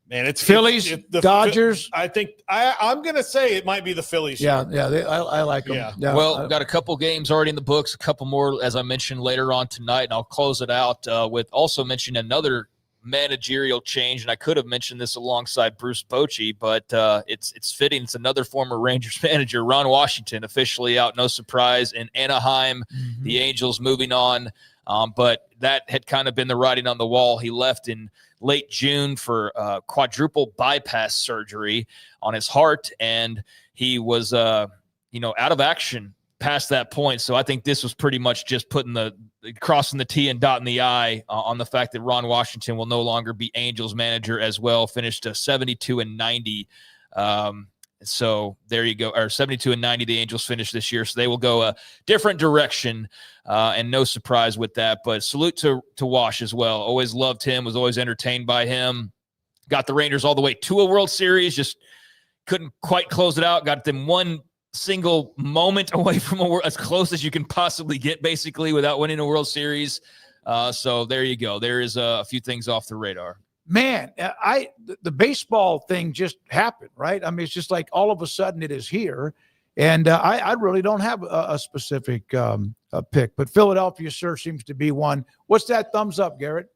Man, it's Phillies, the Dodgers. I think I'm going to say it might be the Phillies. Yeah, I like them. Yeah. Well, we've got a couple games already in the books, a couple more, as I mentioned, later on tonight, and I'll close it out with also mentioning another managerial change, and I could have mentioned this alongside Bruce Bochy, but it's fitting. It's another former Rangers manager, Ron Washington, officially out, no surprise, in Anaheim. Mm-hmm. The Angels moving on, but that had kind of been the writing on the wall. He left in late June for quadruple bypass surgery on his heart, and he was out of action past that point. So I think this was pretty much just crossing the T and dotting the I on the fact that Ron Washington will no longer be Angels manager as well. Finished 72-90. So there you go. Or 72-90, the Angels finished this year. So they will go a different direction, and no surprise with that. But salute to Wash as well. Always loved him, was always entertained by him. Got the Rangers all the way to a World Series, just couldn't quite close it out. Got them one single moment away from as close as you can possibly get, basically, without winning a World Series. So there you go. There is a few things off the radar. Man, the baseball thing just happened, right? I mean, it's just like all of a sudden it is here. And I really don't have a specific pick, but Philadelphia sure seems to be one. What's that thumbs up, Garrett?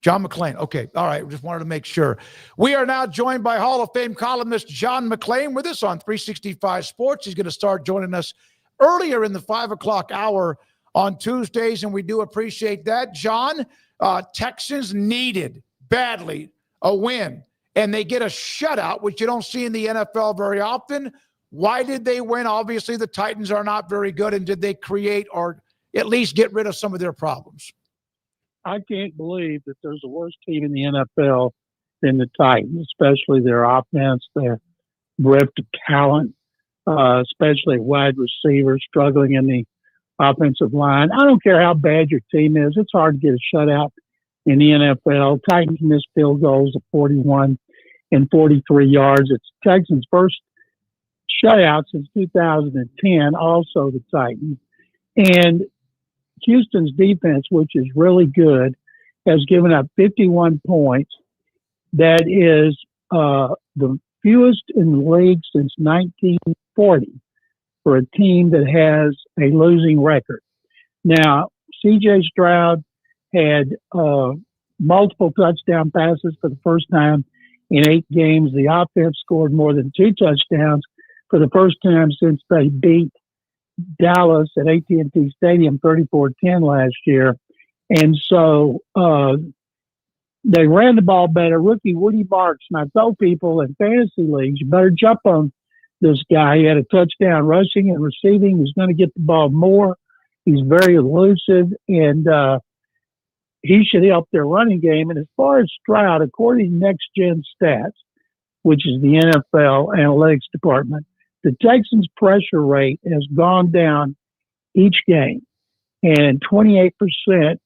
John McClain. Okay. All right. Just wanted to make sure. We are now joined by Hall of Fame columnist John McClain with us on 365 Sports. He's going to start joining us earlier in the 5 o'clock hour on Tuesdays, and we do appreciate that. John, Texans needed badly a win, and they get a shutout, which you don't see in the NFL very often. Why did they win? Obviously, the Titans are not very good, and did they create or at least get rid of some of their problems? I can't believe that there's a worse team in the NFL than the Titans, especially their offense, their breadth of talent, especially wide receivers struggling in the offensive line. I don't care how bad your team is. It's hard to get a shutout in the NFL. Titans missed field goals of 41 and 43 yards. It's Texans' first shutout since 2010, also the Titans. And Houston's defense, which is really good, has given up 51 points. That is the fewest in the league since 1940 for a team that has a losing record. Now, C.J. Stroud had multiple touchdown passes for the first time in 8 games. The offense scored more than 2 touchdowns for the first time since they beat Dallas at AT&T Stadium 34-10 last year. And so they ran the ball better. Rookie Woody Marks, and I told people in fantasy leagues, you better jump on this guy. He had a touchdown rushing and receiving. He's going to get the ball more. He's very elusive, and he should help their running game. And as far as Stroud, according to Next Gen Stats, which is the NFL analytics department, the Texans' pressure rate has gone down each game, and 28%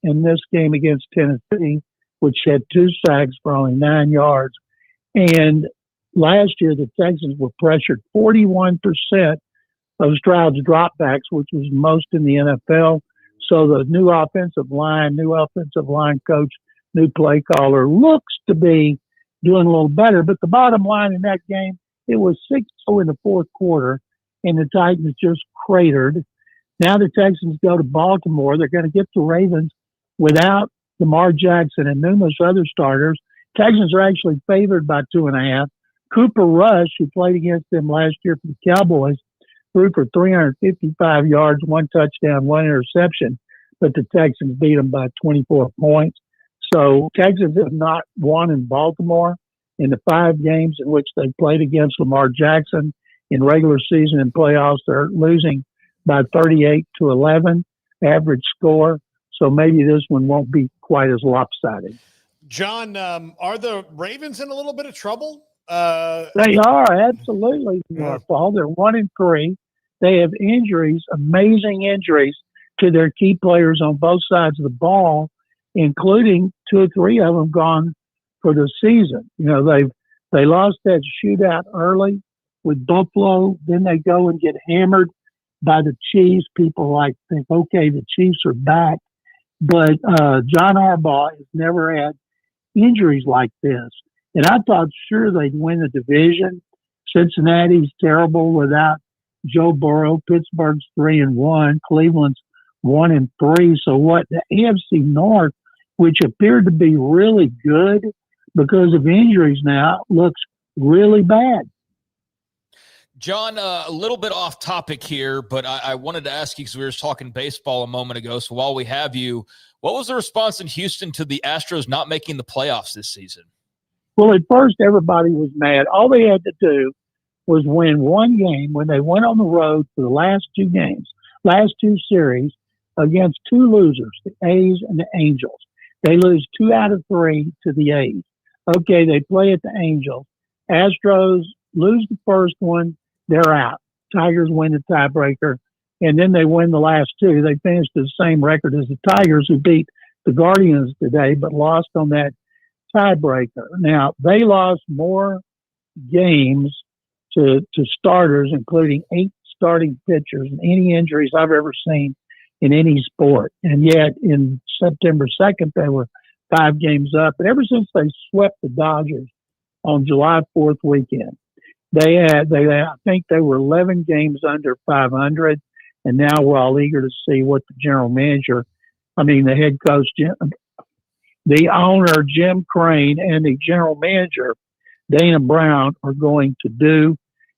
in this game against Tennessee, which had 2 sacks for only 9 yards. And last year, the Texans were pressured 41% of Stroud's dropbacks, which was most in the NFL. So the new offensive line coach, new play caller looks to be doing a little better. But the bottom line in that game, it was 6-0 in the fourth quarter, and the Titans just cratered. Now the Texans go to Baltimore. They're going to get the Ravens without Lamar Jackson and numerous other starters. Texans are actually favored by 2.5. Cooper Rush, who played against them last year for the Cowboys, threw for 355 yards, 1 touchdown, 1 interception, but the Texans beat them by 24 points. So Texans have not won in Baltimore in the 5 games in which they played against Lamar Jackson in regular season and playoffs. They're losing by 38-11 average score. So maybe this one won't be quite as lopsided. John, are the Ravens in a little bit of trouble? They are, absolutely. Paul. They're 1-3. They have injuries, amazing injuries to their key players on both sides of the ball, including 2 or 3 of them gone for the season. You know, they lost that shootout early with Buffalo. Then they go and get hammered by the Chiefs. People think, okay, the Chiefs are back. But John Harbaugh has never had injuries like this. And I thought sure they'd win the division. Cincinnati's terrible without Joe Burrow. Pittsburgh's 3-1. Cleveland's 1-3. So what the AFC North, which appeared to be really good because of injuries now, looks really bad. John, a little bit off topic here, but I wanted to ask you because we were talking baseball a moment ago. So while we have you, what was the response in Houston to the Astros not making the playoffs this season? Well, at first, everybody was mad. All they had to do was win one game when they went on the road for the last two games, last two series against two losers, the A's and the Angels. They lose 2 out of 3 to the A's. Okay, they play at the Angels. Astros lose the first one, they're out. Tigers win the tiebreaker, and then they win the last two. They finished the same record as the Tigers, who beat the Guardians today, but lost on that tiebreaker. Now, they lost more games to starters, including 8 starting pitchers, and any injuries I've ever seen in any sport. And yet, in September 2nd, they were 5 games up. But ever since they swept the Dodgers on July 4th weekend, I think they were 11 games under 500. And now we're all eager to see what the head coach, the owner, Jim Crane, and the general manager, Dana Brown, are going to do.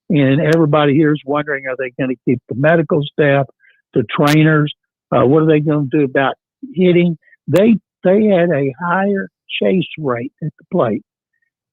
And everybody here is wondering, are they going to keep the medical staff, the trainers? What are they going to do about hitting? They had a higher chase rate at the plate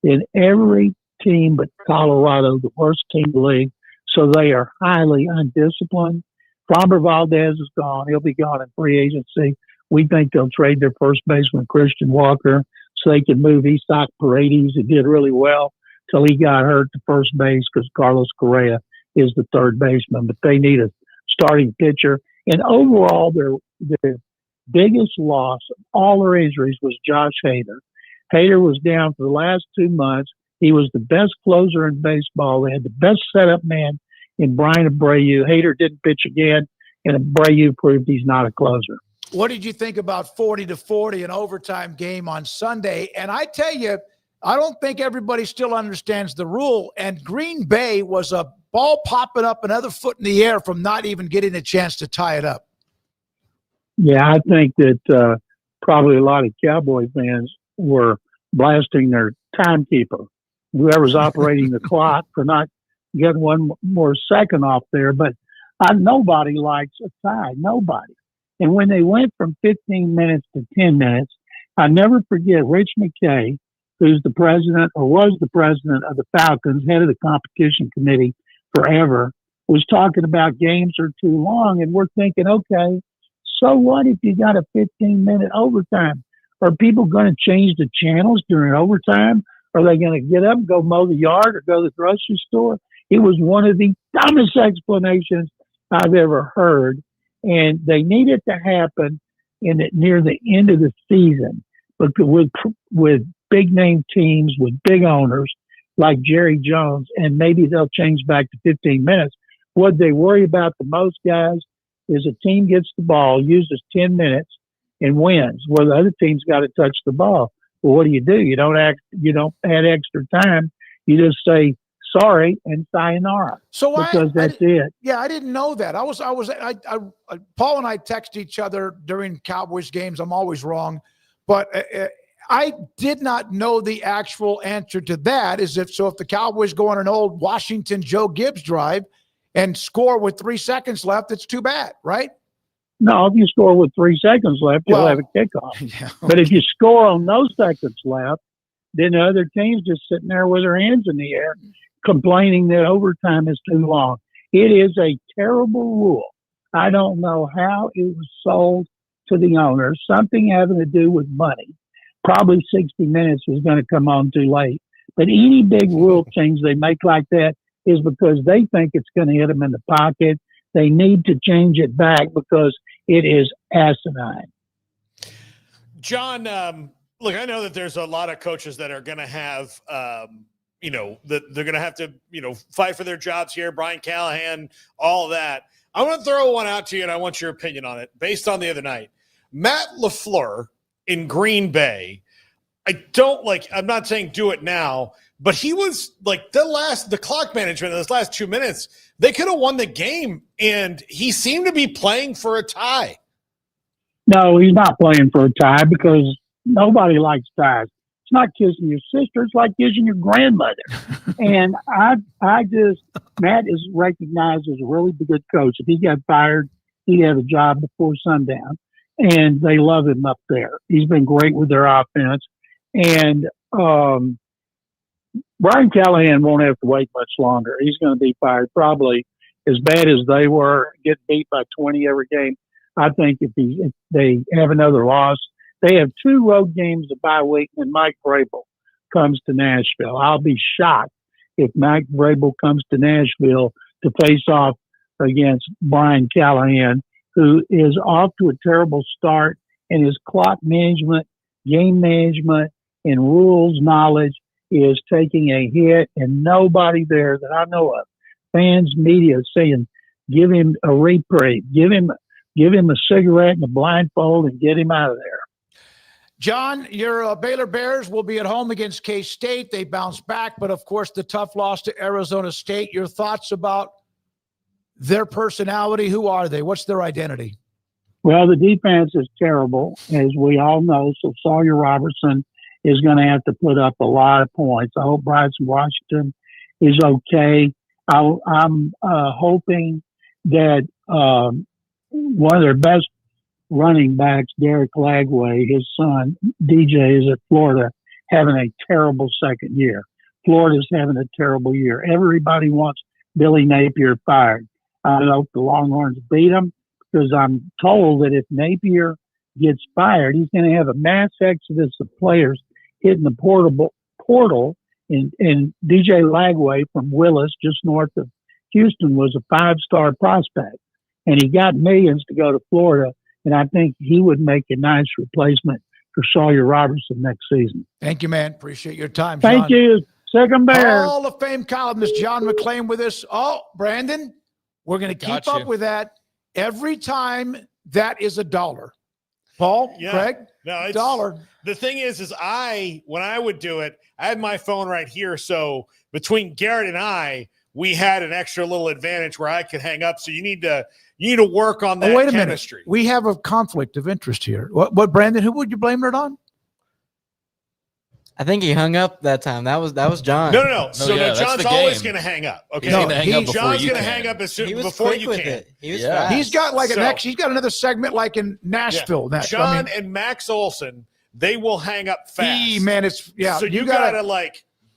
than every team but Colorado, the worst team in the league. So they are highly undisciplined. Framber Valdez is gone. He'll be gone in free agency. We think they'll trade their first baseman, Christian Walker, so they can move Isaac Paredes, who did really well till he got hurt to first base because Carlos Correa is the third baseman. But they need a starting pitcher. And overall, their biggest loss of all their injuries was Josh Hader. Hader was down for the last 2 months. He was the best closer in baseball. They had the best setup man in Brian Abreu. Hader didn't pitch again, and Abreu proved he's not a closer. What did you think about 40-40, an overtime game on Sunday? And I tell you, I don't think everybody still understands the rule. And Green Bay was a ball popping up another foot in the air from not even getting a chance to tie it up. Yeah, I think that probably a lot of Cowboy fans were blasting their timekeeper, whoever's operating the clock, for not getting one more second off there. But nobody likes a tie, nobody. And when they went from 15 minutes to 10 minutes, I never forget Rich McKay, who's the president or was the president of the Falcons, head of the competition committee forever, was talking about games are too long. And we're thinking, okay, so what if you got a 15-minute overtime? Are people going to change the channels during overtime? Are they going to get up and go mow the yard or go to the grocery store? It was one of the dumbest explanations I've ever heard. And they need it to happen near the end of the season, but with big name teams, with big owners like Jerry Jones, and maybe they'll change back to 15 minutes. What they worry about the most, guys, is a team gets the ball, uses 10 minutes, and wins. Well, the other team's got to touch the ball. Well, what do? You don't add extra time. You just say sorry and sayonara. Because that's it. Yeah, I didn't know that. Paul and I text each other during Cowboys games. I'm always wrong, but I did not know the actual answer to that. If the Cowboys go on an old Washington Joe Gibbs drive and score with 3 seconds left, it's too bad, right? No, if you score with 3 seconds left, you'll have a kickoff. Yeah. But if you score on no seconds left, then the other team's just sitting there with their hands in the air, complaining that overtime is too long. It is a terrible rule. I don't know how it was sold to the owners, something having to do with money. Probably 60 minutes was going to come on too late. But any big rule change they make like that is because they think it's going to hit them in the pocket. They need to change it back because it is asinine. John, look, I know that there's a lot of coaches that are going to have that they're going to have to, fight for their jobs here. Brian Callahan, all that. I want to throw one out to you, and I want your opinion on it based on the other night. Matt LaFleur in Green Bay. I'm not saying do it now, but he was like the clock management in those last 2 minutes, they could have won the game, and he seemed to be playing for a tie. No, he's not playing for a tie because nobody likes ties. It's not kissing your sister. It's like kissing your grandmother. And Matt is recognized as a really good coach. If he got fired, he'd have a job before sundown. And they love him up there. He's been great with their offense. And Brian Callahan won't have to wait much longer. He's going to be fired probably as bad as they were, get beat by 20 every game. I think if they have another loss, they have 2 road games a bye week, and Mike Vrabel comes to Nashville. I'll be shocked if Mike Vrabel comes to Nashville to face off against Brian Callahan, who is off to a terrible start, and his clock management, game management, and rules knowledge is taking a hit, and nobody there that I know of, fans, media, saying, give him a reprieve, give him a cigarette and a blindfold and get him out of there. John, your Baylor Bears will be at home against K-State. They bounced back, but of course the tough loss to Arizona State. Your thoughts about their personality? Who are they? What's their identity? Well, the defense is terrible, as we all know. So Sawyer Robertson is going to have to put up a lot of points. I hope Bryson Washington is okay. I'm hoping that one of their best running backs, Derek Lagway, his son, DJ, is at Florida, having a terrible second year. Florida's having a terrible year. Everybody wants Billy Napier fired. I hope the Longhorns beat him, because I'm told that if Napier gets fired, he's going to have a mass exodus of players hitting the portal. And DJ Lagway from Willis, just north of Houston, was a 5-star prospect. And he got millions to go to Florida. And I think he would make a nice replacement for Sawyer Robertson next season. Thank you, man. Appreciate your time, John. Thank you. Second Bears. Hall of Fame columnist John McClain with us. Oh, Brandon, we're going to keep up with that. Every time that is $1. Paul, Craig, no, it's $1. The thing is when I would do it, I had my phone right here. So between Garrett and I, we had an extra little advantage where I could hang up. So you need to work on that. Wait a chemistry. minute. We have a conflict of interest here. What Brandon, who would you blame it on? I think he hung up that time. That was John. No. So John's always going to hang up. Okay. John's going to hang up as soon before you can. He's got he's got another segment like in Nashville. Yeah. John and Max Olson, they will hang up fast. So you got to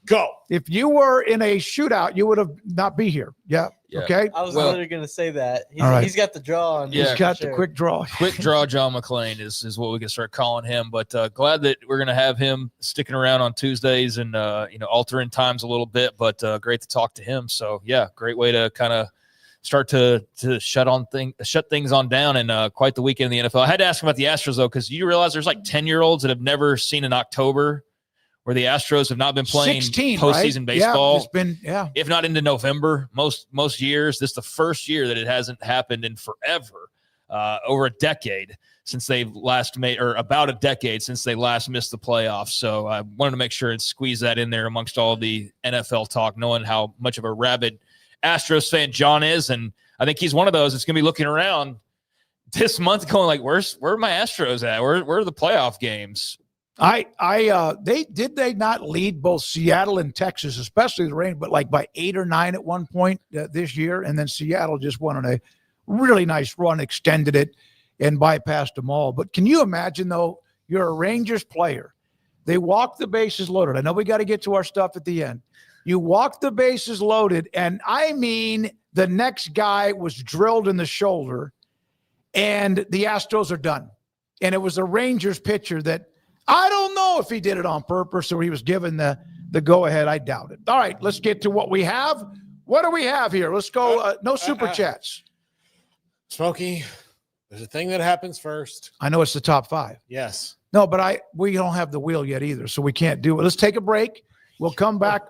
go. If you were in a shootout, you would have not be here. Yeah. Okay. I was literally going to say that. He's got the draw. He's got the quick draw. Quick draw John McClain is what we can start calling him. But glad that we're going to have him sticking around on Tuesdays and, altering times a little bit. But great to talk to him. So, great way to kind of start to shut things on down, and quite the weekend in the NFL. I had to ask him about the Astros, though, because you realize there's 10-year-olds that have never seen an October where the Astros have not been playing 16, postseason baseball. Yeah, it's been, if not into November, most years. This is the first year that it hasn't happened in forever, over a decade since they've last made, or about a decade since they last missed the playoffs. So I wanted to make sure and squeeze that in there amongst all the NFL talk, knowing how much of a rabid Astros fan John is. And I think he's one of those that's going to be looking around this month going where are my Astros at? Where are the playoff games? They not lead both Seattle and Texas, especially the rain, but by 8 or 9 at one point this year. And then Seattle just went on a really nice run, extended it, and bypassed them all. But can you imagine, though, you're a Rangers player. They walk the bases loaded. I know we got to get to our stuff at the end. You walk the bases loaded, and I mean the next guy was drilled in the shoulder, and the Astros are done. And it was a Rangers pitcher that I don't know if he did it on purpose or he was given the go-ahead. I doubt it. All right, let's get to what we have. What do we have here? Let's go. No super chats. Smokey, there's a thing that happens first. I know it's the top 5. Yes. No, but we don't have the wheel yet either, so we can't do it. Let's take a break. We'll come back.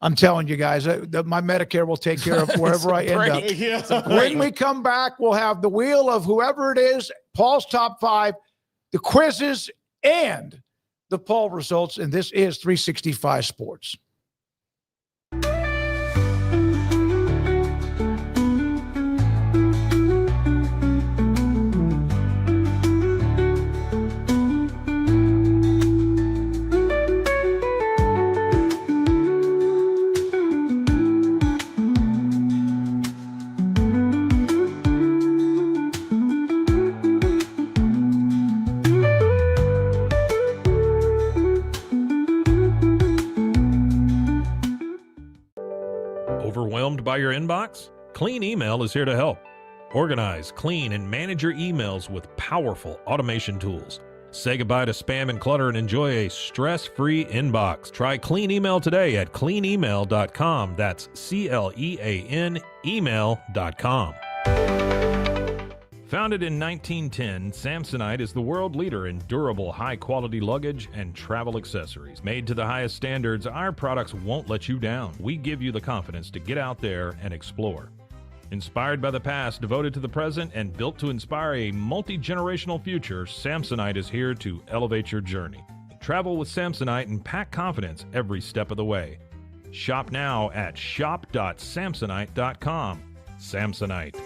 I'm telling you guys, my Medicare will take care of wherever I end up. Yeah. When we come back, we'll have the wheel of whoever it is, Paul's top 5, the quizzes, and the poll results, and this is 365 Sports. Overwhelmed by your inbox? Clean Email is here to help. Organize, clean, and manage your emails with powerful automation tools. Say goodbye to spam and clutter and enjoy a stress-free inbox. Try Clean Email today at cleanemail.com. That's CLEAN email.com. Founded in 1910, Samsonite is the world leader in durable, high-quality luggage and travel accessories. Made to the highest standards, our products won't let you down. We give you the confidence to get out there and explore. Inspired by the past, devoted to the present, and built to inspire a multi-generational future, Samsonite is here to elevate your journey. Travel with Samsonite and pack confidence every step of the way. Shop now at shop.samsonite.com. Samsonite.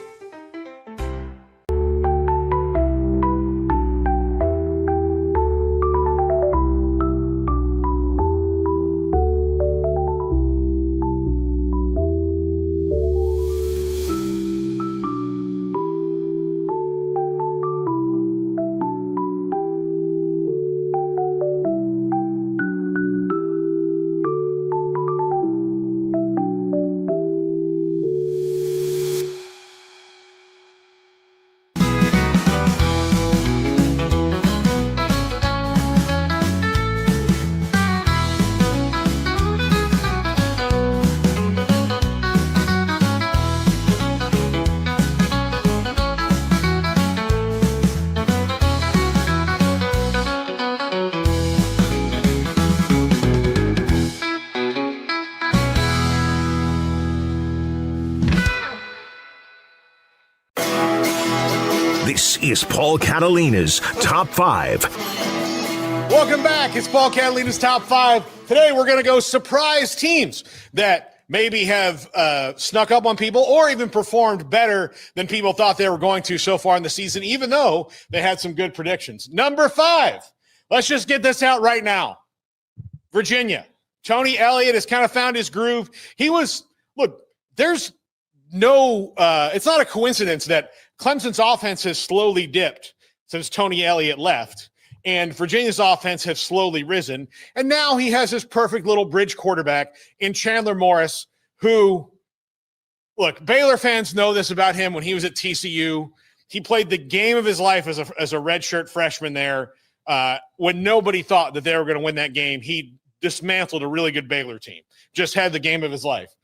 This is Paul Catalina's Top 5. Welcome back. It's Paul Catalina's Top 5. Today we're going to go surprise teams that maybe have snuck up on people or even performed better than people thought they were going to so far in the season, even though they had some good predictions. Number 5. Let's just get this out right now. Virginia. Tony Elliott has kind of found his groove. There's no it's not a coincidence that Clemson's offense has slowly dipped since Tony Elliott left, and Virginia's offense has slowly risen. And now he has this perfect little bridge quarterback in Chandler Morris, who, look, Baylor fans know this about him. When he was at TCU, he played the game of his life as a redshirt freshman there. When nobody thought that they were going to win that game, he dismantled a really good Baylor team. Just had the game of his life.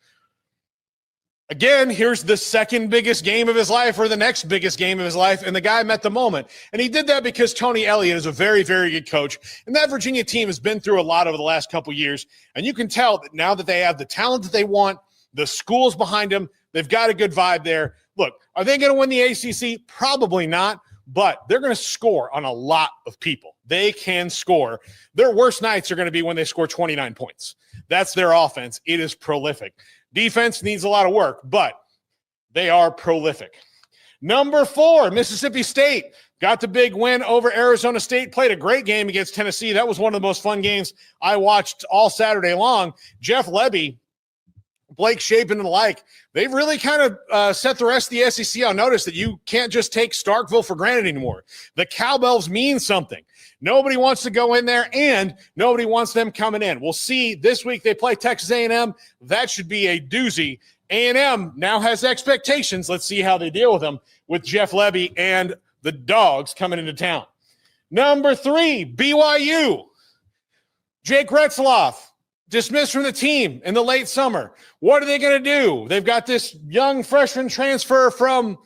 Again, here's the second biggest game of his life, or the next biggest game of his life, and the guy met the moment. And he did that because Tony Elliott is a very, very good coach. And that Virginia team has been through a lot over the last couple of years. And you can tell that now that they have the talent that they want, the school's behind them, they've got a good vibe there. Look, are they going to win the ACC? Probably not, but they're going to score on a lot of people. They can score. Their worst nights are going to be when they score 29 points. That's their offense. It is prolific. Defense needs a lot of work, but they are prolific. Number 4, Mississippi State got the big win over Arizona State, played a great game against Tennessee. That was one of the most fun games I watched all Saturday long. Jeff Lebby, Blake Shapen, and the like, they've really kind of set the rest of the SEC on notice that you can't just take Starkville for granted anymore. The Cowbells mean something. Nobody wants to go in there, and nobody wants them coming in. We'll see. This week they play Texas A&M. That should be a doozy. A&M now has expectations. Let's see how they deal with them with Jeff Lebby and the Dogs coming into town. Number 3, BYU. Jake Retzloff dismissed from the team in the late summer. What are they going to do? They've got this young freshman transfer from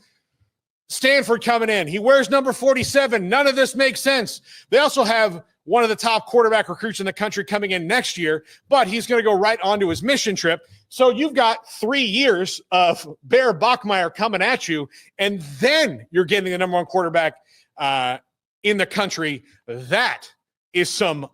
Stanford coming in. He wears number 47. None of this makes sense. They also have one of the top quarterback recruits in the country coming in next year, but he's going to go right onto his mission trip. So you've got 3 years of Bear Bachmeier coming at you, and then you're getting the number 1 quarterback in the country. That is some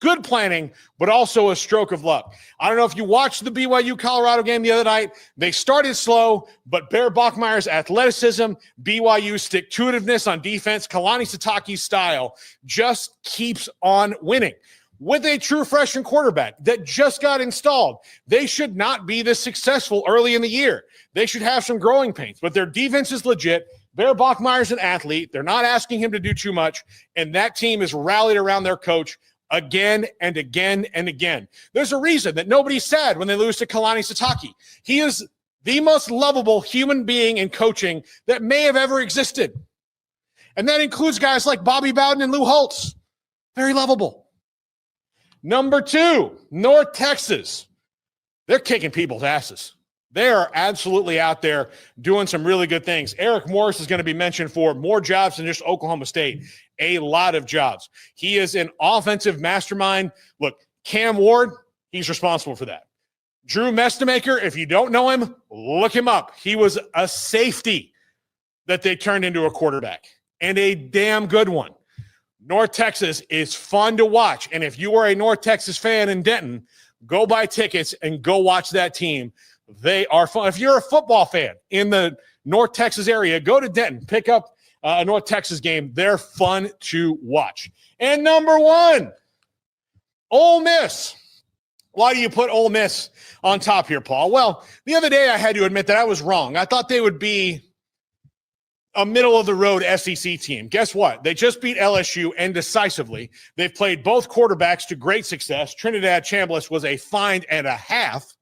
Good planning, but also a stroke of luck. I don't know if you watched the BYU-Colorado game the other night. They started slow, but Bear Bachmeier's athleticism, BYU stick-to-itiveness on defense, Kalani Sitake's style just keeps on winning. With a true freshman quarterback that just got installed, they should not be this successful early in the year. They should have some growing pains, but their defense is legit. Bear Bachmeier's an athlete. They're not asking him to do too much, and that team is rallied around their coach again and again and again. There's a reason that nobody's sad when they lose to Kalani Sitake. He is the most lovable human being in coaching that may have ever existed. And that includes guys like Bobby Bowden and Lou Holtz. Very lovable. Number 2, North Texas. They're kicking people's asses. They are absolutely out there doing some really good things. Eric Morris is going to be mentioned for more jobs than just Oklahoma State. A lot of jobs. He is an offensive mastermind. Look, Cam Ward, he's responsible for that. Drew Mestemaker, if you don't know him, look him up. He was a safety that they turned into a quarterback, and a damn good one. North Texas is fun to watch, and if you are a North Texas fan in Denton, go buy tickets and go watch that team. They are fun. If you're a football fan in the North Texas area, go to Denton, pick up a North Texas game. They're fun to watch. And number 1, Ole Miss. Why do you put Ole Miss on top here, Paul? Well, the other day I had to admit that I was wrong. I thought they would be a middle-of-the-road SEC team. Guess what? They just beat LSU, and decisively. They've played both quarterbacks to great success. Trinidad Chambliss was a find and a half.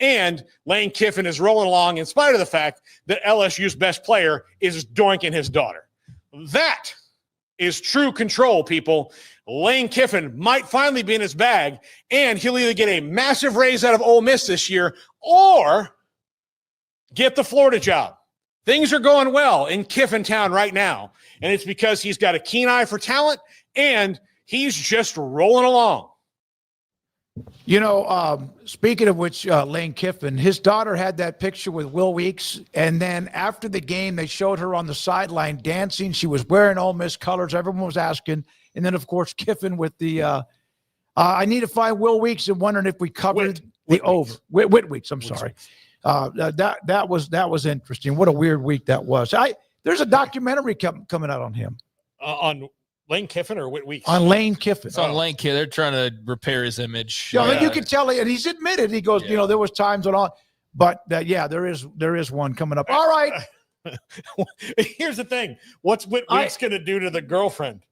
And Lane Kiffin is rolling along in spite of the fact that LSU's best player is doinking his daughter. That is true control, people. Lane Kiffin might finally be in his bag, and he'll either get a massive raise out of Ole Miss this year or get the Florida job. Things are going well in Kiffin Town right now, and it's because he's got a keen eye for talent, and he's just rolling along. You know, speaking of which, Lane Kiffin, his daughter had that picture with Will Weeks, and then after the game, they showed her on the sideline dancing. She was wearing Ole Miss colors. Everyone was asking. And then, of course, Kiffin with the I need to find Will Weeks and wondering if we covered the over. Whit Weeks, I'm sorry. That was interesting. What a weird week that was. There's a documentary coming out on him. On Lane Kiffin or Whit Weeks? On Lane Kiffin. It's on Lane Kiffin. They're trying to repair his image. Yeah, you can tell, and he's admitted. He goes, you know, there was times when but there is one coming up. All right. Here's the thing. What's Whit Weeks going to do to the girlfriend?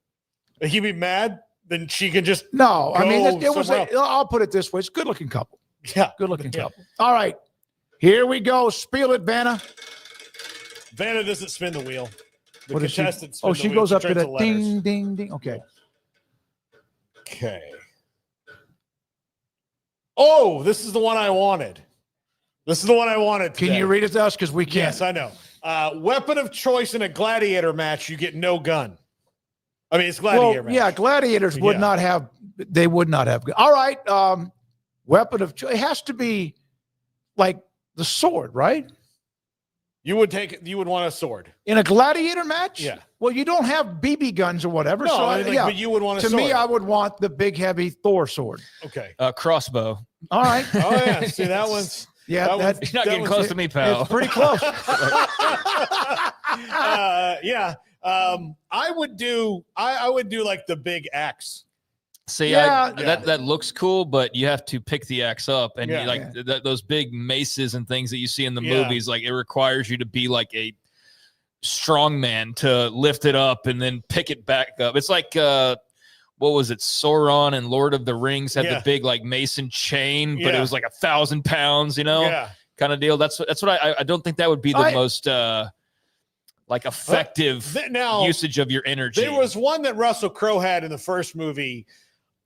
He be mad? Then she can just no. I mean, it was. I'll put it this way: it's a good-looking couple. Yeah, good-looking couple. All right, here we go. Spiel it, Vanna. Vanna doesn't spin the wheel. The what does she? Oh, she goes up to the ding, ding, ding. Okay. Okay. Oh, this is the one I wanted. Today. Can you read it to us? Because we can't. Yes, I know. Weapon of choice in a gladiator match, you get no gun. I mean, it's gladiator match. Yeah, gladiators would not have. They would not have. All right. Weapon of choice. It has to be like the sword, right? You would want a sword in a gladiator match. Yeah. Well, you don't have BB guns or whatever. No, so but you would want a sword. To me, I would want the big, heavy Thor sword. Okay. Crossbow. All right. Oh yeah. See, that one's. Yeah, you're not getting close to me, pal. It's pretty close. Yeah. I would do like the big axe. See, that looks cool, but you have to pick the axe up, and those big maces and things that you see in the movies, like it requires you to be like a strong man to lift it up and then pick it back up. It's like what was it? Sauron and Lord of the Rings had the big like mason chain, but it was like 1,000 pounds, kind of deal. That's what I don't think that would be the most like effective usage of your energy. There was one that Russell Crowe had in the first movie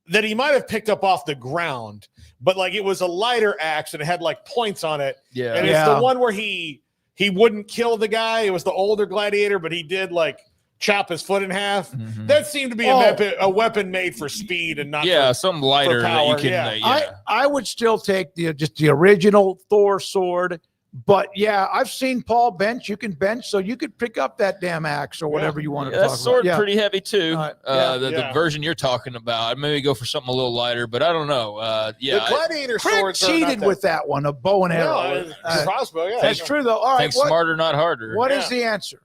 that he might have picked up off the ground, but like it was a lighter axe and it had like points on it. Yeah. And it's the one where he wouldn't kill the guy. It was the older gladiator, but he did like chop his foot in half. Mm-hmm. That seemed to be a weapon made for speed and not something lighter for power. That you can I would still take just the original Thor sword, But yeah, I've seen Paul bench. You can bench, so you could pick up that damn axe or whatever you want to talk That sword about. pretty heavy too. The version you're talking about, maybe go for something a little lighter, but I don't know. The gladiator Craig swords cheated with that one, a bow and arrow. Crossbow. Yeah, that's true though. All right, think smarter, not harder. What is the answer?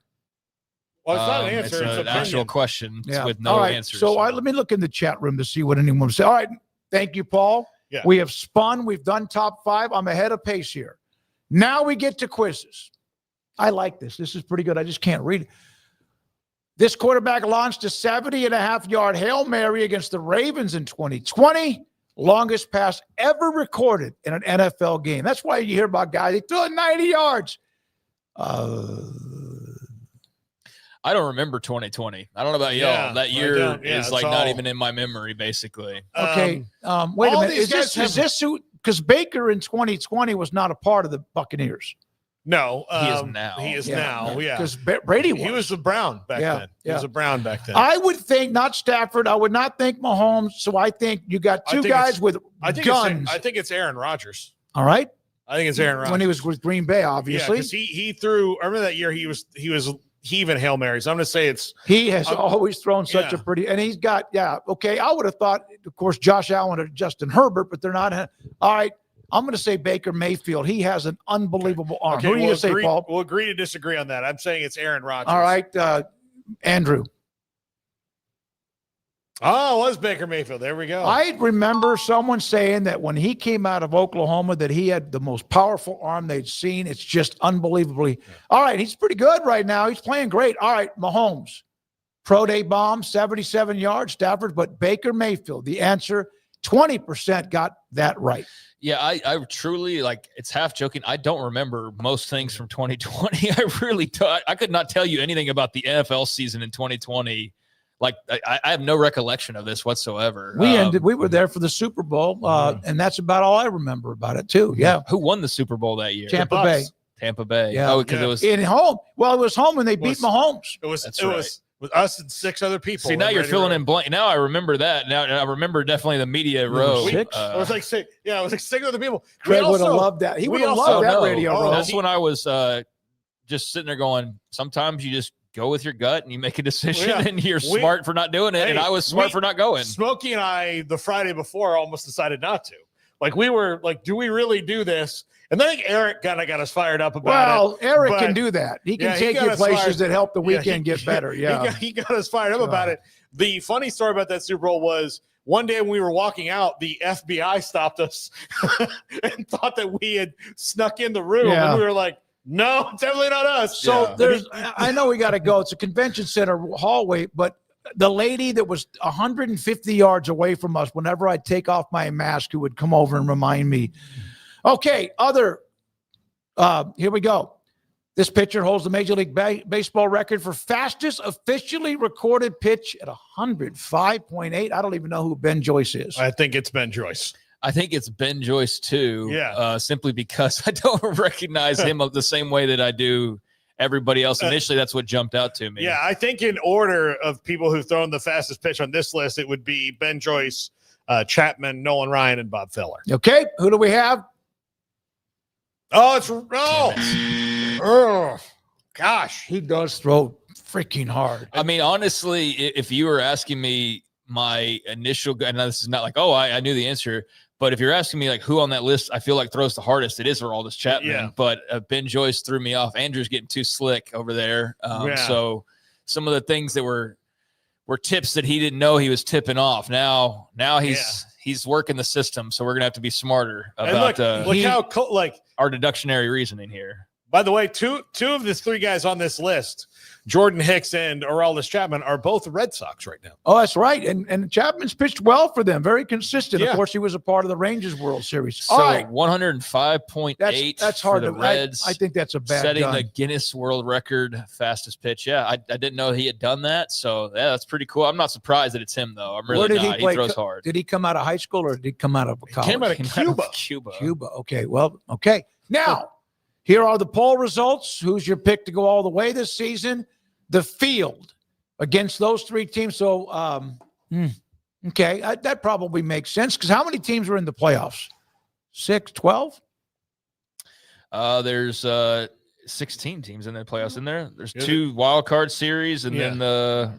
Well, it's not an answer. It's an actual question with no all right. answer. So let me look in the chat room to see what anyone will say. All right. Thank you, Paul. Yeah. We have spun. We've done top 5. I'm ahead of pace here. Now we get to quizzes. I like this. This is pretty good. I just can't read it. This quarterback launched a 70.5-yard Hail Mary against the Ravens in 2020. Longest pass ever recorded in an NFL game. That's why you hear about guys, they threw it 90 yards. I don't remember 2020. I don't know about y'all. That year is like not even in my memory, basically. Okay. Wait a minute. Is this who? Because Baker in 2020 was not a part of the Buccaneers. No, he is now. He is now. Yeah, because Brady was. He was a Brown back then. He was a Brown back then. I would think not Stafford. I would not think Mahomes. So I think you got two guys with guns. I think it's Aaron Rodgers. All right. I think it's Aaron Rodgers when he was with Green Bay, obviously. Yeah, because he threw. I remember that year he even Hail Marys. I'm going to say he has always thrown such a pretty, and he's got, okay. I would have thought, of course, Josh Allen or Justin Herbert, but they're not. All right. I'm going to say Baker Mayfield. He has an unbelievable arm. Okay, who are you going to say, Paul? We'll agree to disagree on that. I'm saying it's Aaron Rodgers. All right. Andrew. Oh, it was Baker Mayfield. There we go. I remember someone saying that when he came out of Oklahoma that he had the most powerful arm they'd seen. It's just unbelievably. All right, he's pretty good right now. He's playing great. All right, Mahomes. Pro Day bomb, 77 yards, Stafford, but Baker Mayfield. The answer, 20% got that right. Yeah, I truly, like, it's half joking. I don't remember most things from 2020. I really don't. I could not tell you anything about the NFL season in 2020. Like, I have no recollection of this whatsoever. We were there for the Super Bowl, and that's about all I remember about it, too. Yeah. Who won the Super Bowl that year? Tampa Bay. Tampa Bay. Yeah. Oh, because it was in home. Well, it was home when they beat Mahomes. It was with us and 6 other people. See, now you're filling in blank. Now I remember that. Now I remember definitely the media row. It was like 6. Yeah, it was like 6 other people. Craig would have loved that. He would have loved that radio row. That's when I was just sitting there going, sometimes you just go with your gut and you make a decision and you're smart for not doing it. And I was smart for not going. Smokey and I, the Friday before, almost decided not to. Like, we were like, do we really do this? And I think Eric kind of got us fired up about it. Well, Eric can do that. He can take you places that help the weekend get better. Yeah. He got us fired up about it. The funny story about that Super Bowl was one day when we were walking out, the FBI stopped us and thought that we had snuck in the room. And we were like, no, definitely not us. So I know we got to go. It's a convention center hallway, but the lady that was 150 yards away from us, whenever I'd take off my mask, who would come over and remind me. Okay, here we go. This pitcher holds the Major League Baseball record for fastest officially recorded pitch at 105.8. I don't even know who Ben Joyce is. I think it's Ben Joyce. I think it's Ben Joyce too. Yeah. Simply because I don't recognize him of the same way that I do everybody else. Initially, that's what jumped out to me. Yeah, I think in order of people who've thrown the fastest pitch on this list, it would be Ben Joyce, Chapman, Nolan Ryan, and Bob Feller. Okay, who do we have? Gosh, he does throw freaking hard. I mean, honestly, if you were asking me my initial, and this is not like, I knew the answer, but if you're asking me like who on that list I feel like throws the hardest, it is Aroldis Chapman. Yeah. But Ben Joyce threw me off. Andrew's getting too slick over there. So some of the things that were tips that he didn't know he was tipping off. Now he's working the system, so we're gonna have to be smarter about look how our deductionary reasoning here. By the way, two of the 3 guys on this list, Jordan Hicks and Aroldis Chapman, are both Red Sox right now. Oh, that's right. And Chapman's pitched well for them. Very consistent. Yeah. Of course, he was a part of the Rangers World Series. So 105.8. That's hard for the Reds. I think that's a bad setting gun. The Guinness World Record fastest pitch. Yeah, I didn't know he had done that. So that's pretty cool. I'm not surprised that it's him though. I'm really not. He throws hard. Did he come out of high school or did he come out of college? He came out of Cuba. Cuba. Okay. Well, okay. Now, here are the poll results. Who's your pick to go all the way this season? The field against those 3 teams. So, okay, that probably makes sense because how many teams were in the playoffs? 6, 12? There's 16 teams in the playoffs in there. There's 2 wild card series and then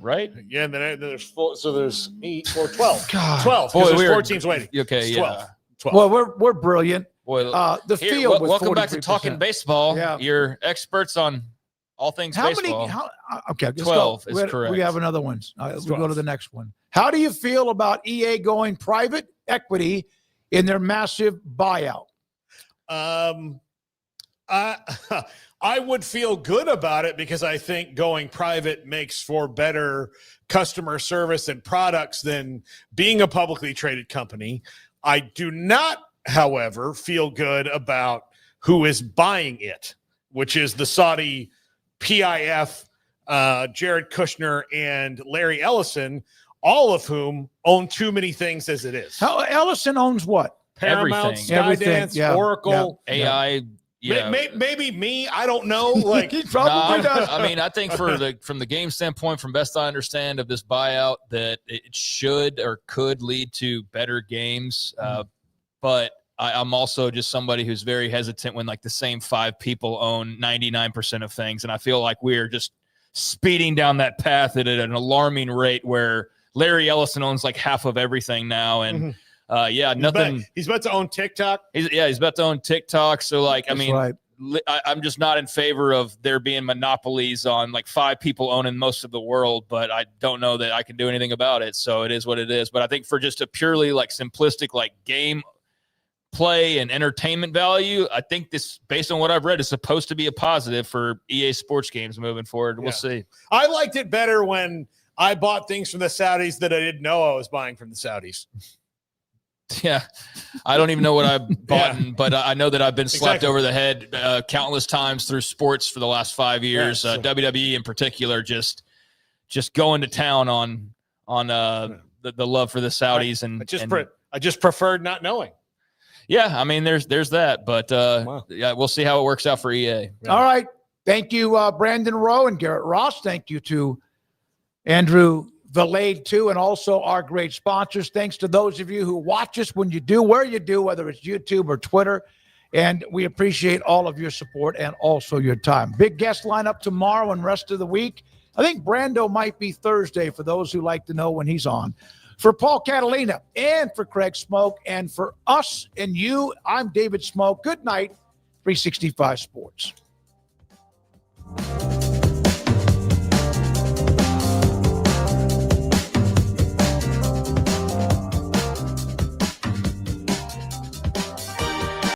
right? Yeah, and then there's 4. So there's 8 or 12. God. 12. Boy, There's 4 teams waiting. Okay, It's yeah. 12. Well, we're brilliant. Boy, The field. Was welcome back to 43%. Talking Baseball. Yeah. You're experts on all things baseball. Okay, let's 12 go. is correct. We have another one. We go to the next one. How do you feel about EA going private equity in their massive buyout? I would feel good about it because I think going private makes for better customer service and products than being a publicly traded company. I do not, however, feel good about who is buying it, which is the Saudi PIF, Jared Kushner, and Larry Ellison, all of whom own too many things as it is. How Ellison owns what? Paramount, Everything. Skydance, Oracle, AI. Yeah. Maybe me. I don't know. Like he probably does. I mean, I think from the game standpoint, from best I understand of this buyout, that it should or could lead to better games. But I'm also just somebody who's very hesitant when like the same 5 people own 99% of things, and I feel like we're just speeding down that path at an alarming rate where Larry Ellison owns like half of everything now, and nothing. He's about to own TikTok. He's about to own TikTok. So like, That's I mean, right. I'm just not in favor of there being monopolies on like 5 people owning most of the world, but I don't know that I can do anything about it. So it is what it is. But I think for just a purely like simplistic like game play and entertainment value, I think this, based on what I've read, is supposed to be a positive for EA Sports games moving forward. We'll see. I liked it better when I bought things from the Saudis that I didn't know I was buying from the Saudis. Yeah, I don't even know what I bought, but I know that I've been slapped over the head countless times through sports for the last 5 years. WWE in particular, just going to town on the love for the Saudis, I just preferred not knowing. Yeah, I mean, there's that, but we'll see how it works out for EA. All right, thank you, Brandon Rowe and Garrett Ross. Thank you to Andrew Valade too, and also our great sponsors. Thanks to those of you who watch us when you do, where you do, whether it's YouTube or Twitter. And we appreciate all of your support and also your time. Big guest lineup tomorrow and rest of the week. I think Brando might be Thursday for those who like to know when he's on. For Paul Catalina and for Craig Smoak and for us and you, I'm David Smoak. Good night, 365 Sports.